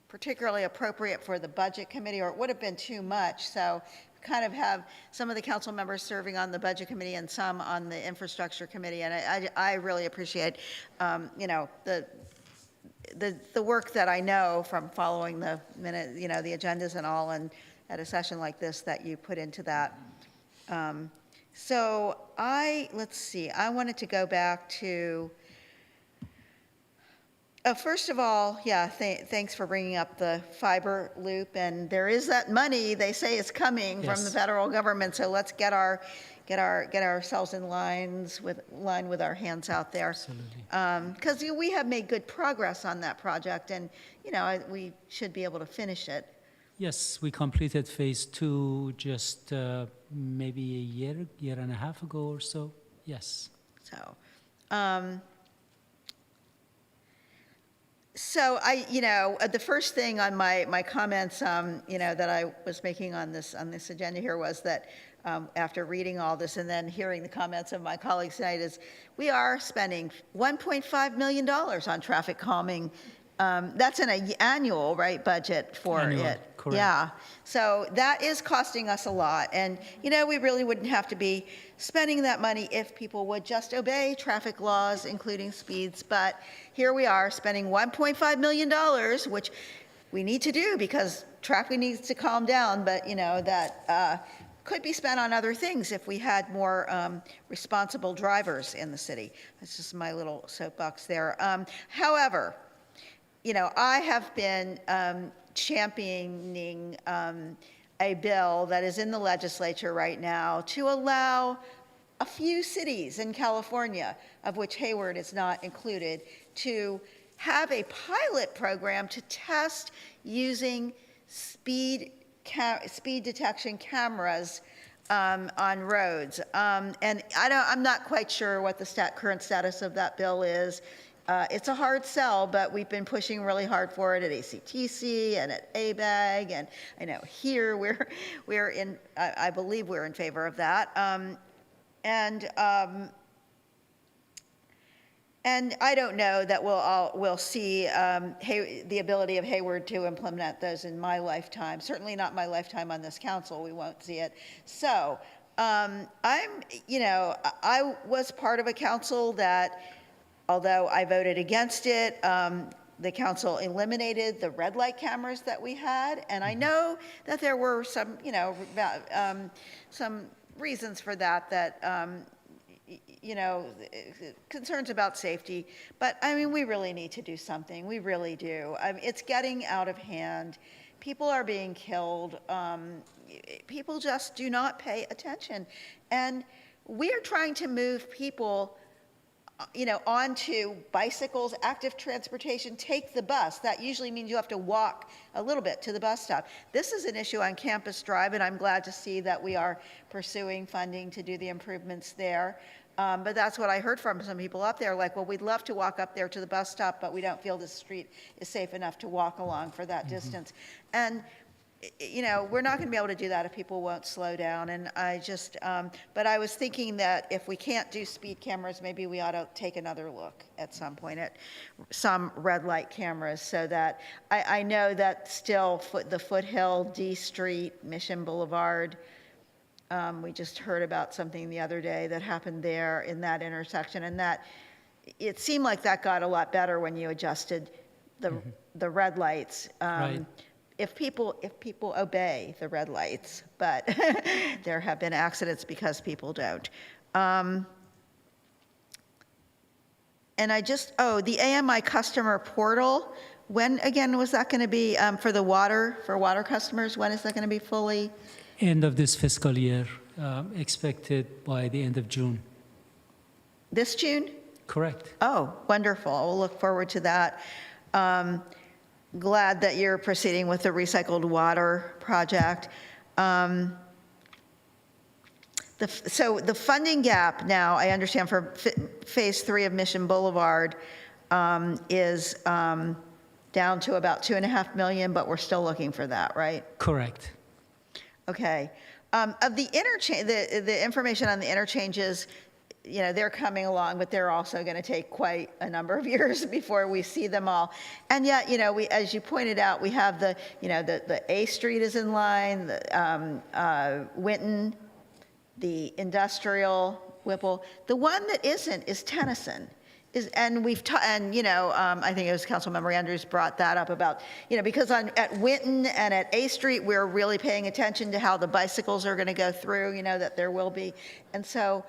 [SPEAKER 2] particularly appropriate for the budget committee, or it would have been too much. So kind of have some of the council members serving on the budget committee and some on the infrastructure committee. And I really appreciate, the work that I know from following the minute, the agendas and all, and at a session like this that you put into that. So let's see, I wanted to go back to, First of all, yeah, thanks for bringing up the fiber loop, and there is that money they say is coming from the
[SPEAKER 13] Yes.
[SPEAKER 2] federal government. So let's get ourselves in line with our hands out there.
[SPEAKER 13] Absolutely.
[SPEAKER 2] Because we have made good progress on that project, and we should be able to finish it.
[SPEAKER 13] Yes, we completed phase 2 just maybe a year and a half ago or so. Yes.
[SPEAKER 2] So the first thing on my comments, that I was making on this agenda here was that after reading all this and then hearing the comments of my colleagues tonight is we are spending $1.5 million on traffic calming. That's an annual, right, budget for
[SPEAKER 13] Annual,
[SPEAKER 2] it.
[SPEAKER 13] correct.
[SPEAKER 2] Yeah. So that is costing us a lot. And, we really wouldn't have to be spending that money if people would just obey traffic laws, including speeds. But here we are spending $1.5 million, which we need to do because traffic needs to calm down. But, that could be spent on other things if we had more responsible drivers in the city. That's just my little soapbox there. However, I have been championing a bill that is in the legislature right now to allow a few cities in California, of which Hayward is not included, to have a pilot program to test using speed detection cameras on roads. And I'm not quite sure what the current status of that bill is. It's a hard sell, but we've been pushing really hard for it at ACTC and at ABAG, and I know here we're in. I believe we're in favor of that. And I don't know that we'll see the ability of Hayward to implement those in my lifetime. Certainly not my lifetime on this council. We won't see it. So I was part of a council that, although I voted against it, the council eliminated the red light cameras that we had. And I know that there were some, some reasons for that, concerns about safety. But I mean, we really need to do something. We really do. It's getting out of hand. People are being killed. People just do not pay attention. And we are trying to move people onto bicycles, active transportation, take the bus. That usually means you have to walk a little bit to the bus stop. This is an issue on Campus Drive, and I'm glad to see that we are pursuing funding to do the improvements there. But that's what I heard from some people up there, like, well, we'd love to walk up there to the bus stop, but we don't feel the street is safe enough to walk along for that distance. And we're not going to be able to do that if people won't slow down. And I just, but I was thinking that if we can't do speed cameras, maybe we ought to take another look at some point at some red light cameras, so that I know that still the Foothill, D Street, Mission Boulevard, we just heard about something the other day that happened there in that intersection, and that it seemed like that got a lot better when you adjusted the red lights.
[SPEAKER 13] Right.
[SPEAKER 2] If people obey the red lights, but there have been accidents because people don't. And I just, the AMI customer portal, when again was that going to be for water customers? When is that going to be fully?
[SPEAKER 13] End of this fiscal year, expected by the end of June.
[SPEAKER 2] This June?
[SPEAKER 13] Correct.
[SPEAKER 2] Oh, wonderful. We'll look forward to that. Glad that you're proceeding with the recycled water project. So the funding gap now, I understand, for phase 3 of Mission Boulevard is down to about $2.5 million, but we're still looking for that, right?
[SPEAKER 13] Correct.
[SPEAKER 2] Okay. Of the interchange, the information on the interchanges, they're coming along, but they're also going to take quite a number of years before we see them all. And yet, we, as you pointed out, we have the A Street is in line, the Winton, the Industrial, Whipple. The one that isn't is Tennyson. I think it was Councilmember Andrews brought that up about, because at Winton and at A Street, we're really paying attention to how the bicycles are going to go through, that there will be. And so,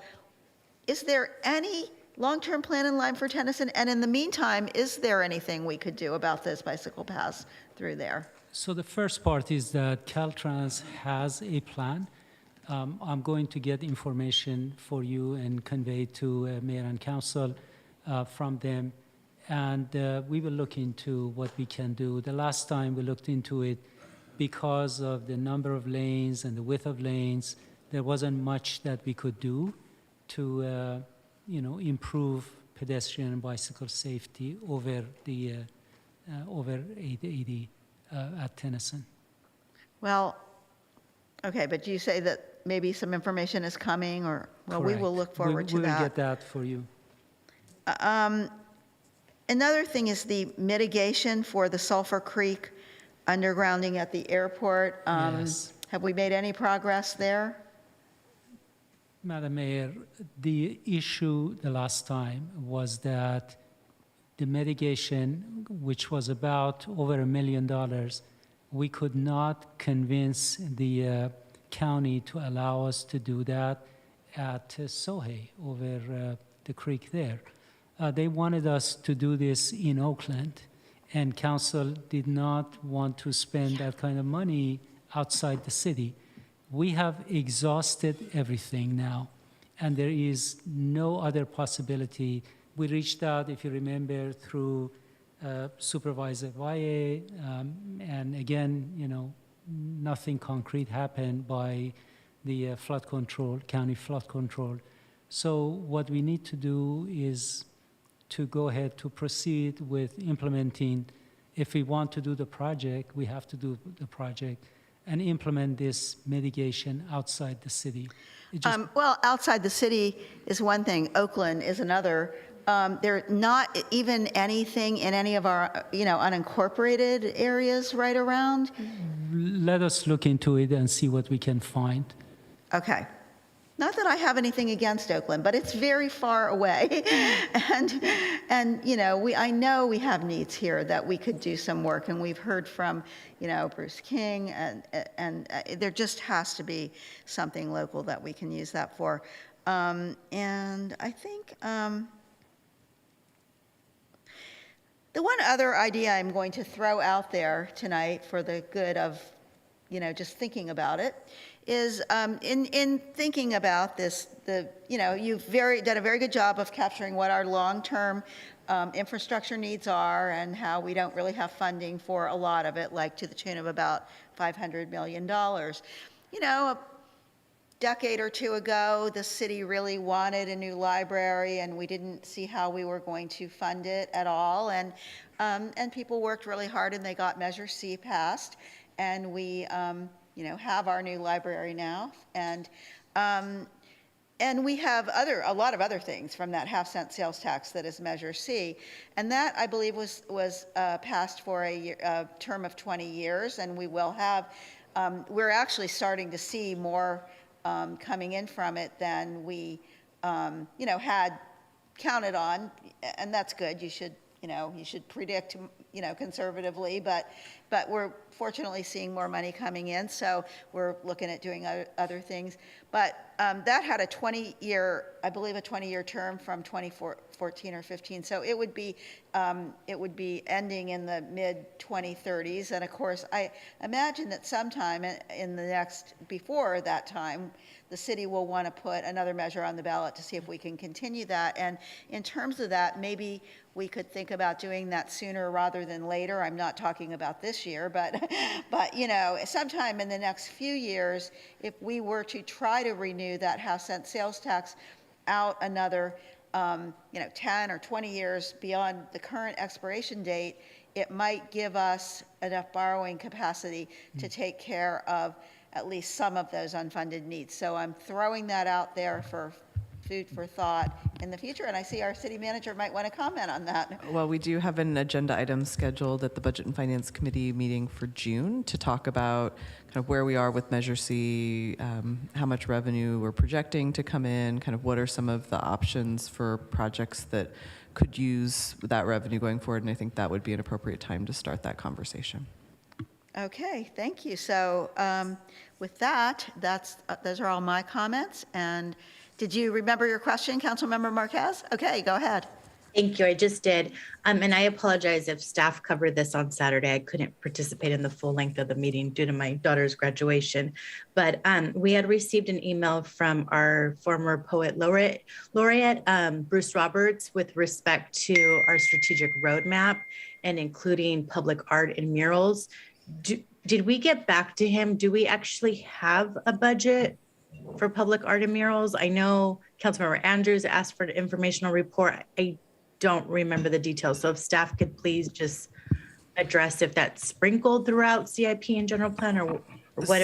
[SPEAKER 2] is there any long-term plan in line for Tennyson? And in the meantime, is there anything we could do about this bicycle paths through there?
[SPEAKER 13] So the first part is that Caltrans has a plan. I'm going to get information for you and convey to Mayor and Council from them. And we will look into what we can do. The last time we looked into it, because of the number of lanes and the width of lanes, there wasn't much that we could do to improve pedestrian and bicycle safety over the over 80 at Tennyson.
[SPEAKER 2] Well, okay, but you say that maybe some information is coming, or, well, we will look forward to
[SPEAKER 13] We will
[SPEAKER 2] that.
[SPEAKER 13] get that for you.
[SPEAKER 2] Another thing is the mitigation for the Sulphur Creek undergrounding at the airport.
[SPEAKER 13] Yes.
[SPEAKER 2] Have we made any progress there?
[SPEAKER 13] Madam Mayor, the issue the last time was that the mitigation, which was about over $1 million, we could not convince the county to allow us to do that at Sohey over the creek there. They wanted us to do this in Oakland, and council did not want to spend that kind of money outside the city. We have exhausted everything now, and there is no other possibility. We reached out, if you remember, through Supervisor Valle, and again, nothing concrete happened by the flood control, county flood control. So what we need to do is to go ahead to proceed with implementing. If we want to do the project, we have to do the project and implement this mitigation outside the city.
[SPEAKER 2] Well, outside the city is one thing, Oakland is another. There's not even anything in any of our, unincorporated areas right around?
[SPEAKER 13] Let us look into it and see what we can find.
[SPEAKER 2] Okay. Not that I have anything against Oakland, but it's very far away. and I know we have needs here that we could do some work, and we've heard from, Bruce King, and there just has to be something local that we can use that for. And I think the one other idea I'm going to throw out there tonight for the good of, just thinking about it, is in thinking about this, you've done a very good job of capturing what our long-term infrastructure needs are and how we don't really have funding for a lot of it, like to the tune of about $500 million. A decade or two ago, the city really wanted a new library, and we didn't see how we were going to fund it at all. And people worked really hard, and they got Measure C passed, and we have our new library now, and we have a lot of other things from that half-cent sales tax that is Measure C, and that I believe was passed for a term of 20 years, and we will have. We're actually starting to see more coming in from it than we, had counted on, and that's good. You should predict, conservatively, but we're fortunately seeing more money coming in, so we're looking at doing other things. But that had a 20-year term from 2014 or 15. So it would be ending in the mid-2030s. And of course, I imagine that sometime in the before that time, the city will want to put another measure on the ballot to see if we can continue that. And in terms of that, maybe we could think about doing that sooner rather than later. I'm not talking about this year, but sometime in the next few years, if we were to try to renew that half-cent sales tax out another 10 or 20 years beyond the current expiration date, it might give us enough borrowing capacity to take care of at least some of those unfunded needs. So I'm throwing that out there for food for thought in the future, and I see our city manager might want to comment on that.
[SPEAKER 7] Well, we do have an agenda item scheduled at the Budget and Finance Committee meeting for June to talk about kind of where we are with Measure C, how much revenue we're projecting to come in, kind of what are some of the options for projects that could use that revenue going forward, and I think that would be an appropriate time to start that conversation.
[SPEAKER 2] Okay, thank you. So with that, those are all my comments, and Did you remember your question, Councilmember Marquez? Okay, go ahead.
[SPEAKER 10] Thank you. I just did. And I apologize if staff covered this on Saturday. I couldn't participate in the full length of the meeting due to my daughter's graduation. But we had received an email from our former poet laureate, Bruce Roberts, with respect to our strategic roadmap and including public art and murals. Did we get back to him? Do we actually have a budget for public art and murals? I know Councilmember Andrews asked for an informational report. I don't remember the details. So if staff could please just address if that's sprinkled throughout CIP and general plan, or what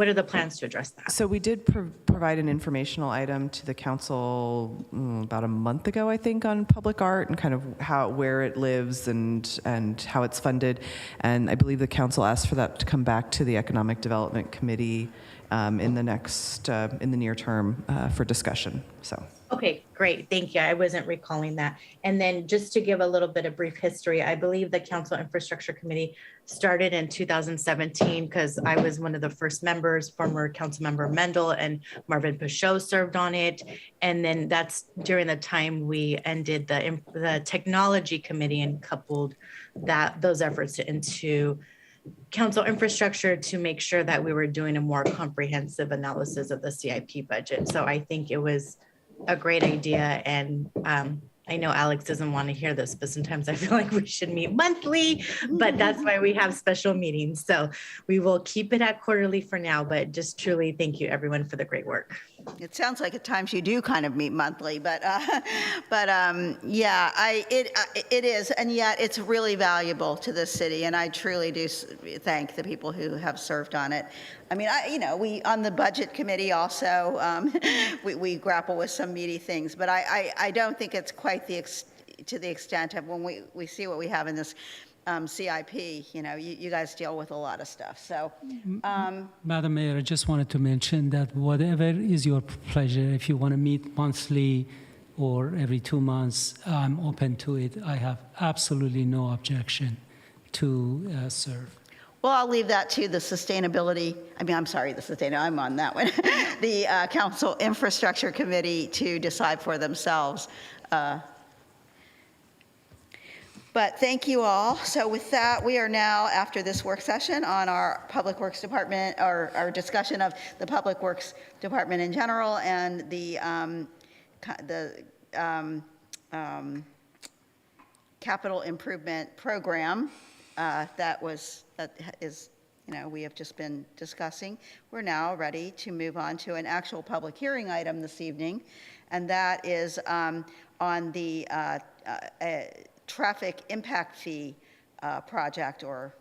[SPEAKER 10] are the plans to address that?
[SPEAKER 7] So we did provide an informational item to the council about a month ago, I think, on public art and kind of where it lives and how it's funded. And I believe the council asked for that to come back to the Economic Development Committee in the near term for discussion. So.
[SPEAKER 10] Okay, great. Thank you. I wasn't recalling that. And then just to give a little bit of brief history, I believe the Council Infrastructure Committee started in 2017 because I was one of the first members. Former Councilmember Mendel and Marvin Pachot served on it. And then that's during the time we ended the Technology Committee and coupled those efforts into Council Infrastructure to make sure that we were doing a more comprehensive analysis of the CIP budget. So I think it was a great idea. And I know Alex doesn't want to hear this, but sometimes I feel like we should meet monthly, but that's why we have special meetings. So we will keep it at quarterly for now, but just truly thank you everyone for the great work.
[SPEAKER 2] It sounds like at times you do kind of meet monthly, but yeah, it is, and yet it's really valuable to the city, and I truly do thank the people who have served on it. I mean, we on the budget committee also we grapple with some meaty things, but I don't think it's quite to the extent of when we see what we have in this CIP. You guys deal with a lot of stuff. So,
[SPEAKER 13] Madam Mayor, I just wanted to mention that whatever is your pleasure, if you want to meet monthly or every 2 months, I'm open to it. I have absolutely no objection to serve.
[SPEAKER 2] Well, I'll leave that to the sustainability. I'm on that one. The Council Infrastructure Committee to decide for themselves. But thank you all. So with that, we are now, after this work session on our Public Works Department, or our discussion of the Public Works Department in general and the capital improvement program that is, we have just been discussing. We're now ready to move on to an actual public hearing item this evening, and that is on the traffic impact fee project or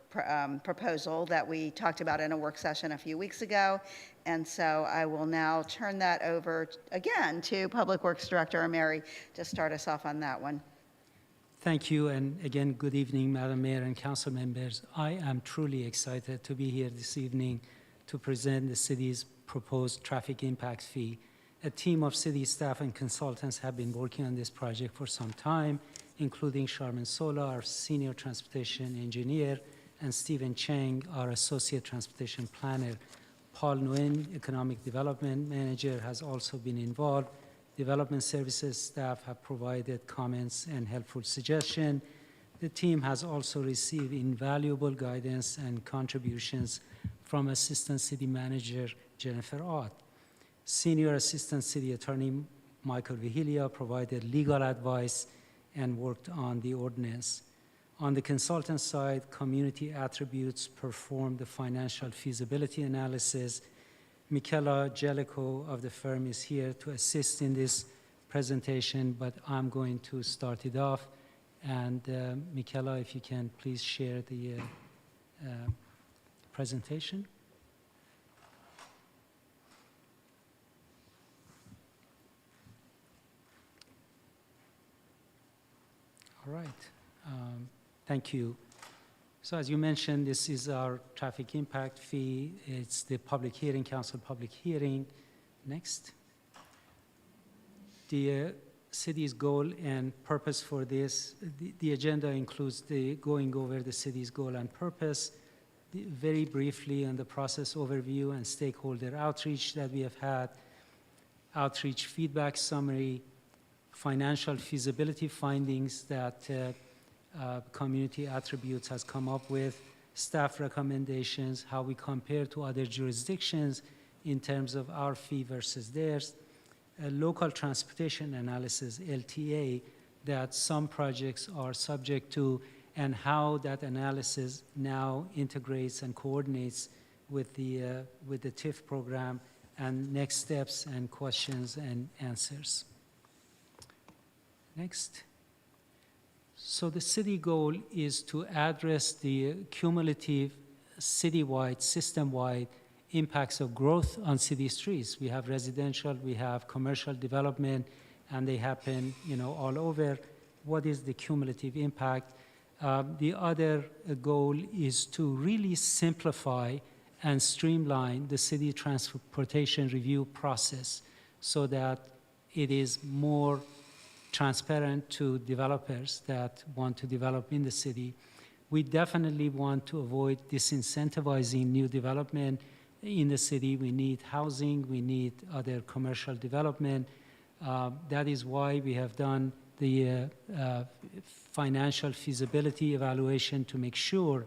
[SPEAKER 2] proposal that we talked about in a work session a few weeks ago. And so I will now turn that over again to Public Works Director Mary to start us off on that one.
[SPEAKER 13] Thank you, and again, good evening, Madam Mayor and council members. I am truly excited to be here this evening to present the city's proposed traffic impact fee. A team of city staff and consultants have been working on this project for some time, including Sharman Sola, our senior transportation engineer, and Stephen Cheng, our associate transportation planner. Paul Nguyen, economic development manager, has also been involved. Development services staff have provided comments and helpful suggestions. The team has also received invaluable guidance and contributions from Assistant City Manager Jennifer Ott. Senior Assistant City Attorney Michael Vigilia provided legal advice and worked on the ordinance. On the consultant side, Community Attributes performed the financial feasibility analysis. Michaela Jellicoe of the firm is here to assist in this presentation, but I'm going to start it off. And Michaela, if you can please share the presentation. All right, thank you. So as you mentioned, this is our traffic impact fee. It's the public hearing, council public hearing. Next. The city's goal and purpose for this, the agenda includes going over the city's goal and purpose, very briefly on the process overview and stakeholder outreach that we have had, outreach feedback summary, financial feasibility findings that community attributes has come up with, staff recommendations, how we compare to other jurisdictions in terms of our fee versus theirs, a local transportation analysis, LTA, that some projects are subject to, and how that analysis now integrates and coordinates with the TIF program, and next steps and questions and answers. Next. So the city goal is to address the cumulative citywide, system-wide impacts of growth on city streets. We have residential, we have commercial development, and they happen, all over. What is the cumulative impact? The other goal is to really simplify and streamline the city transportation review process so that it is more transparent to developers that want to develop in the city. We definitely want to avoid disincentivizing new development in the city. We need housing, we need other commercial development. That is why we have done the financial feasibility evaluation to make sure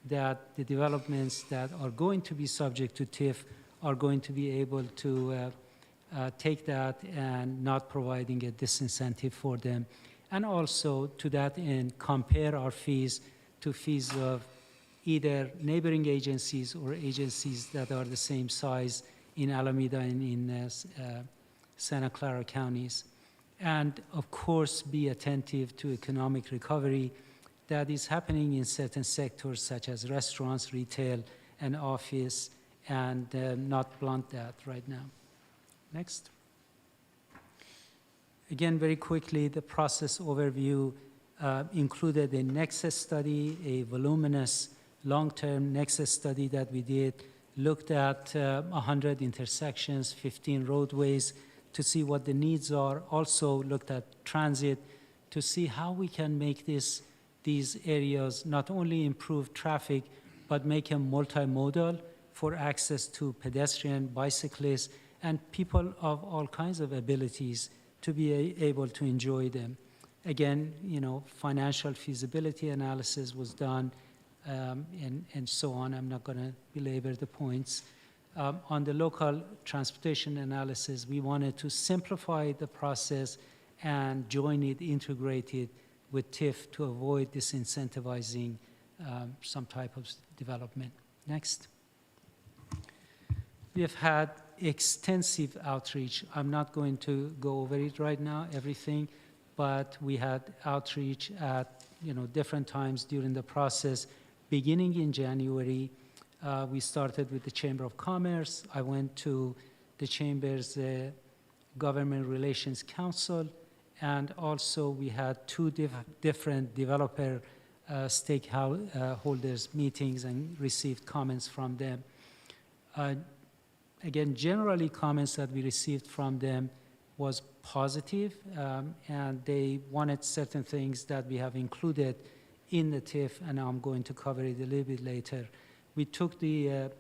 [SPEAKER 13] that the developments that are going to be subject to TIF are going to be able to take that and not providing a disincentive for them. And also, to that end, compare our fees to fees of either neighboring agencies or agencies that are the same size in Alameda and in Santa Clara counties. And of course, be attentive to economic recovery that is happening in certain sectors such as restaurants, retail, and office, and not blunt that right now. Next. Again, very quickly, the process overview included a nexus study, a voluminous long-term nexus study that we did, looked at 100 intersections, 15 roadways to see what the needs are, also looked at transit to see how we can make these areas not only improve traffic, but make them multimodal for access to pedestrian, bicyclists, and people of all kinds of abilities to be able to enjoy them. Again, financial feasibility analysis was done, and so on. I'm not going to belabor the points. On the local transportation analysis, we wanted to simplify the process and join it, integrate it with TIF to avoid disincentivizing some type of development. Next. We have had extensive outreach. I'm not going to go over it right now, everything, but we had outreach at different times during the process. Beginning in January, we started with the Chamber of Commerce. I went to the Chamber's Government Relations Council, and also we had two different developer stakeholders meetings and received comments from them. Again, generally comments that we received from them was positive, and they wanted certain things that we have included in the TIF, and I'm going to cover it a little bit later. We took the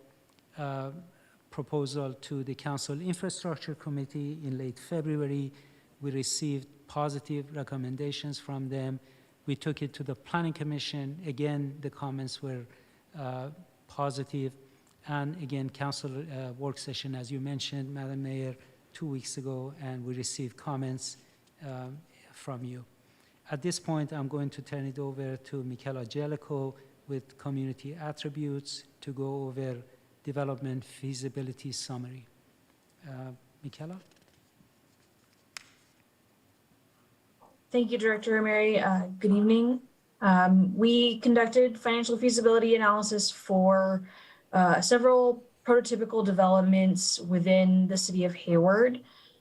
[SPEAKER 13] proposal to the Council Infrastructure Committee in late February. We received positive recommendations from them. We took it to the Planning Commission. Again, the comments were positive. And again, Council work session, as you mentioned, Madam Mayor, 2 weeks ago, and we received comments from you. At this point, I'm going to turn it over to Michaela Jellicoe with community attributes to go over development feasibility summary. Michaela?
[SPEAKER 17] Thank you, Director Mary. Good evening. We conducted financial feasibility analysis for several prototypical developments within the city of Hayward.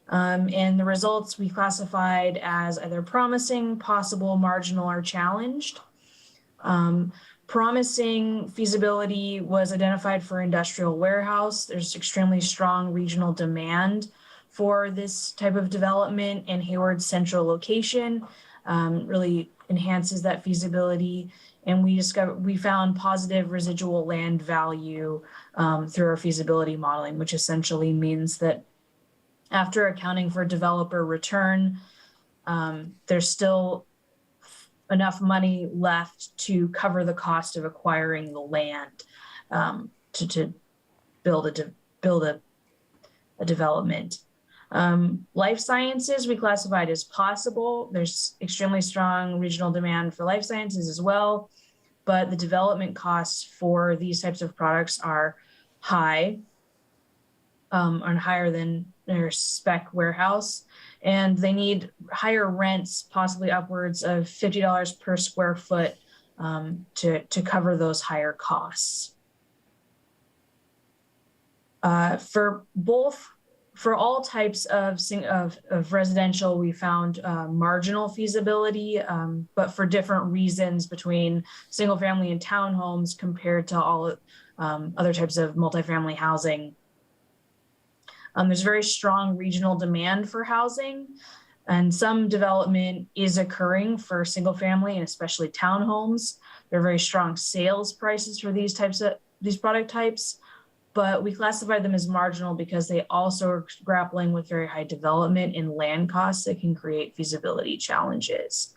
[SPEAKER 17] And the results we classified as either promising, possible, marginal, or challenged. Promising feasibility was identified for industrial warehouse. There's extremely strong regional demand for this type of development, and Hayward's central location really enhances that feasibility. And we found positive residual land value through our feasibility modeling, which essentially means that After accounting for developer return, there's still enough money left to cover the cost of acquiring the land to build a development. Life sciences we classified as possible. There's extremely strong regional demand for life sciences as well, but the development costs for these types of products are high, and higher than their spec warehouse, and they need higher rents, possibly upwards of $50 per square foot, to cover those higher costs. For all types of residential, we found marginal feasibility, but for different reasons between single family and townhomes compared to all other types of multifamily housing. There's very strong regional demand for housing, and some development is occurring for single family and especially townhomes. There are very strong sales prices for these product types, but we classify them as marginal because they also are grappling with very high development and land costs that can create feasibility challenges.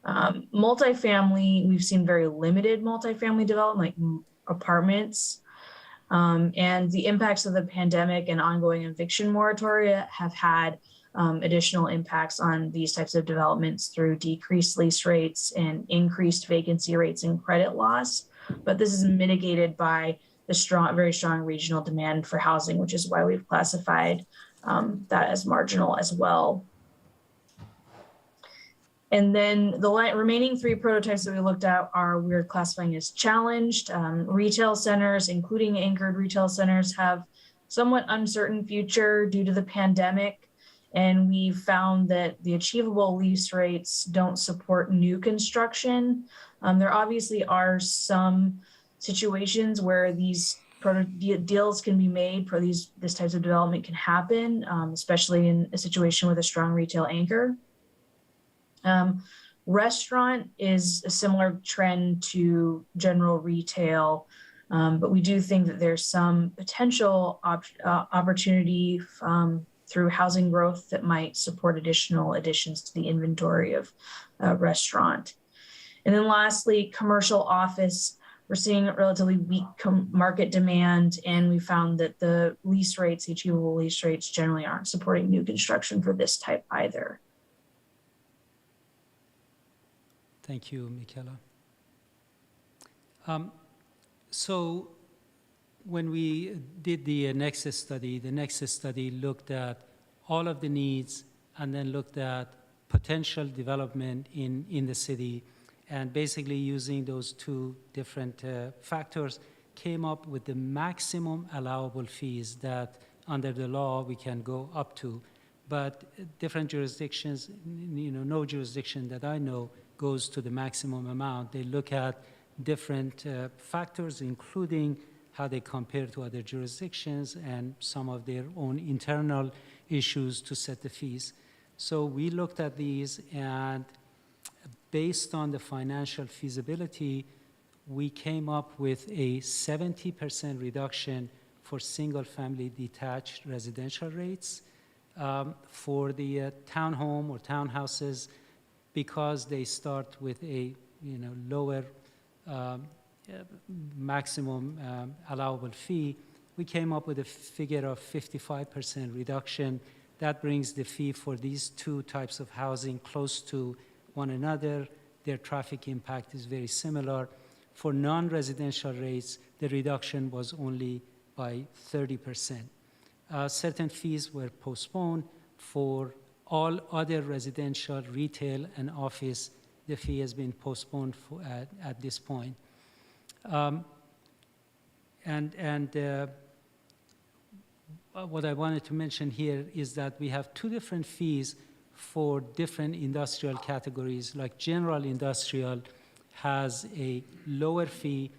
[SPEAKER 17] Multifamily, we've seen very limited multifamily development, like apartments, and the impacts of the pandemic and ongoing eviction moratoria have had additional impacts on these types of developments through decreased lease rates and increased vacancy rates and credit loss. But this is mitigated by the very strong regional demand for housing, which is why we've classified that as marginal as well. And then the remaining three prototypes that we looked at we're classifying as challenged. Retail centers, including anchored retail centers, have somewhat uncertain future due to the pandemic. And we found that the achievable lease rates don't support new construction. There obviously are some situations where these deals can be made for this types of development can happen, especially in a situation with a strong retail anchor. Restaurant is a similar trend to general retail, but we do think that there's some potential opportunity through housing growth that might support additional additions to the inventory of restaurant. And then lastly, commercial office. We're seeing relatively weak market demand, and we found that the lease rates, the achievable lease rates, generally aren't supporting new construction for this type either.
[SPEAKER 13] Thank you, Michaela. So when we did the Nexus study looked at all of the needs and then looked at potential development in the city, and basically using those two different factors came up with the maximum allowable fees that under the law we can go up to. But different jurisdictions, no jurisdiction that I know goes to the maximum amount. They look at different factors, including how they compare to other jurisdictions and some of their own internal issues to set the fees. So we looked at these, and based on the financial feasibility, we came up with a 70% reduction for single-family detached residential rates. For the townhome or townhouses, because they start with a lower maximum allowable fee, we came up with a figure of 55% reduction. That brings the fee for these two types of housing close to one another. Their traffic impact is very similar. For non-residential rates, the reduction was only by 30%. Certain fees were postponed. For all other residential, retail, and office, the fee has been postponed at this point. What I wanted to mention here is that we have two different fees for different industrial categories. Like general industrial has a lower fee.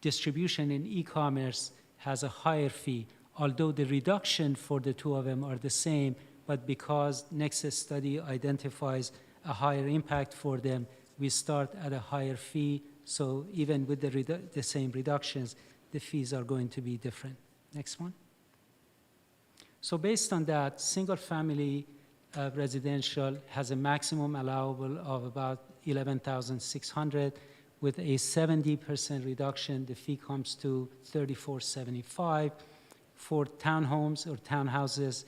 [SPEAKER 13] Distribution in e-commerce has a higher fee, although the reduction for the two of them are the same, but because Nexus study identifies a higher impact for them, we start at a higher fee. So even with the same reductions, the fees are going to be different. Next one. So based on that, single-family residential has a maximum allowable of about $11,600. With a 70% reduction, the fee comes to $34.75. For townhomes or townhouses,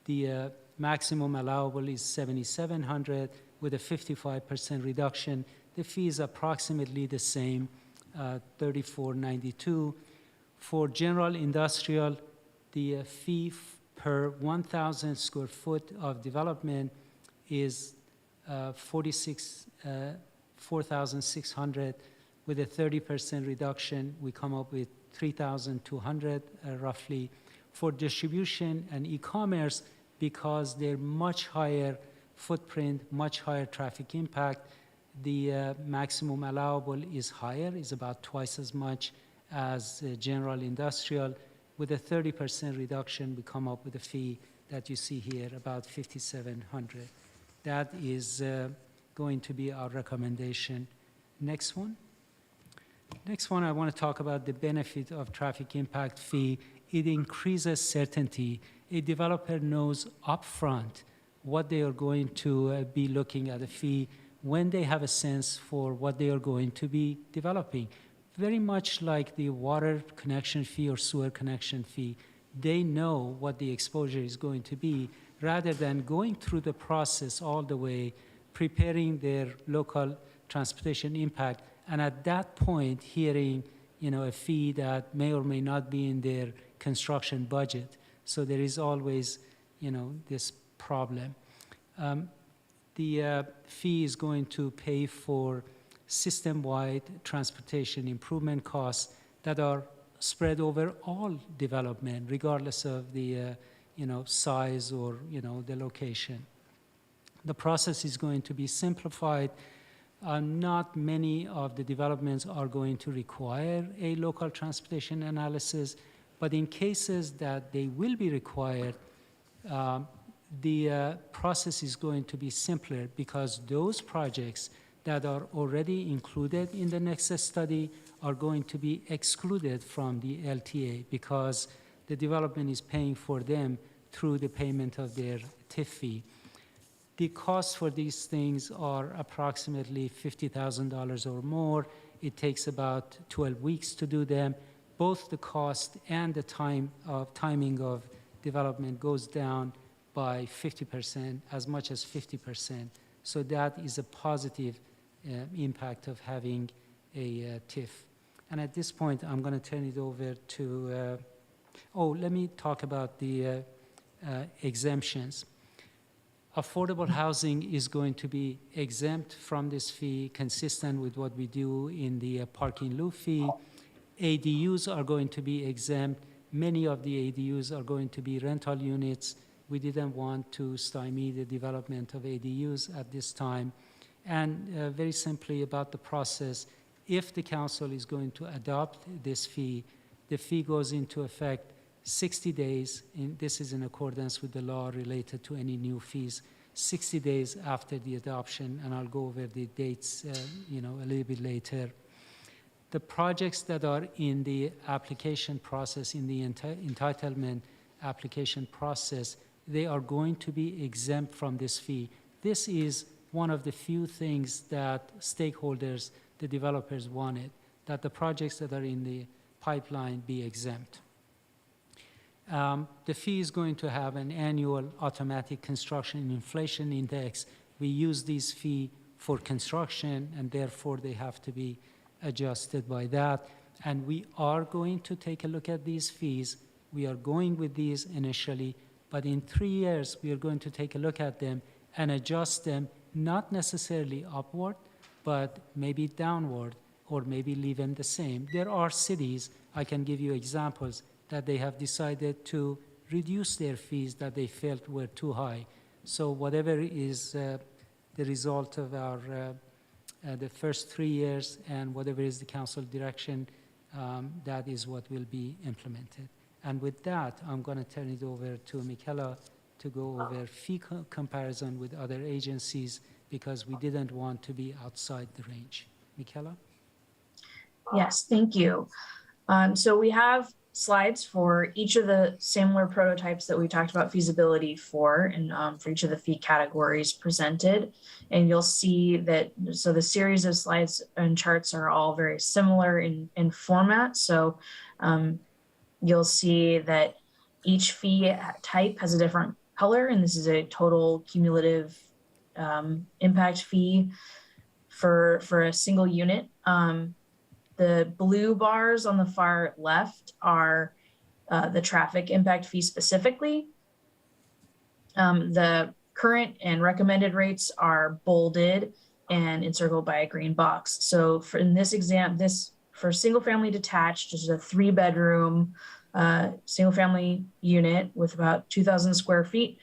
[SPEAKER 13] the maximum allowable is $7,700. With a 55% reduction, the fee is approximately the same, $34.92. For general industrial, the fee per 1,000 square foot of development is $4,600. With a 30% reduction, we come up with $3,200 roughly. For distribution and e-commerce, because they're much higher footprint, much higher traffic impact, the maximum allowable is higher, is about twice as much as general industrial. With a 30% reduction, we come up with a fee that you see here, about $5,700. That is going to be our recommendation. Next one. Next one, I want to talk about the benefit of traffic impact fee. It increases certainty. A developer knows upfront what they are going to be looking at a fee when they have a sense for what they are going to be developing. Very much like the water connection fee or sewer connection fee, they know what the exposure is going to be, rather than going through the process all the way, preparing their local transportation impact, and at that point hearing a fee that may or may not be in their construction budget. So there is always this problem. The fee is going to pay for system-wide transportation improvement costs that are spread over all development, regardless of the size or the location. The process is going to be simplified. Not many of the developments are going to require a local transportation analysis, but in cases that they will be required, the process is going to be simpler, because those projects that are already included in the Nexus study are going to be excluded from the LTA, because the development is paying for them through the payment of their TIF fee. The costs for these things are approximately $50,000 or more. It takes about 12 weeks to do them. Both the cost and the timing of development goes down by 50%, as much as 50%. So that is a positive impact of having a TIF. And at this point, I'm going to turn it over to, let me talk about the exemptions. Affordable housing is going to be exempt from this fee, consistent with what we do in the parking lieu fee. ADUs are going to be exempt. Many of the ADUs are going to be rental units. We didn't want to stymie the development of ADUs at this time. And very simply about the process, if the council is going to adopt this fee, the fee goes into effect 60 days, and this is in accordance with the law related to any new fees, 60 days after the adoption, and I'll go over the dates a little bit later. The projects that are in the application process, in the entitlement application process, they are going to be exempt from this fee. This is one of the few things that stakeholders, the developers, wanted, that the projects that are in the pipeline be exempt. The fee is going to have an annual automatic construction inflation index. We use this fee for construction, and therefore they have to be adjusted by that. And we are going to take a look at these fees. We are going with these initially, but in 3 years, we are going to take a look at them and adjust them, not necessarily upward, but maybe downward, or maybe leave them the same. There are cities, I can give you examples, that they have decided to reduce their fees that they felt were too high. So whatever is the result of our the first 3 years and whatever is the council direction, that is what will be implemented. And with that, I'm going to turn it over to Michaela to go over fee comparison with other agencies, because we didn't want to be outside the range. Michaela?
[SPEAKER 17] Yes, thank you. So we have slides for each of the similar prototypes that we talked about feasibility for, and for each of the fee categories presented. And you'll see that, so the series of slides and charts are all very similar in format. So you'll see that each fee type has a different color, and this is a total cumulative impact fee for a single unit. The blue bars on the far left are the traffic impact fee specifically. The current and recommended rates are bolded and encircled by a green box. So for in this exam, for single family detached, which is a 3-bedroom single family unit with about 2,000 square feet,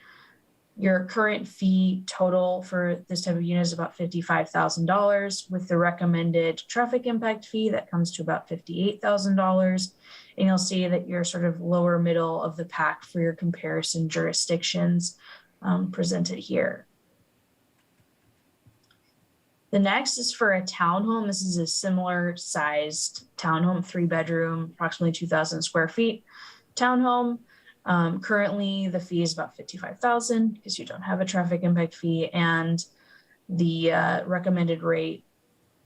[SPEAKER 17] your current fee total for this type of unit is about $55,000, with the recommended traffic impact fee that comes to about $58,000. And you'll see that you're sort of lower middle of the pack for your comparison jurisdictions presented here. The next is for a townhome. This is a similar sized townhome, 3-bedroom, approximately 2,000 square feet townhome. Currently, the fee is about $55,000 because you don't have a traffic impact fee, and the recommended rate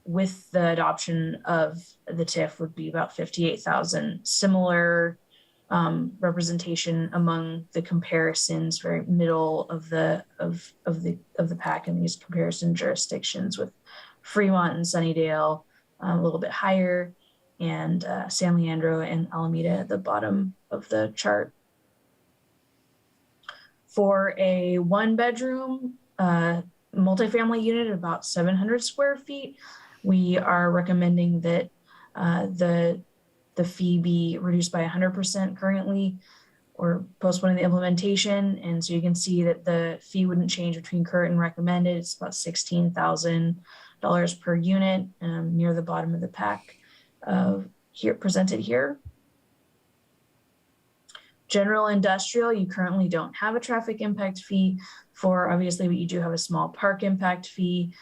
[SPEAKER 17] with the adoption of the TIF would be about $58,000. Similar representation among the comparisons, very middle of the pack in these comparison jurisdictions, with Fremont and Sunnydale a little bit higher, and San Leandro and Alameda at the bottom of the chart. For a 1-bedroom multifamily unit, about 700 square feet, we are recommending that the fee be reduced by 100% currently, or postponing the implementation. And so you can see that the fee wouldn't change between current and recommended. It's about $16,000 per unit, near the bottom of the pack here presented here. General industrial, you currently don't have a traffic impact fee for, obviously, but you do have a small park impact fee.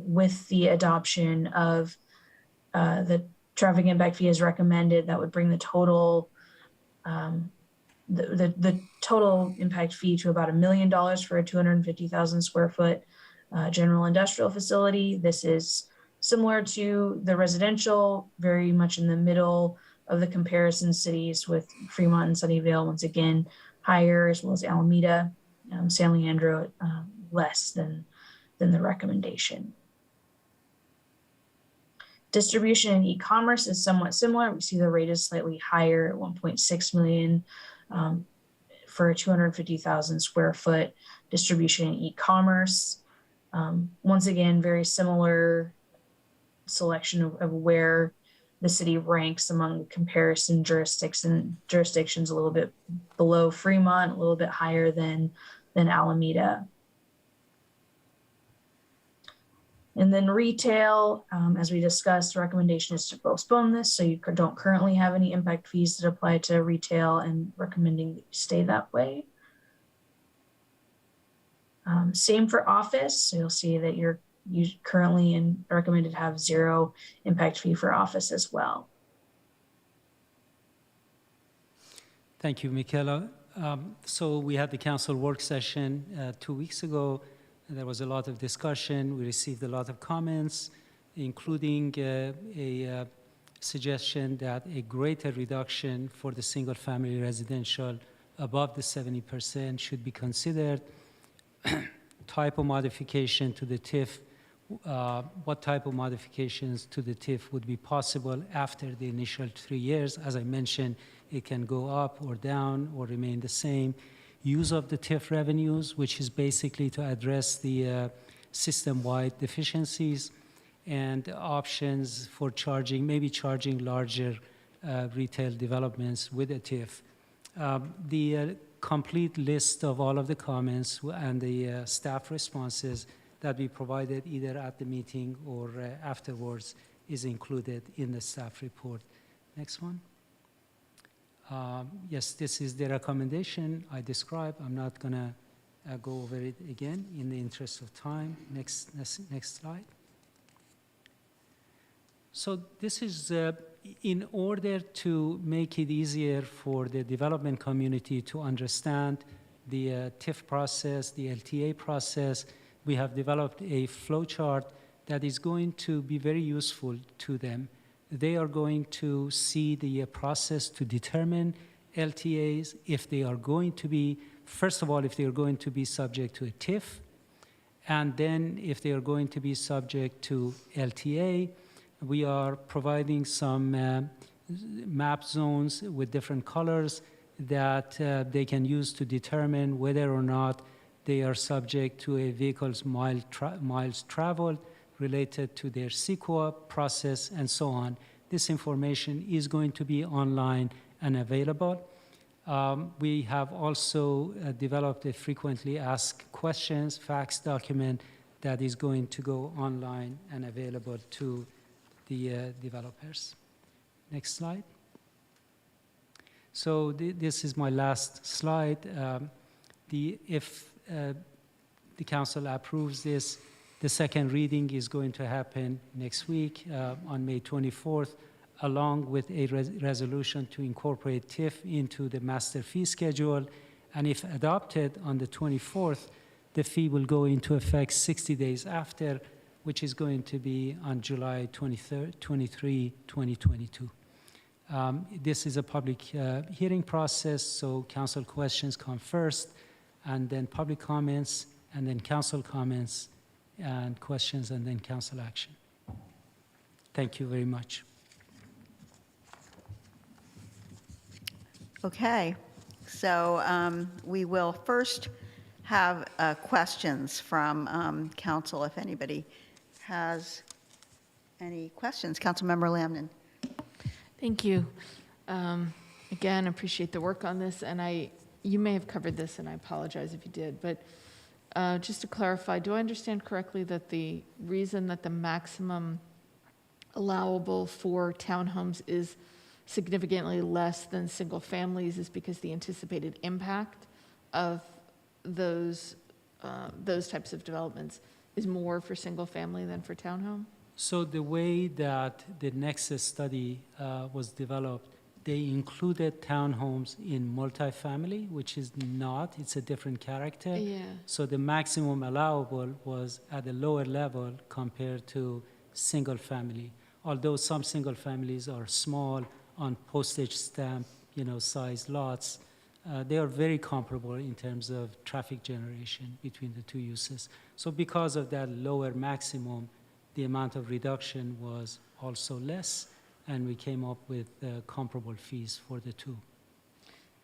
[SPEAKER 17] With the adoption of the traffic impact fee as recommended, that would bring the total the total impact fee to about $1 million for a 250,000 square foot general industrial facility. This is similar to the residential, very much in the middle of the comparison cities, with Fremont and Sunnyvale once again higher, as well as Alameda, San Leandro less than the recommendation. Distribution and e-commerce is somewhat similar. We see the rate is slightly higher at 1.6 million for a 250,000 square foot distribution and e-commerce. Once again, very similar selection of where the city ranks among the comparison jurisdictions, a little bit below Fremont, a little bit higher than Alameda. And then retail, as we discussed, the recommendation is to postpone this, so you don't currently have any impact fees that apply to retail, and recommending that you stay that way. Same for office, so you'll see that you currently recommended to have 0 impact fee for office as well.
[SPEAKER 13] Thank you, Michaela. So we had the council work session 2 weeks ago. There was a lot of discussion. We received a lot of comments, including a suggestion that a greater reduction for the single-family residential above the 70% should be considered. Type of modification to the TIF, what type of modifications to the TIF would be possible after the initial 3 years. As I mentioned, it can go up or down or remain the same. Use of the TIF revenues, which is basically to address the system-wide deficiencies, and options for maybe charging larger retail developments with a TIF. The complete list of all of the comments and the staff responses that we provided either at the meeting or afterwards is included in the staff report. Next one. Yes, this is the recommendation I described. I'm not going to go over it again in the interest of time. Next slide. So this is in order to make it easier for the development community to understand the TIF process, the LTA process. We have developed a flowchart that is going to be very useful to them. They are going to see the process to determine LTAs, if they are going to be, first of all, if they are going to be subject to a TIF, and then if they are going to be subject to LTA. We are providing some map zones with different colors that they can use to determine whether or not they are subject to a vehicle's miles traveled related to their CEQA process and so on. This information is going to be online and available. We have also developed a frequently asked questions fax document that is going to go online and available to the developers. Next slide. So this is my last slide. If the council approves this, the second reading is going to happen next week on May 24th, along with a resolution to incorporate TIF into the master fee schedule. And if adopted on the 24th, the fee will go into effect 60 days after, which is going to be on July 23, 2022. This is a public hearing process, so council questions come first, and then public comments, and then council comments and questions, and then council action. Thank you very much.
[SPEAKER 2] Okay, so we will first have questions from council, if anybody has any questions. Councilmember Lamnon.
[SPEAKER 16] Thank you. Again, appreciate the work on this, and you may have covered this, and I apologize if you did, but just to clarify, do I understand correctly that the reason that the maximum allowable for townhomes is significantly less than single families is because the anticipated impact of those types of developments is more for single family than for townhome?
[SPEAKER 13] So the way that the Nexus study was developed, they included townhomes in multifamily, which is not, it's a different character.
[SPEAKER 16] Yeah.
[SPEAKER 13] So the maximum allowable was at a lower level compared to single family. Although some single families are small on postage stamp, size lots, they are very comparable in terms of traffic generation between the two uses. So because of that lower maximum, the amount of reduction was also less, and we came up with comparable fees for the two.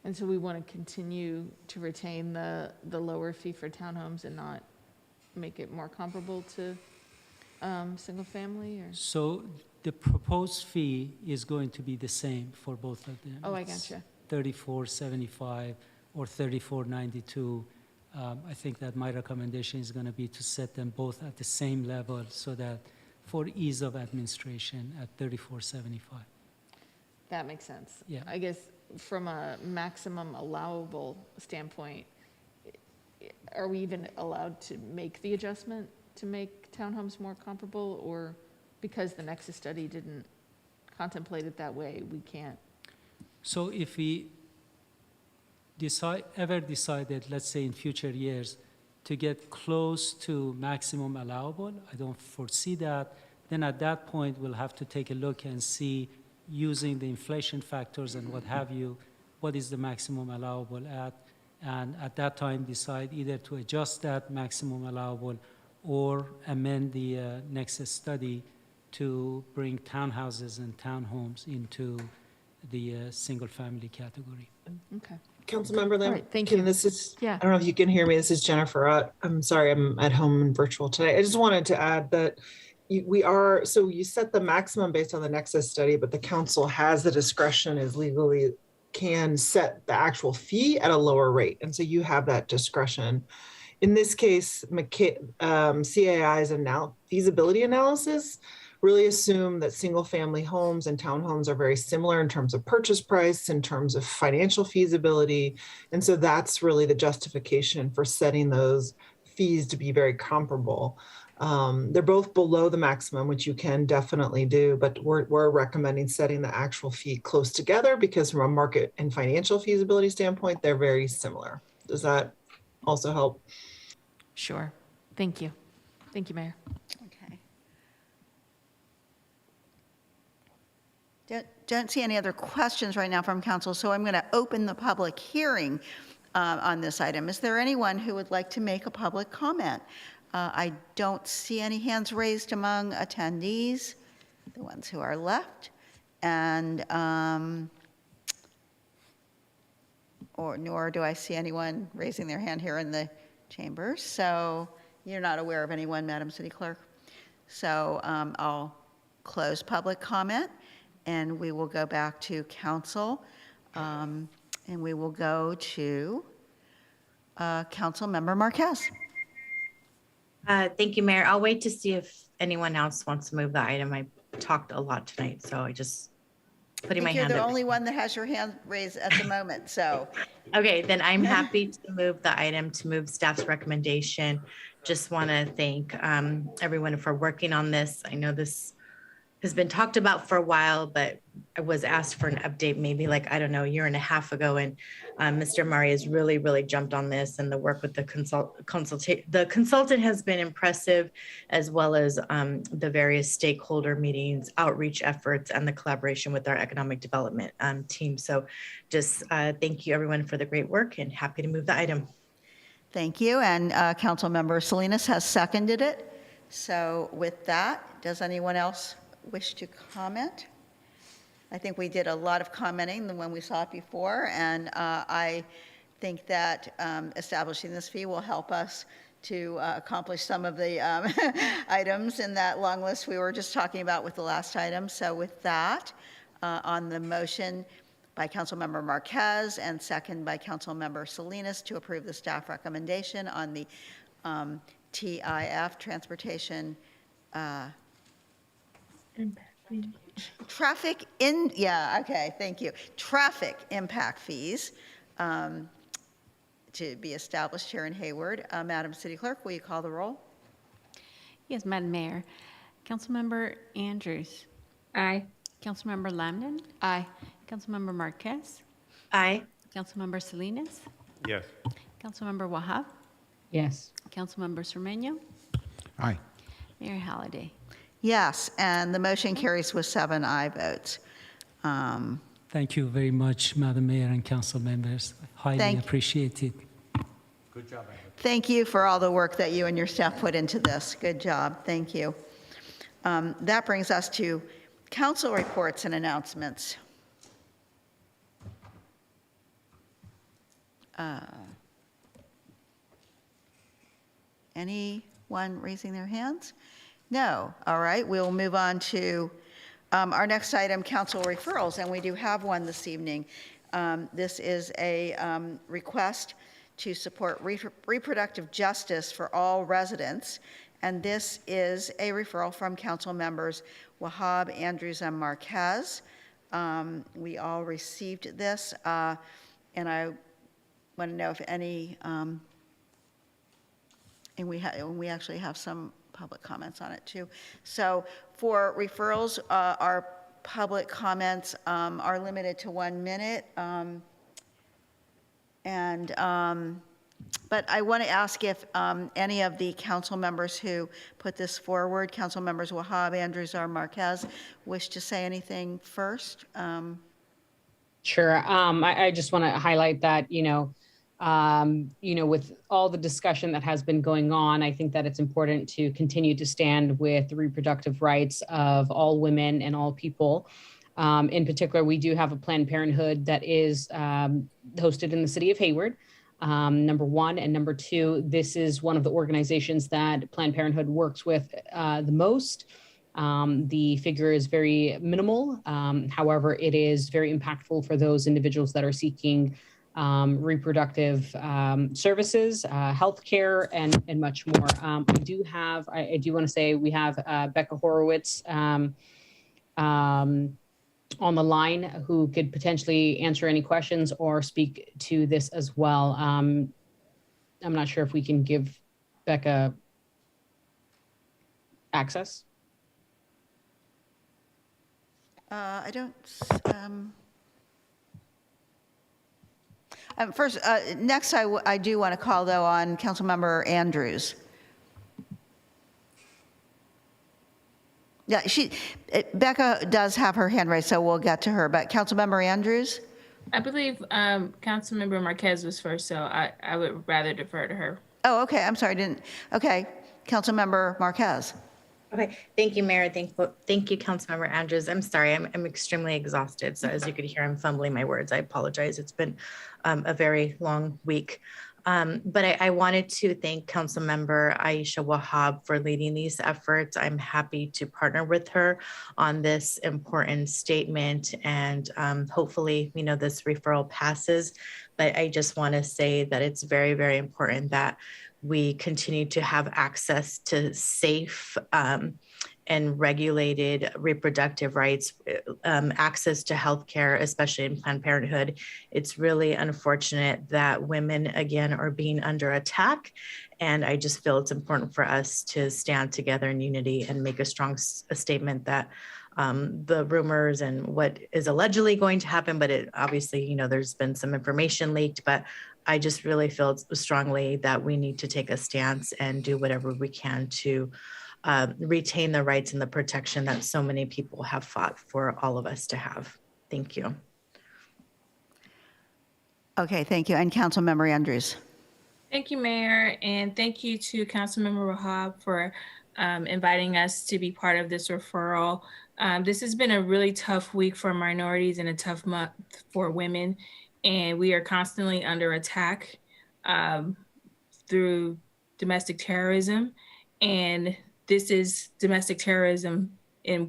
[SPEAKER 16] And so we want to continue to retain the lower fee for townhomes and not make it more comparable to single family? Or?
[SPEAKER 13] So the proposed fee is going to be the same for both of them.
[SPEAKER 16] Oh, I gotcha.
[SPEAKER 13] $34.75 or $34.92. I think that my recommendation is going to be to set them both at the same level so that for ease of administration at $34.75.
[SPEAKER 16] That makes sense.
[SPEAKER 13] Yeah.
[SPEAKER 16] I guess from a maximum allowable standpoint, are we even allowed to make the adjustment to make townhomes more comparable, or because the Nexus study didn't contemplate it that way, we can't?
[SPEAKER 13] So if we ever decided, let's say in future years, to get close to maximum allowable, I don't foresee that, then at that point we'll have to take a look and see, using the inflation factors and what have you, what is the maximum allowable at, and at that time decide either to adjust that maximum allowable or amend the Nexus study to bring townhouses and townhomes into the single-family category.
[SPEAKER 16] Okay.
[SPEAKER 18] Councilmember Lamb,
[SPEAKER 16] right, thank you.
[SPEAKER 18] This is,
[SPEAKER 16] yeah.
[SPEAKER 18] I don't know if you can hear me. This is Jennifer. I'm sorry, I'm at home and virtual today. I just wanted to add that so you set the maximum based on the Nexus study, but the council has the discretion, is legally can set the actual fee at a lower rate. And so you have that discretion. In this case, CAI's feasibility analysis really assume that single family homes and townhomes are very similar in terms of purchase price, in terms of financial feasibility. And so that's really the justification for setting those fees to be very comparable. They're both below the maximum, which you can definitely do, but we're recommending setting the actual fee close together because from a market and financial feasibility standpoint, they're very similar. Does that also help?
[SPEAKER 16] Sure. Thank you. Thank you, Mayor.
[SPEAKER 2] Okay. Don't see any other questions right now from council, so I'm going to open the public hearing on this item. Is there anyone who would like to make a public comment? I don't see any hands raised among attendees, the ones who are left, and nor do I see anyone raising their hand here in the chambers. So you're not aware of anyone, Madam City Clerk. So I'll close public comment, and we will go back to council, and we will go to Council Member Marquez.
[SPEAKER 10] Thank you, Mayor. I'll wait to see if anyone else wants to move the item. I talked a lot tonight, so I just putting my hand up.
[SPEAKER 2] You're the only one that has your hand raised at the moment, so.
[SPEAKER 10] Okay, then I'm happy to move the item, to move staff's recommendation. Just want to thank everyone for working on this. I know this has been talked about for a while, but I was asked for an update maybe like, I don't know, a year and a half ago. And Mr. Murray has really, really jumped on this, and the work with the consultant has been impressive, as well as the various stakeholder meetings, outreach efforts, and the collaboration with our economic development team. So just thank you everyone for the great work, and happy to move the item.
[SPEAKER 2] Thank you, and Councilmember Salinas has seconded it. So with that, does anyone else wish to comment? I think we did a lot of commenting than when we saw it before, and I think that establishing this fee will help us to accomplish some of the items in that long list we were just talking about with the last item. So with that, on the motion by Councilmember Marquez and second by Councilmember Salinas to approve the staff recommendation on the TIF, Transportation Traffic impact fees to be established here in Hayward. Madam City Clerk, will you call the roll?
[SPEAKER 3] Yes, Madam Mayor. Councilmember Andrews.
[SPEAKER 4] Aye.
[SPEAKER 3] Councilmember Lamnan.
[SPEAKER 16] Aye.
[SPEAKER 3] Councilmember Marquez.
[SPEAKER 10] Aye.
[SPEAKER 3] Councilmember Salinas.
[SPEAKER 14] Yes.
[SPEAKER 3] Councilmember Wahab.
[SPEAKER 4] Yes.
[SPEAKER 3] Councilmember Cermeño.
[SPEAKER 12] Aye.
[SPEAKER 3] Mayor Halliday.
[SPEAKER 2] Yes, and the motion carries with 7 aye votes.
[SPEAKER 13] Thank you very much, Madam Mayor and council members. Highly appreciate it.
[SPEAKER 12] Good job.
[SPEAKER 2] Thank you for all the work that you and your staff put into this. Good job. Thank you. That brings us to council reports and announcements. Anyone raising their hands? No. All right. We'll move on to our next item, council referrals, and we do have one this evening. This is a request to support reproductive justice for all residents, and this is a referral from council members Wahab, Andrews, and Marquez. We all received this, and I want to know if any, and we actually have some public comments on it too. So for referrals, our public comments are limited to 1 minute. But I want to ask if any of the council members who put this forward, council members Wahab, Andrews, or Marquez, wish to say anything first.
[SPEAKER 4] Sure. I just want to highlight that, with all the discussion that has been going on, I think that it's important to continue to stand with the reproductive rights of all women and all people. In particular, we do have a Planned Parenthood that is hosted in the city of Hayward, number one. And number two, this is one of the organizations that Planned Parenthood works with the most. The figure is very minimal. However, it is very impactful for those individuals that are seeking reproductive services, healthcare, and much more. I do want to say we have Becca Horowitz on the line who could potentially answer any questions or speak to this as well. I'm not sure if we can give Becca access?
[SPEAKER 2] I don't, first, next I do want to call though on Councilmember Andrews. Yeah, Becca does have her hand raised, so we'll get to her, but Councilmember Andrews?
[SPEAKER 9] I believe Councilmember Marquez was first, so I would rather defer to her.
[SPEAKER 2] Oh, okay, I'm sorry, okay. Councilmember Marquez.
[SPEAKER 10] Okay, thank you, Mayor. Thank you, Councilmember Andrews. I'm sorry, I'm extremely exhausted. So as you could hear, I'm fumbling my words. I apologize. It's been a very long week. But I wanted to thank Councilmember Aisha Wahab for leading these efforts. I'm happy to partner with her on this important statement, and hopefully, this referral passes. But I just want to say that it's very, very important that we continue to have access to safe and regulated reproductive rights, access to healthcare, especially in Planned Parenthood. It's really unfortunate that women, again, are being under attack. And I just feel it's important for us to stand together in unity and make a strong statement that the rumors and what is allegedly going to happen, but it obviously, there's been some information leaked, but I just really feel strongly that we need to take a stance and do whatever we can to retain the rights and the protection that so many people have fought for all of us to have. Thank you.
[SPEAKER 2] Okay, thank you. And Councilmember Andrews.
[SPEAKER 9] Thank you, Mayor, and thank you to Councilmember Wahab for inviting us to be part of this referral. This has been a really tough week for minorities and a tough month for women, and we are constantly under attack through domestic terrorism, and this is domestic terrorism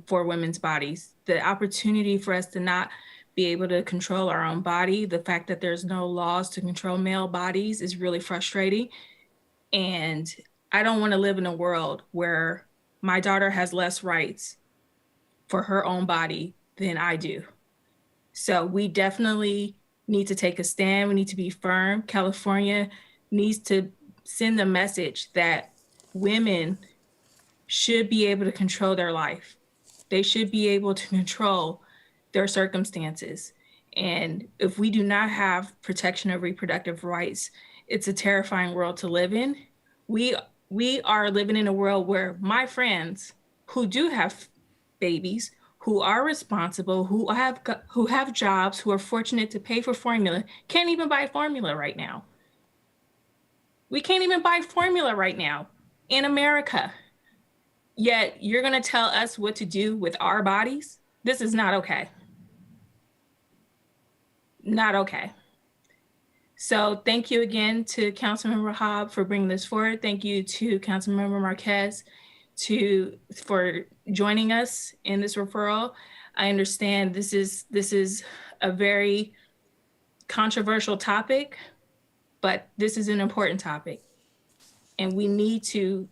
[SPEAKER 9] for women's bodies. The opportunity for us to not be able to control our own body, the fact that there's no laws to control male bodies is really frustrating. And I don't want to live in a world where my daughter has less rights for her own body than I do. So we definitely need to take a stand. We need to be firm. California needs to send the message that women should be able to control their life. They should be able to control their circumstances. And if we do not have protection of reproductive rights, it's a terrifying world to live in. We are living in a world where my friends who do have babies, who are responsible, who have jobs, who are fortunate to pay for formula, can't even buy formula right now. We can't even buy formula right now in America. Yet you're going to tell us what to do with our bodies? This is not okay. Not okay. So thank you again to Councilmember Wahab for bringing this forward. Thank you to Councilmember Marquez for joining us in this referral. I understand this is a very controversial topic, but this is an important topic, and we need to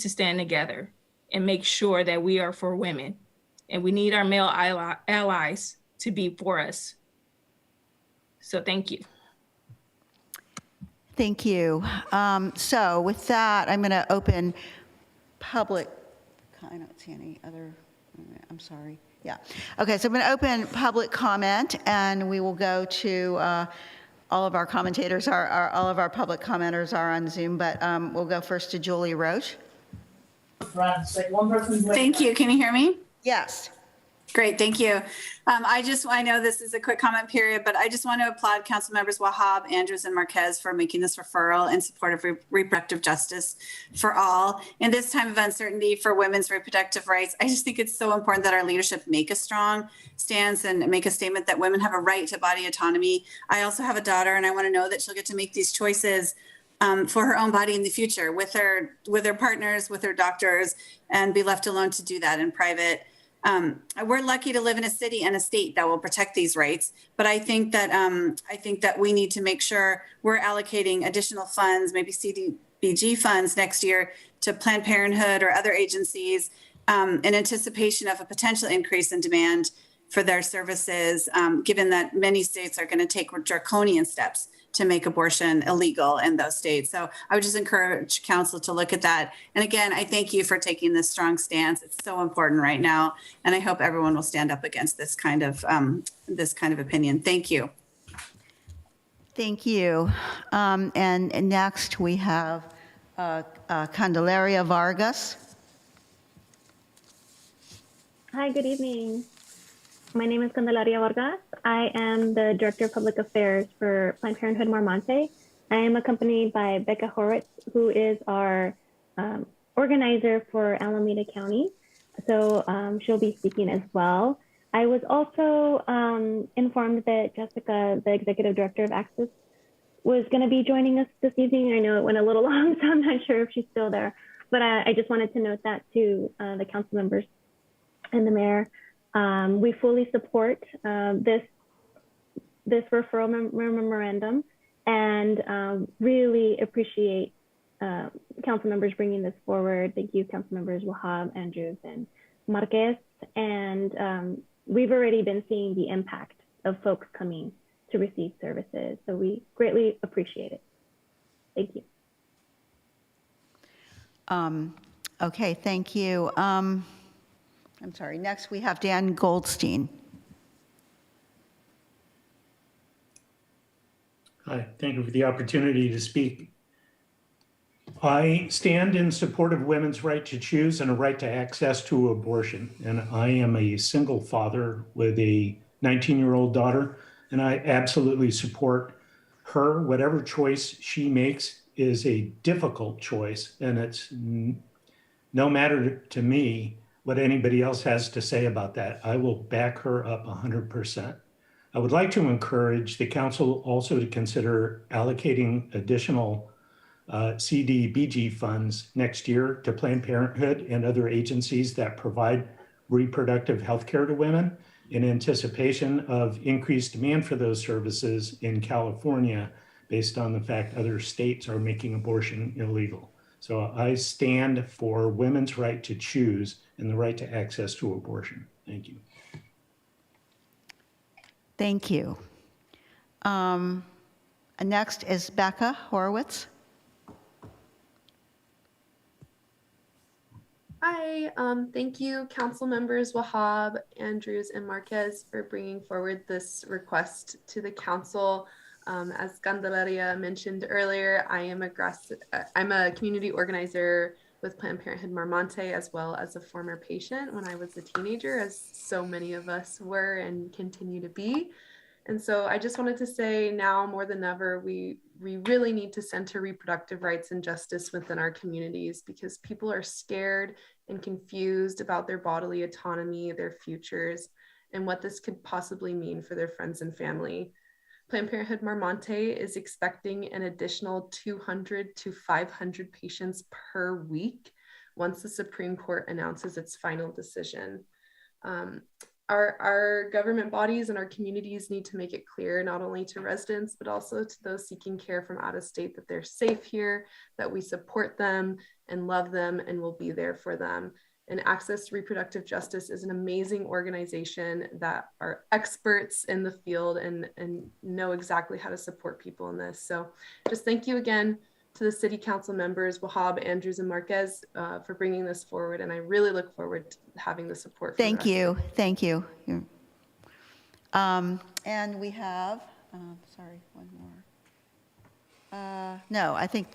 [SPEAKER 9] stand together and make sure that we are for women, and we need our male allies to be for us. So thank you.
[SPEAKER 2] Thank you. So with that, I'm going to open public. I don't see any other. I'm sorry. Yeah. Okay. So I'm going to open public comment, and we will go to all of our commentators. All of our public commenters are on Zoom, but we'll go first to Julie Roche.
[SPEAKER 19] Thank you. Can you hear me?
[SPEAKER 2] Yes.
[SPEAKER 19] Great, thank you. I know this is a quick comment period, but I just want to applaud Council Members Wahab, Andrews, and Marquez for making this referral in support of reproductive justice for all. In this time of uncertainty for women's reproductive rights, I just think it's so important that our leadership make a strong stance and make a statement that women have a right to body autonomy. I also have a daughter, and I want to know that she'll get to make these choices for her own body in the future with her partners, with her doctors, and be left alone to do that in private. We're lucky to live in a city and a state that will protect these rights, but I think that we need to make sure we're allocating additional funds, maybe CDBG funds next year, to Planned Parenthood or other agencies in anticipation of a potential increase in demand for their services, given that many states are going to take draconian steps to make abortion illegal in those states. So I would just encourage council to look at that. And again, I thank you for taking this strong stance. It's so important right now. And I hope everyone will stand up against this kind of opinion. Thank you.
[SPEAKER 2] Thank you. And next we have Candelaria Vargas.
[SPEAKER 15] Hi, good evening. My name is Candelaria Vargas. I am the Director of Public Affairs for Planned Parenthood Marmonte. I am accompanied by Becca Horwitz, who is our organizer for Alameda County. So she'll be speaking as well. I was also informed that Jessica, the Executive Director of Access, was going to be joining us this evening. I know it went a little long, so I'm not sure if she's still there. But I just wanted to note that to the council members and the mayor. We fully support this referral memorandum and really appreciate council members bringing this forward. Thank you, council members Wahab, Andrews, and Marquez. And we've already been seeing the impact of folks coming to receive services. So we greatly appreciate it. Thank you.
[SPEAKER 2] Okay, thank you. I'm sorry, next we have Dan Goldstein.
[SPEAKER 20] Hi, thank you for the opportunity to speak. I stand in support of women's right to choose and a right to access to abortion. And I am a single father with a 19-year-old daughter, and I absolutely support her. Whatever choice she makes is a difficult choice, and it's no matter to me what anybody else has to say about that. I will back her up 100%. I would like to encourage the council also to consider allocating additional CDBG funds next year to Planned Parenthood and other agencies that provide reproductive health care to women in anticipation of increased demand for those services in California based on the fact other states are making abortion illegal. So I stand for women's right to choose and the right to access to abortion. Thank you.
[SPEAKER 2] Thank you. Next is Becca Horwitz.
[SPEAKER 21] Hi, thank you, council members Wahab, Andrews, and Marquez for bringing forward this request to the council. As Candelaria mentioned earlier, I'm a community organizer with Planned Parenthood Marmonte, as well as a former patient when I was a teenager, as so many of us were and continue to be. And so I just wanted to say now more than ever, we really need to center reproductive rights and justice within our communities because people are scared and confused about their bodily autonomy, their futures, and what this could possibly mean for their friends and family. Planned Parenthood Marmonte is expecting an additional 200 to 500 patients per week once the Supreme Court announces its final decision. Our government bodies and our communities need to make it clear, not only to residents, but also to those seeking care from out of state, that they're safe here, that we support them and love them and will be there for them. And Access to Reproductive Justice is an amazing organization that are experts in the field and know exactly how to support people in this. So just thank you again to the city council members, Wahab, Andrews, and Marquez for bringing this forward. And I really look forward to having the support.
[SPEAKER 2] Thank you. Thank you. And we have, sorry, one more. No, I think,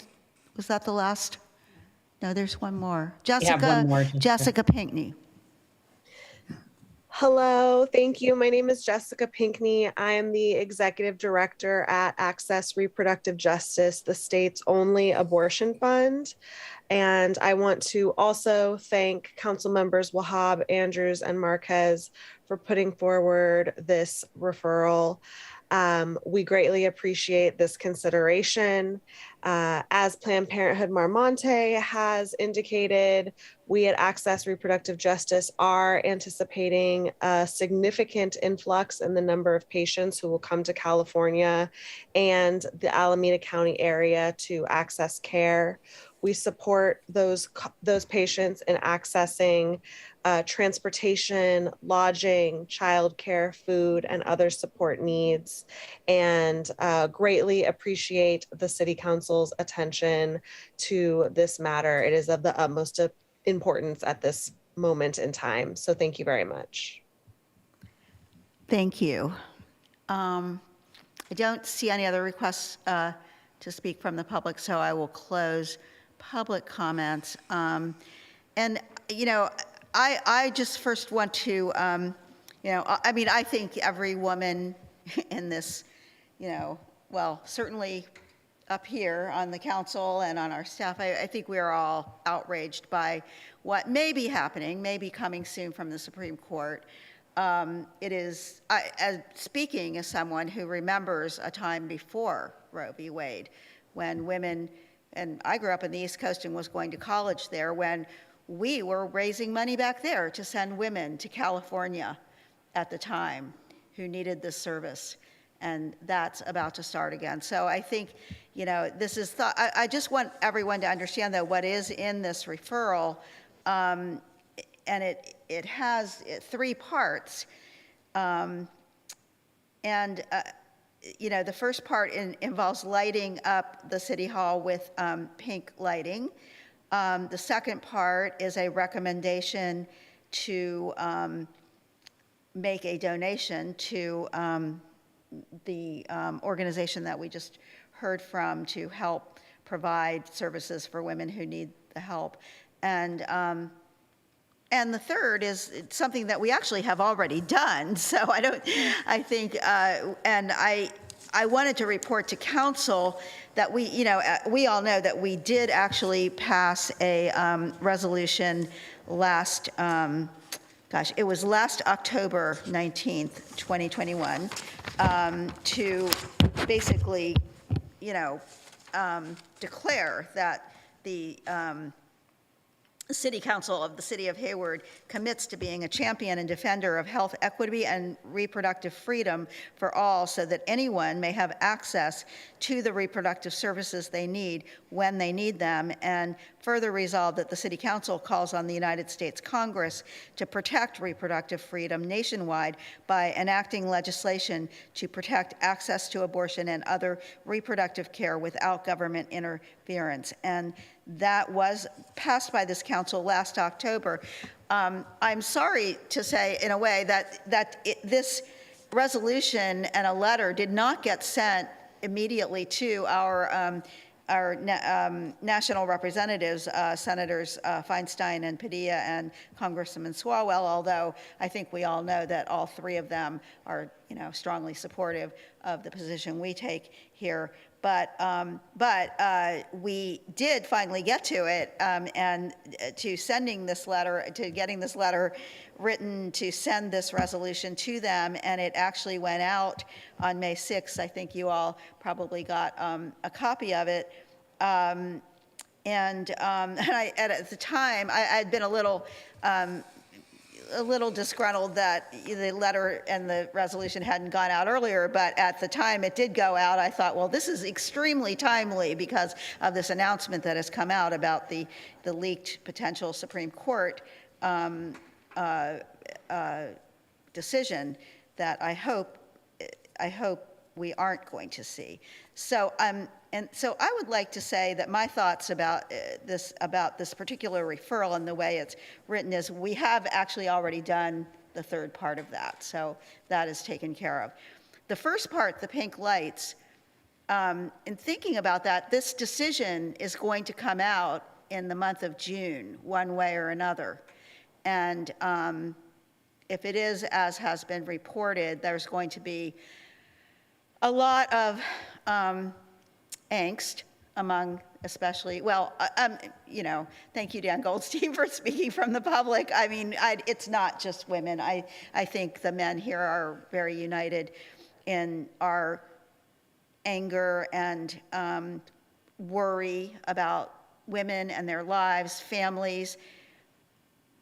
[SPEAKER 2] was that the last? No, there's one more. Jessica Pinckney.
[SPEAKER 22] Hello, thank you. My name is Jessica Pinckney. I am the executive director at Access Reproductive Justice, the state's only abortion fund. And I want to also thank council members Wahab, Andrews, and Marquez for putting forward this referral. We greatly appreciate this consideration. As Planned Parenthood Marmonte has indicated, We at Access Reproductive Justice are anticipating a significant influx in the number of patients who will come to California and the Alameda County area to access care. We support those patients in accessing transportation, lodging, childcare, food, and other support needs, and greatly appreciate the City Council's attention to this matter. It is of the utmost importance at this moment in time. So thank you very much.
[SPEAKER 2] Thank you. I don't see any other requests to speak from the public, so I will close public comments. And, you know, I just first want to, you know, I mean, I think every woman in this, you know, well, certainly up here on the council and on our staff, I think we are all outraged by what may be happening, may be coming soon from the Supreme Court. It is, speaking as someone who remembers a time before Roe v. Wade, when women, and I grew up in the East Coast and was going to college there, when we were raising money back there to send women to California at the time who needed this service. And that's about to start again. So I think, you know, this is, I just want everyone to understand that what is in this referral, and it has 3 parts. You know, the first part involves lighting up the City Hall with pink lighting. The second part is a recommendation to make a donation to the organization that we just heard from to help provide services for women who need the help. And the third is something that we actually have already done. So I think, and I wanted to report to council that we, you know, we all know that we did actually pass a resolution last, gosh, it was last October 19th, 2021, to basically, you know, declare that the City Council of the City of Hayward commits to being a champion and defender of health equity and reproductive freedom for all, so that anyone may have access to the reproductive services they need when they need them, and further resolve that the City Council calls on the United States Congress to protect reproductive freedom nationwide by enacting legislation to protect access to abortion and other reproductive care without government interference. And that was passed by this council last October. I'm sorry to say, in a way, that this resolution and a letter did not get sent immediately to our national representatives, Senators Feinstein and Padilla and Congressman Swalwell, although I think we all know that all 3 of them are, you know, strongly supportive of the position we take here. But we did finally get to it, and to sending this letter, to getting this letter written to send this resolution to them, and it actually went out on May 6th. I think you all probably got a copy of it. And at the time, I'd been a little disgruntled that the letter and the resolution hadn't gone out earlier, but at the time it did go out. I thought, well, this is extremely timely because of this announcement that has come out about the leaked potential Supreme Court decision that I hope we aren't going to see. So and so I would like to say that my thoughts about this particular referral and the way it's written is we have actually already done the third part of that, so that is taken care of. The first part, the pink lights, in thinking about that, this decision is going to come out in the month of June, one way or another. And if it is as has been reported, there's going to be a lot of angst among, especially, well, you know, thank you, Dan Goldstein, for speaking from the public. I mean, it's not just women. I think the men here are very united in our anger and worry about women and their lives, families,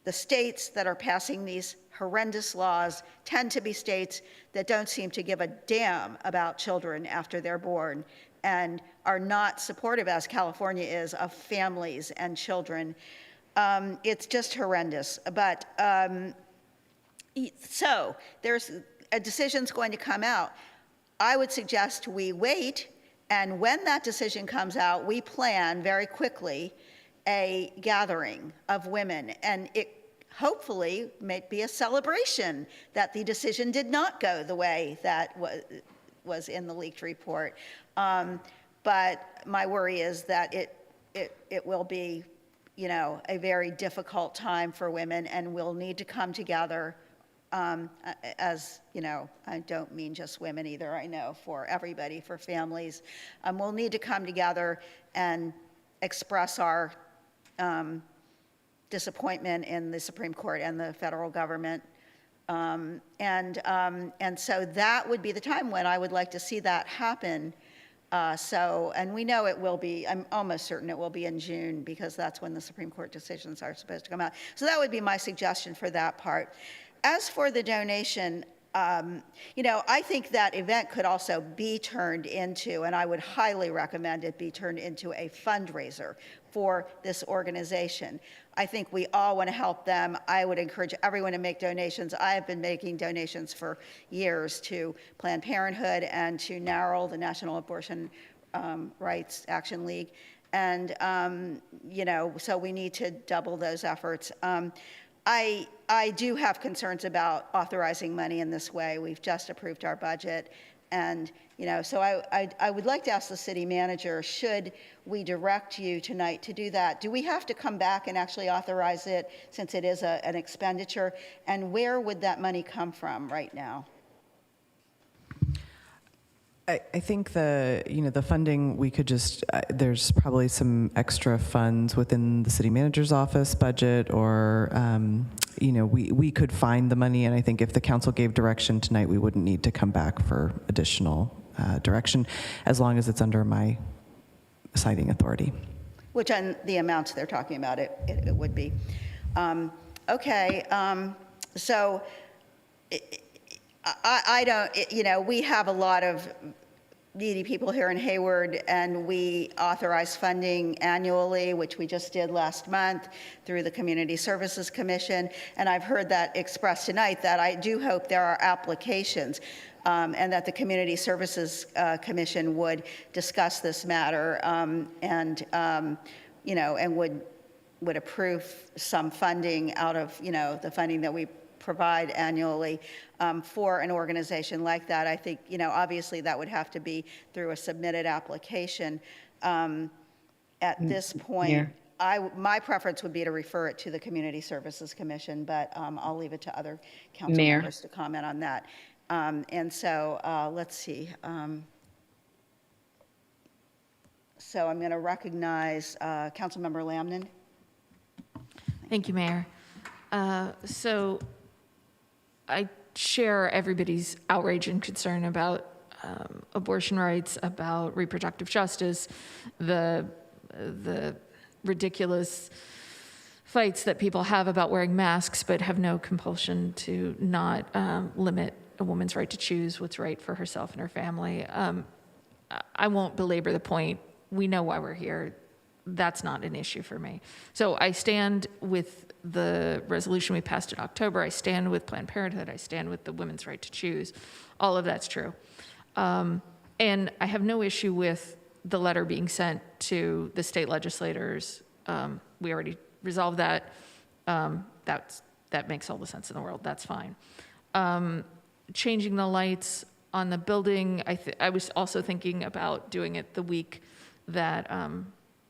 [SPEAKER 2] The states that are passing these horrendous laws tend to be states that don't seem to give a damn about children after they're born and are not supportive, as California is, of families and children. It's just horrendous. But so there's a decision's going to come out. I would suggest we wait, and when that decision comes out, we plan very quickly a gathering of women, and it hopefully may be a celebration that the decision did not go the way that was in the leaked report. But my worry is that it will be, you know, a very difficult time for women, and we'll need to come together. As you know, I don't mean just women either, I know, for everybody, for families. We'll need to come together and express our disappointment in the Supreme Court and the federal government. And so that would be the time when I would like to see that happen. And we know it will be, I'm almost certain it will be in June, because that's when the Supreme Court decisions are supposed to come out. So that would be my suggestion for that part. As for the donation, you know, I think that event could also be turned into, and I would highly recommend it be turned into, a fundraiser for this organization. I think we all want to help them. I would encourage everyone to make donations. I have been making donations for years to Planned Parenthood and to NARAL, the National Abortion Rights Action League. And, you know, so we need to double those efforts. I do have concerns about authorizing money in this way. We've just approved our budget. And, you know, so I would like to ask the city manager, should we direct you tonight to do that? Do we have to come back and actually authorize it, since it is an expenditure? And where would that money come from right now?
[SPEAKER 7] I think the funding, we could just, there's probably some extra funds within the city manager's office budget, or, you know, we could find the money. And I think if the council gave direction tonight, we wouldn't need to come back for additional direction, as long as it's under my citing authority.
[SPEAKER 2] Which on the amounts they're talking about, it would be. Okay, so I don't, you know, we have a lot of needy people here in Hayward, and we authorize funding annually, which we just did last month through the Community Services Commission. And I've heard that expressed tonight, that I do hope there are applications, and that the Community Services Commission would discuss this matter, and you know, and would approve some funding out of, you know, the funding that we provide annually for an organization like that. I think, you know, obviously that would have to be through a submitted application. At this point, my preference would be to refer it to the Community Services Commission, but I'll leave it to other council members to comment on that. And so let's see. So I'm going to recognize Councilmember Lamnon.
[SPEAKER 16] Thank you, Mayor. So I share everybody's outrage and concern about abortion rights, about reproductive justice, the ridiculous fights that people have about wearing masks, but have no compulsion to not limit a woman's right to choose what's right for herself and her family. I won't belabor the point. We know why we're here. That's not an issue for me. So I stand with the resolution we passed in October. I stand with Planned Parenthood. I stand with the women's right to choose. All of that's true. And I have no issue with the letter being sent to the state legislators. We already resolved that. That makes all the sense in the world. That's fine. Changing the lights on the building, I was also thinking about doing it the week that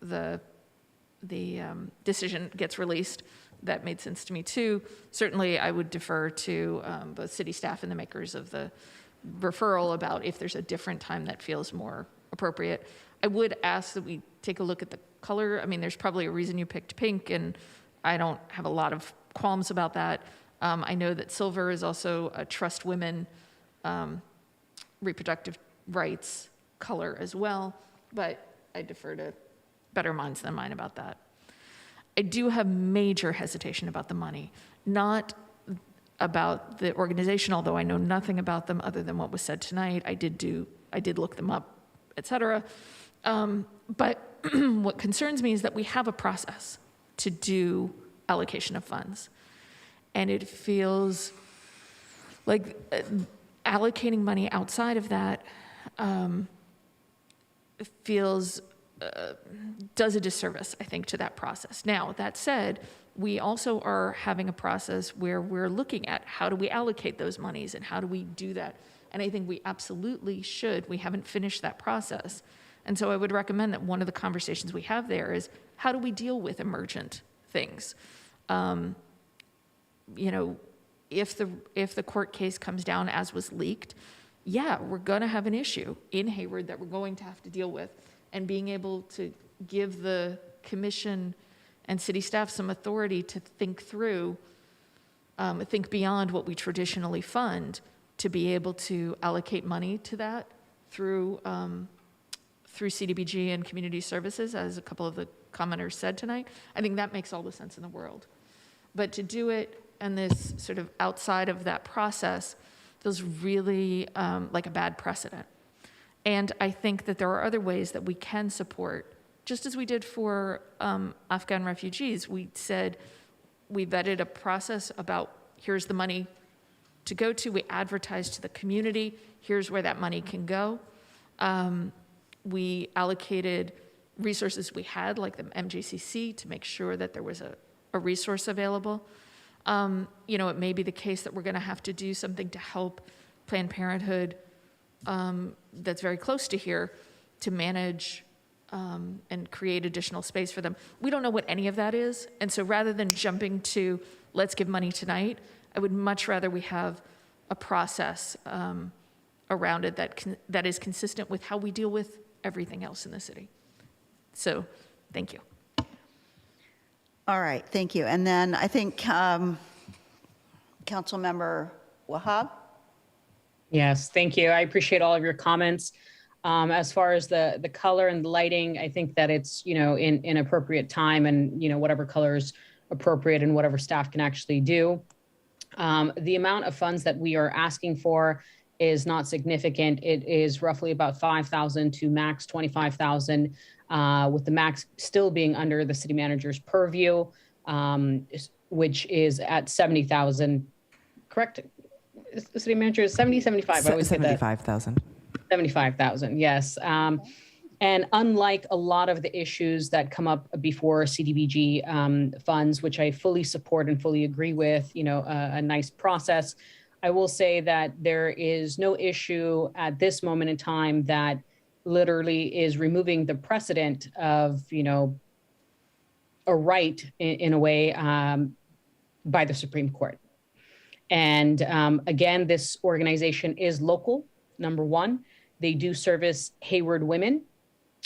[SPEAKER 16] the decision gets released. That made sense to me too. Certainly I would defer to both city staff and the makers of the referral about if there's a different time that feels more appropriate. I would ask that we take a look at the color. I mean, there's probably a reason you picked pink, and I don't have a lot of qualms about that. I know that silver is also a Trust Women reproductive rights color as well, but I defer to better minds than mine about that. I do have major hesitation about the money, not about the organization, although I know nothing about them other than what was said tonight. I did look them up, et cetera. But what concerns me is that we have a process to do allocation of funds. And it feels like allocating money outside of that does a disservice, I think, to that process. Now, that said, we also are having a process where we're looking at how do we allocate those monies and how do we do that. And I think we absolutely should. We haven't finished that process. And so I would recommend that one of the conversations we have there is how do we deal with emergent things? You know, if the court case comes down as was leaked, yeah, we're going to have an issue in Hayward that we're going to have to deal with. And being able to give the commission and city staff some authority to think through, think beyond what we traditionally fund, to be able to allocate money to that through CDBG and community services, as a couple of the commenters said tonight. I think that makes all the sense in the world. But to do it and this sort of outside of that process feels really like a bad precedent. And I think that there are other ways that we can support, just as we did for Afghan refugees. We said we vetted a process about here's the money to go to. We advertised to the community, here's where that money can go. We allocated resources we had, like the MJCC, to make sure that there was a resource available. You know, it may be the case that we're going to have to do something to help Planned Parenthood that's very close to here to manage and create additional space for them. We don't know what any of that is. And so rather than jumping to let's give money tonight, I would much rather we have a process around it that is consistent with how we deal with everything else in the city. So thank you.
[SPEAKER 2] All right, thank you. And then I think Councilmember Wahab.
[SPEAKER 4] Yes, thank you. I appreciate all of your comments. As far as the color and the lighting, I think that it's, you know, in appropriate time and, you know, whatever color is appropriate and whatever staff can actually do. The amount of funds that we are asking for is not significant. It is roughly about 5,000 to max 25,000, with the max still being under the city manager's purview, which is at 70,000, correct? The city manager is 70, 75? I always say that.
[SPEAKER 7] 75,000.
[SPEAKER 4] 75,000, yes. And unlike a lot of the issues that come up before CDBG funds, which I fully support and fully agree with, you know, a nice process, I will say that there is no issue at this moment in time that literally is removing the precedent of, you know, a right in a way by the Supreme Court. And again, this organization is local, number one. They do service Hayward women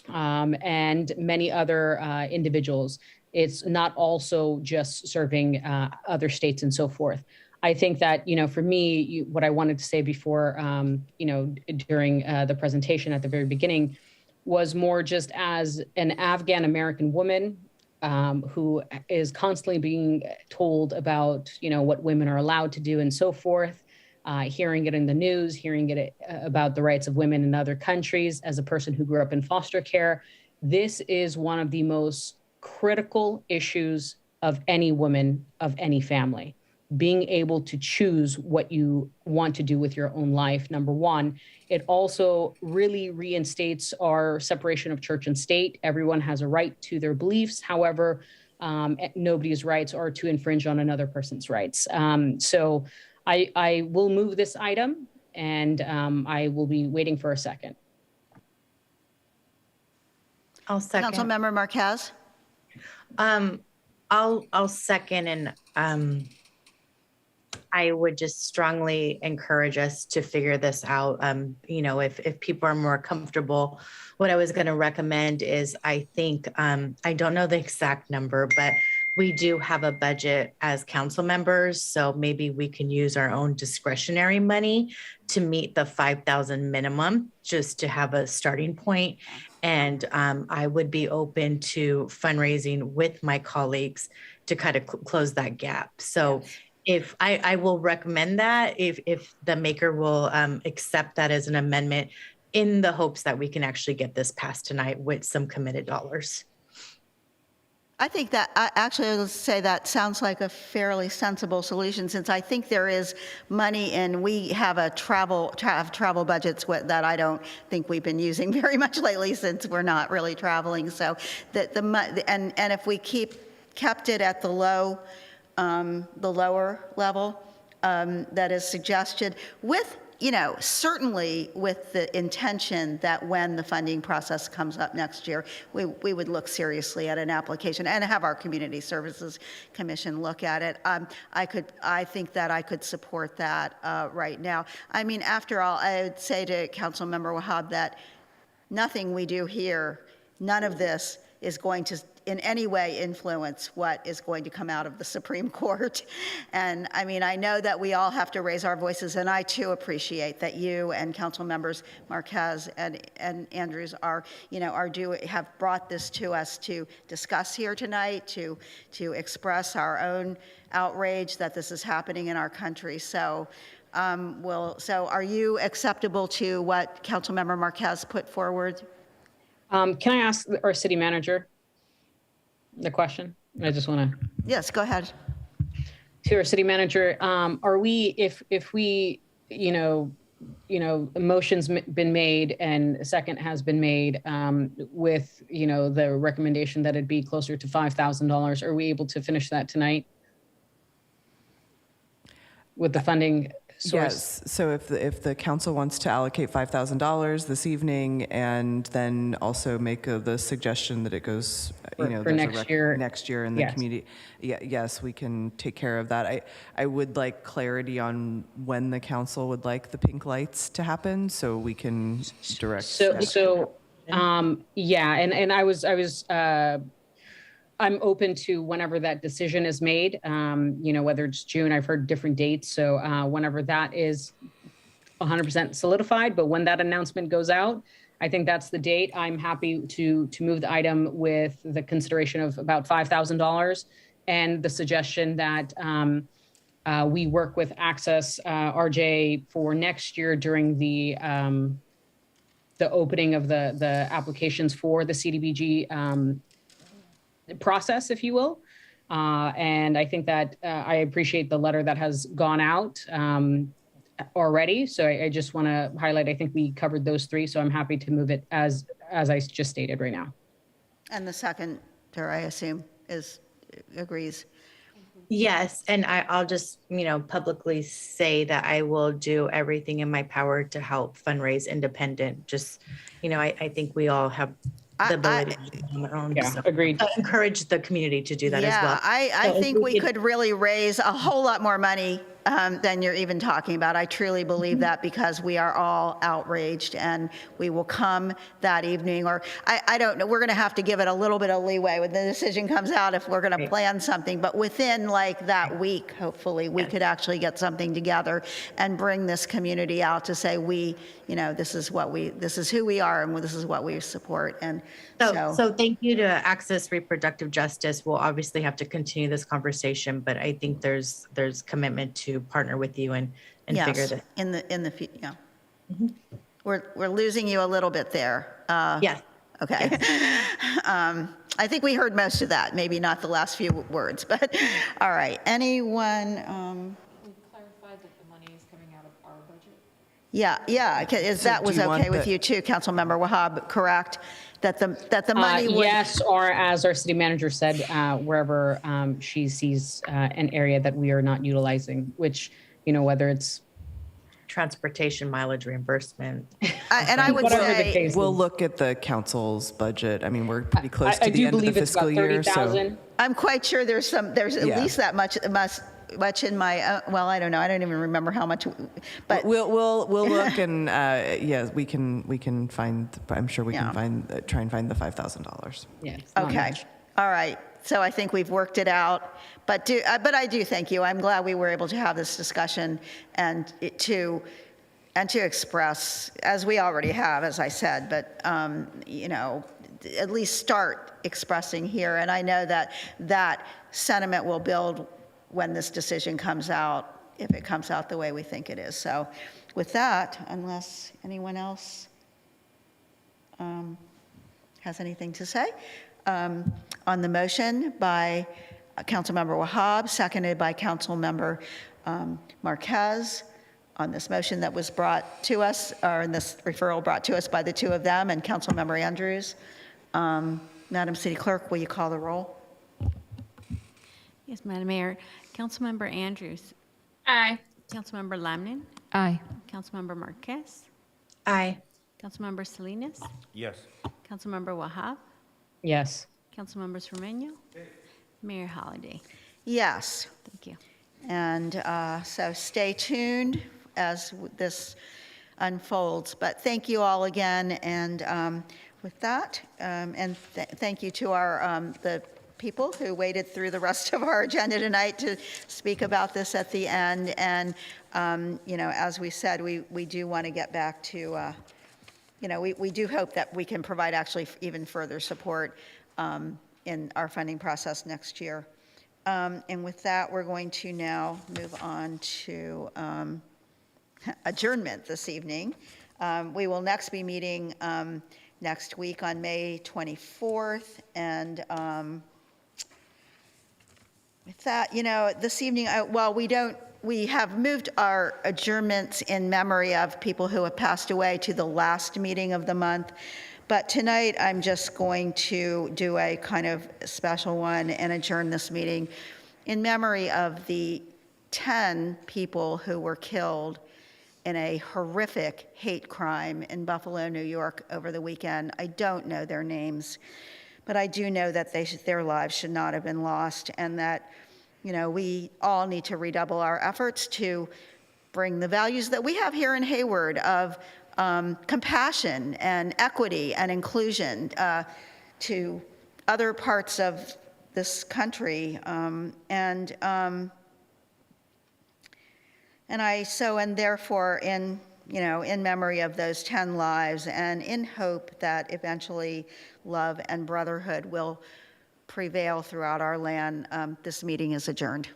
[SPEAKER 4] and many other individuals. It's not also just serving other states and so forth. I think that, you know, for me, what I wanted to say before, you know, during the presentation at the very beginning was more just as an Afghan American woman who is constantly being told about, you know, what women are allowed to do and so forth, hearing it in the news, hearing it about the rights of women in other countries. As a person who grew up in foster care, this is one of the most critical issues of any woman, of any family. Being able to choose what you want to do with your own life, number one. It also really reinstates our separation of church and state. Everyone has a right to their beliefs. However, nobody's rights are to infringe on another person's rights. So I will move this item, and I will be waiting for a second.
[SPEAKER 10] I'll second.
[SPEAKER 2] Councilmember Marquez.
[SPEAKER 10] I'll second, and I would just strongly encourage us to figure this out. You know, if people are more comfortable, what I was going to recommend is, I think, I don't know the exact number, but we do have a budget as council members, so maybe we can use our own discretionary money to meet the 5,000 minimum, just to have a starting point. And I would be open to fundraising with my colleagues to kind of close that gap. So if I will recommend that, if the maker will accept that as an amendment, in the hopes that we can actually get this passed tonight with some committed dollars.
[SPEAKER 2] I think that, actually, let's say that sounds like a fairly sensible solution, since I think there is money in, we have travel budgets that I don't think we've been using very much lately, since we're not really traveling. So that and if we kept it at the lower level that is suggested, with, certainly with the intention that when the funding process comes up next year, we would look seriously at an application and have our Community Services Commission look at it. I think that I could support that right now. I mean, after all, I would say to Councilmember Wahab that nothing we do here, none of this is going to in any way influence what is going to come out of the Supreme Court. And I mean, I know that we all have to raise our voices, and I too appreciate that you and Council Members Marquez and Andrews have brought this to us to discuss here tonight, to express our own outrage that this is happening in our country. So so are you acceptable to what Councilmember Marquez put forward?
[SPEAKER 4] Can I ask our city manager the question? I just want to.
[SPEAKER 2] Yes, go ahead.
[SPEAKER 4] To our city manager, are we, if we, a motion's been made and a second has been made with, the recommendation that it'd be closer to $5,000, are we able to finish that tonight with the funding source?
[SPEAKER 7] Yes. So if the council wants to allocate $5,000 this evening, and then also make the suggestion that it goes,
[SPEAKER 4] for
[SPEAKER 7] there's
[SPEAKER 4] next
[SPEAKER 7] year in the
[SPEAKER 4] Yes.
[SPEAKER 7] community. Yes, we can take care of that. I would like clarity on when the council would like the pink lights to happen, so we can direct.
[SPEAKER 4] And I'm open to whenever that decision is made, whether it's June, I've heard different dates. So whenever that is 100% solidified, but when that announcement goes out, I think that's the date. I'm happy to move the item with the consideration of about $5,000 and the suggestion that we work with Access RJ for next year during the opening of the applications for the CDBG process, if you will. And I think that I appreciate the letter that has gone out already. So I just want to highlight, I think we covered those three. So I'm happy to move it as I just stated right now.
[SPEAKER 2] And the seconder, I assume, agrees.
[SPEAKER 10] Yes, and I'll just, publicly say that I will do everything in my power to help fundraise independent. Just, I think we all have the ability to do it on their own.
[SPEAKER 4] Yeah,
[SPEAKER 10] so
[SPEAKER 4] agreed.
[SPEAKER 10] Encourage the community to do that as well.
[SPEAKER 2] I think we could really raise a whole lot more money than you're even talking about. I truly believe that, because we are all outraged, and we will come that evening, or I don't know, we're going to have to give it a little bit of leeway when the decision comes out if we're going to plan something, but within like that week, hopefully, we could actually get something together and bring this community out to say, this is who we are, and this is what we support. And
[SPEAKER 10] so thank you to Access Reproductive Justice. We'll obviously have to continue this conversation, but I think there's commitment to partner with you and figure this
[SPEAKER 2] in the future. Yeah. Mm-hmm. We're losing you a little bit there.
[SPEAKER 10] Yes.
[SPEAKER 2] Okay. Yes. I think we heard most of that. Maybe not the last few words, but all right. Anyone?
[SPEAKER 16] We clarified that the money is coming out of our budget.
[SPEAKER 2] Yeah. That was okay with you too, Councilmember Wahab? Correct. That the money would.
[SPEAKER 4] Yes, or as our city manager said, wherever she sees an area that we are not utilizing, which, whether it's
[SPEAKER 10] transportation mileage reimbursement.
[SPEAKER 2] And I would say
[SPEAKER 7] we'll look at the council's budget. I mean, we're pretty close to
[SPEAKER 4] I
[SPEAKER 7] the
[SPEAKER 4] do
[SPEAKER 7] end of the
[SPEAKER 4] believe it's
[SPEAKER 7] fiscal
[SPEAKER 4] about
[SPEAKER 7] year.
[SPEAKER 4] 30,000.
[SPEAKER 2] I'm quite sure there's at least that much in my, well, I don't know. I don't even remember how much, but
[SPEAKER 7] we'll look, and yes, we can find, I'm sure we can try and find the $5,000.
[SPEAKER 4] Yeah.
[SPEAKER 2] Okay. All right. So I think we've worked it out. But I do thank you. I'm glad we were able to have this discussion and to express, as we already have, as I said, but, at least start expressing here. And I know that that sentiment will build when this decision comes out, if it comes out the way we think it is. So with that, unless anyone else has anything to say, on the motion by Councilmember Wahab, seconded by Councilmember Marquez, on this motion that was brought to us, or in this referral brought to us by the two of them and Councilmember Andrews. Madam City Clerk, will you call the roll?
[SPEAKER 3] Yes, Madam Mayor. Councilmember Andrews.
[SPEAKER 9] Aye.
[SPEAKER 3] Councilmember Lamnin.
[SPEAKER 16] Aye.
[SPEAKER 3] Councilmember Marquez.
[SPEAKER 10] Aye.
[SPEAKER 3] Councilmember Salinas.
[SPEAKER 14] Yes.
[SPEAKER 3] Councilmember Wahab.
[SPEAKER 4] Yes.
[SPEAKER 3] Councilmember Cermeño. Mayor Holliday.
[SPEAKER 2] Yes.
[SPEAKER 3] Thank you.
[SPEAKER 2] And so stay tuned as this unfolds. But thank you all again. And with that, and thank you to our the people who waited through the rest of our agenda tonight to speak about this at the end. And, as we said, we do want to get back to, we do hope that we can provide actually even further support in our funding process next year. And with that, we're going to now move on to adjournment this evening. We will next be meeting next week on May 24th. And with that, this evening, we have moved our adjournments in memory of people who have passed away to the last meeting of the month. But tonight, I'm just going to do a kind of special one and adjourn this meeting in memory of the 10 people who were killed in a horrific hate crime in Buffalo, New York over the weekend. I don't know their names, but I do know that their lives should not have been lost, and that, we all need to redouble our efforts to bring the values that we have here in Hayward of compassion and equity and inclusion to other parts of this country. And therefore, in memory of those 10 lives, and in hope that eventually love and brotherhood will prevail throughout our land, this meeting is adjourned.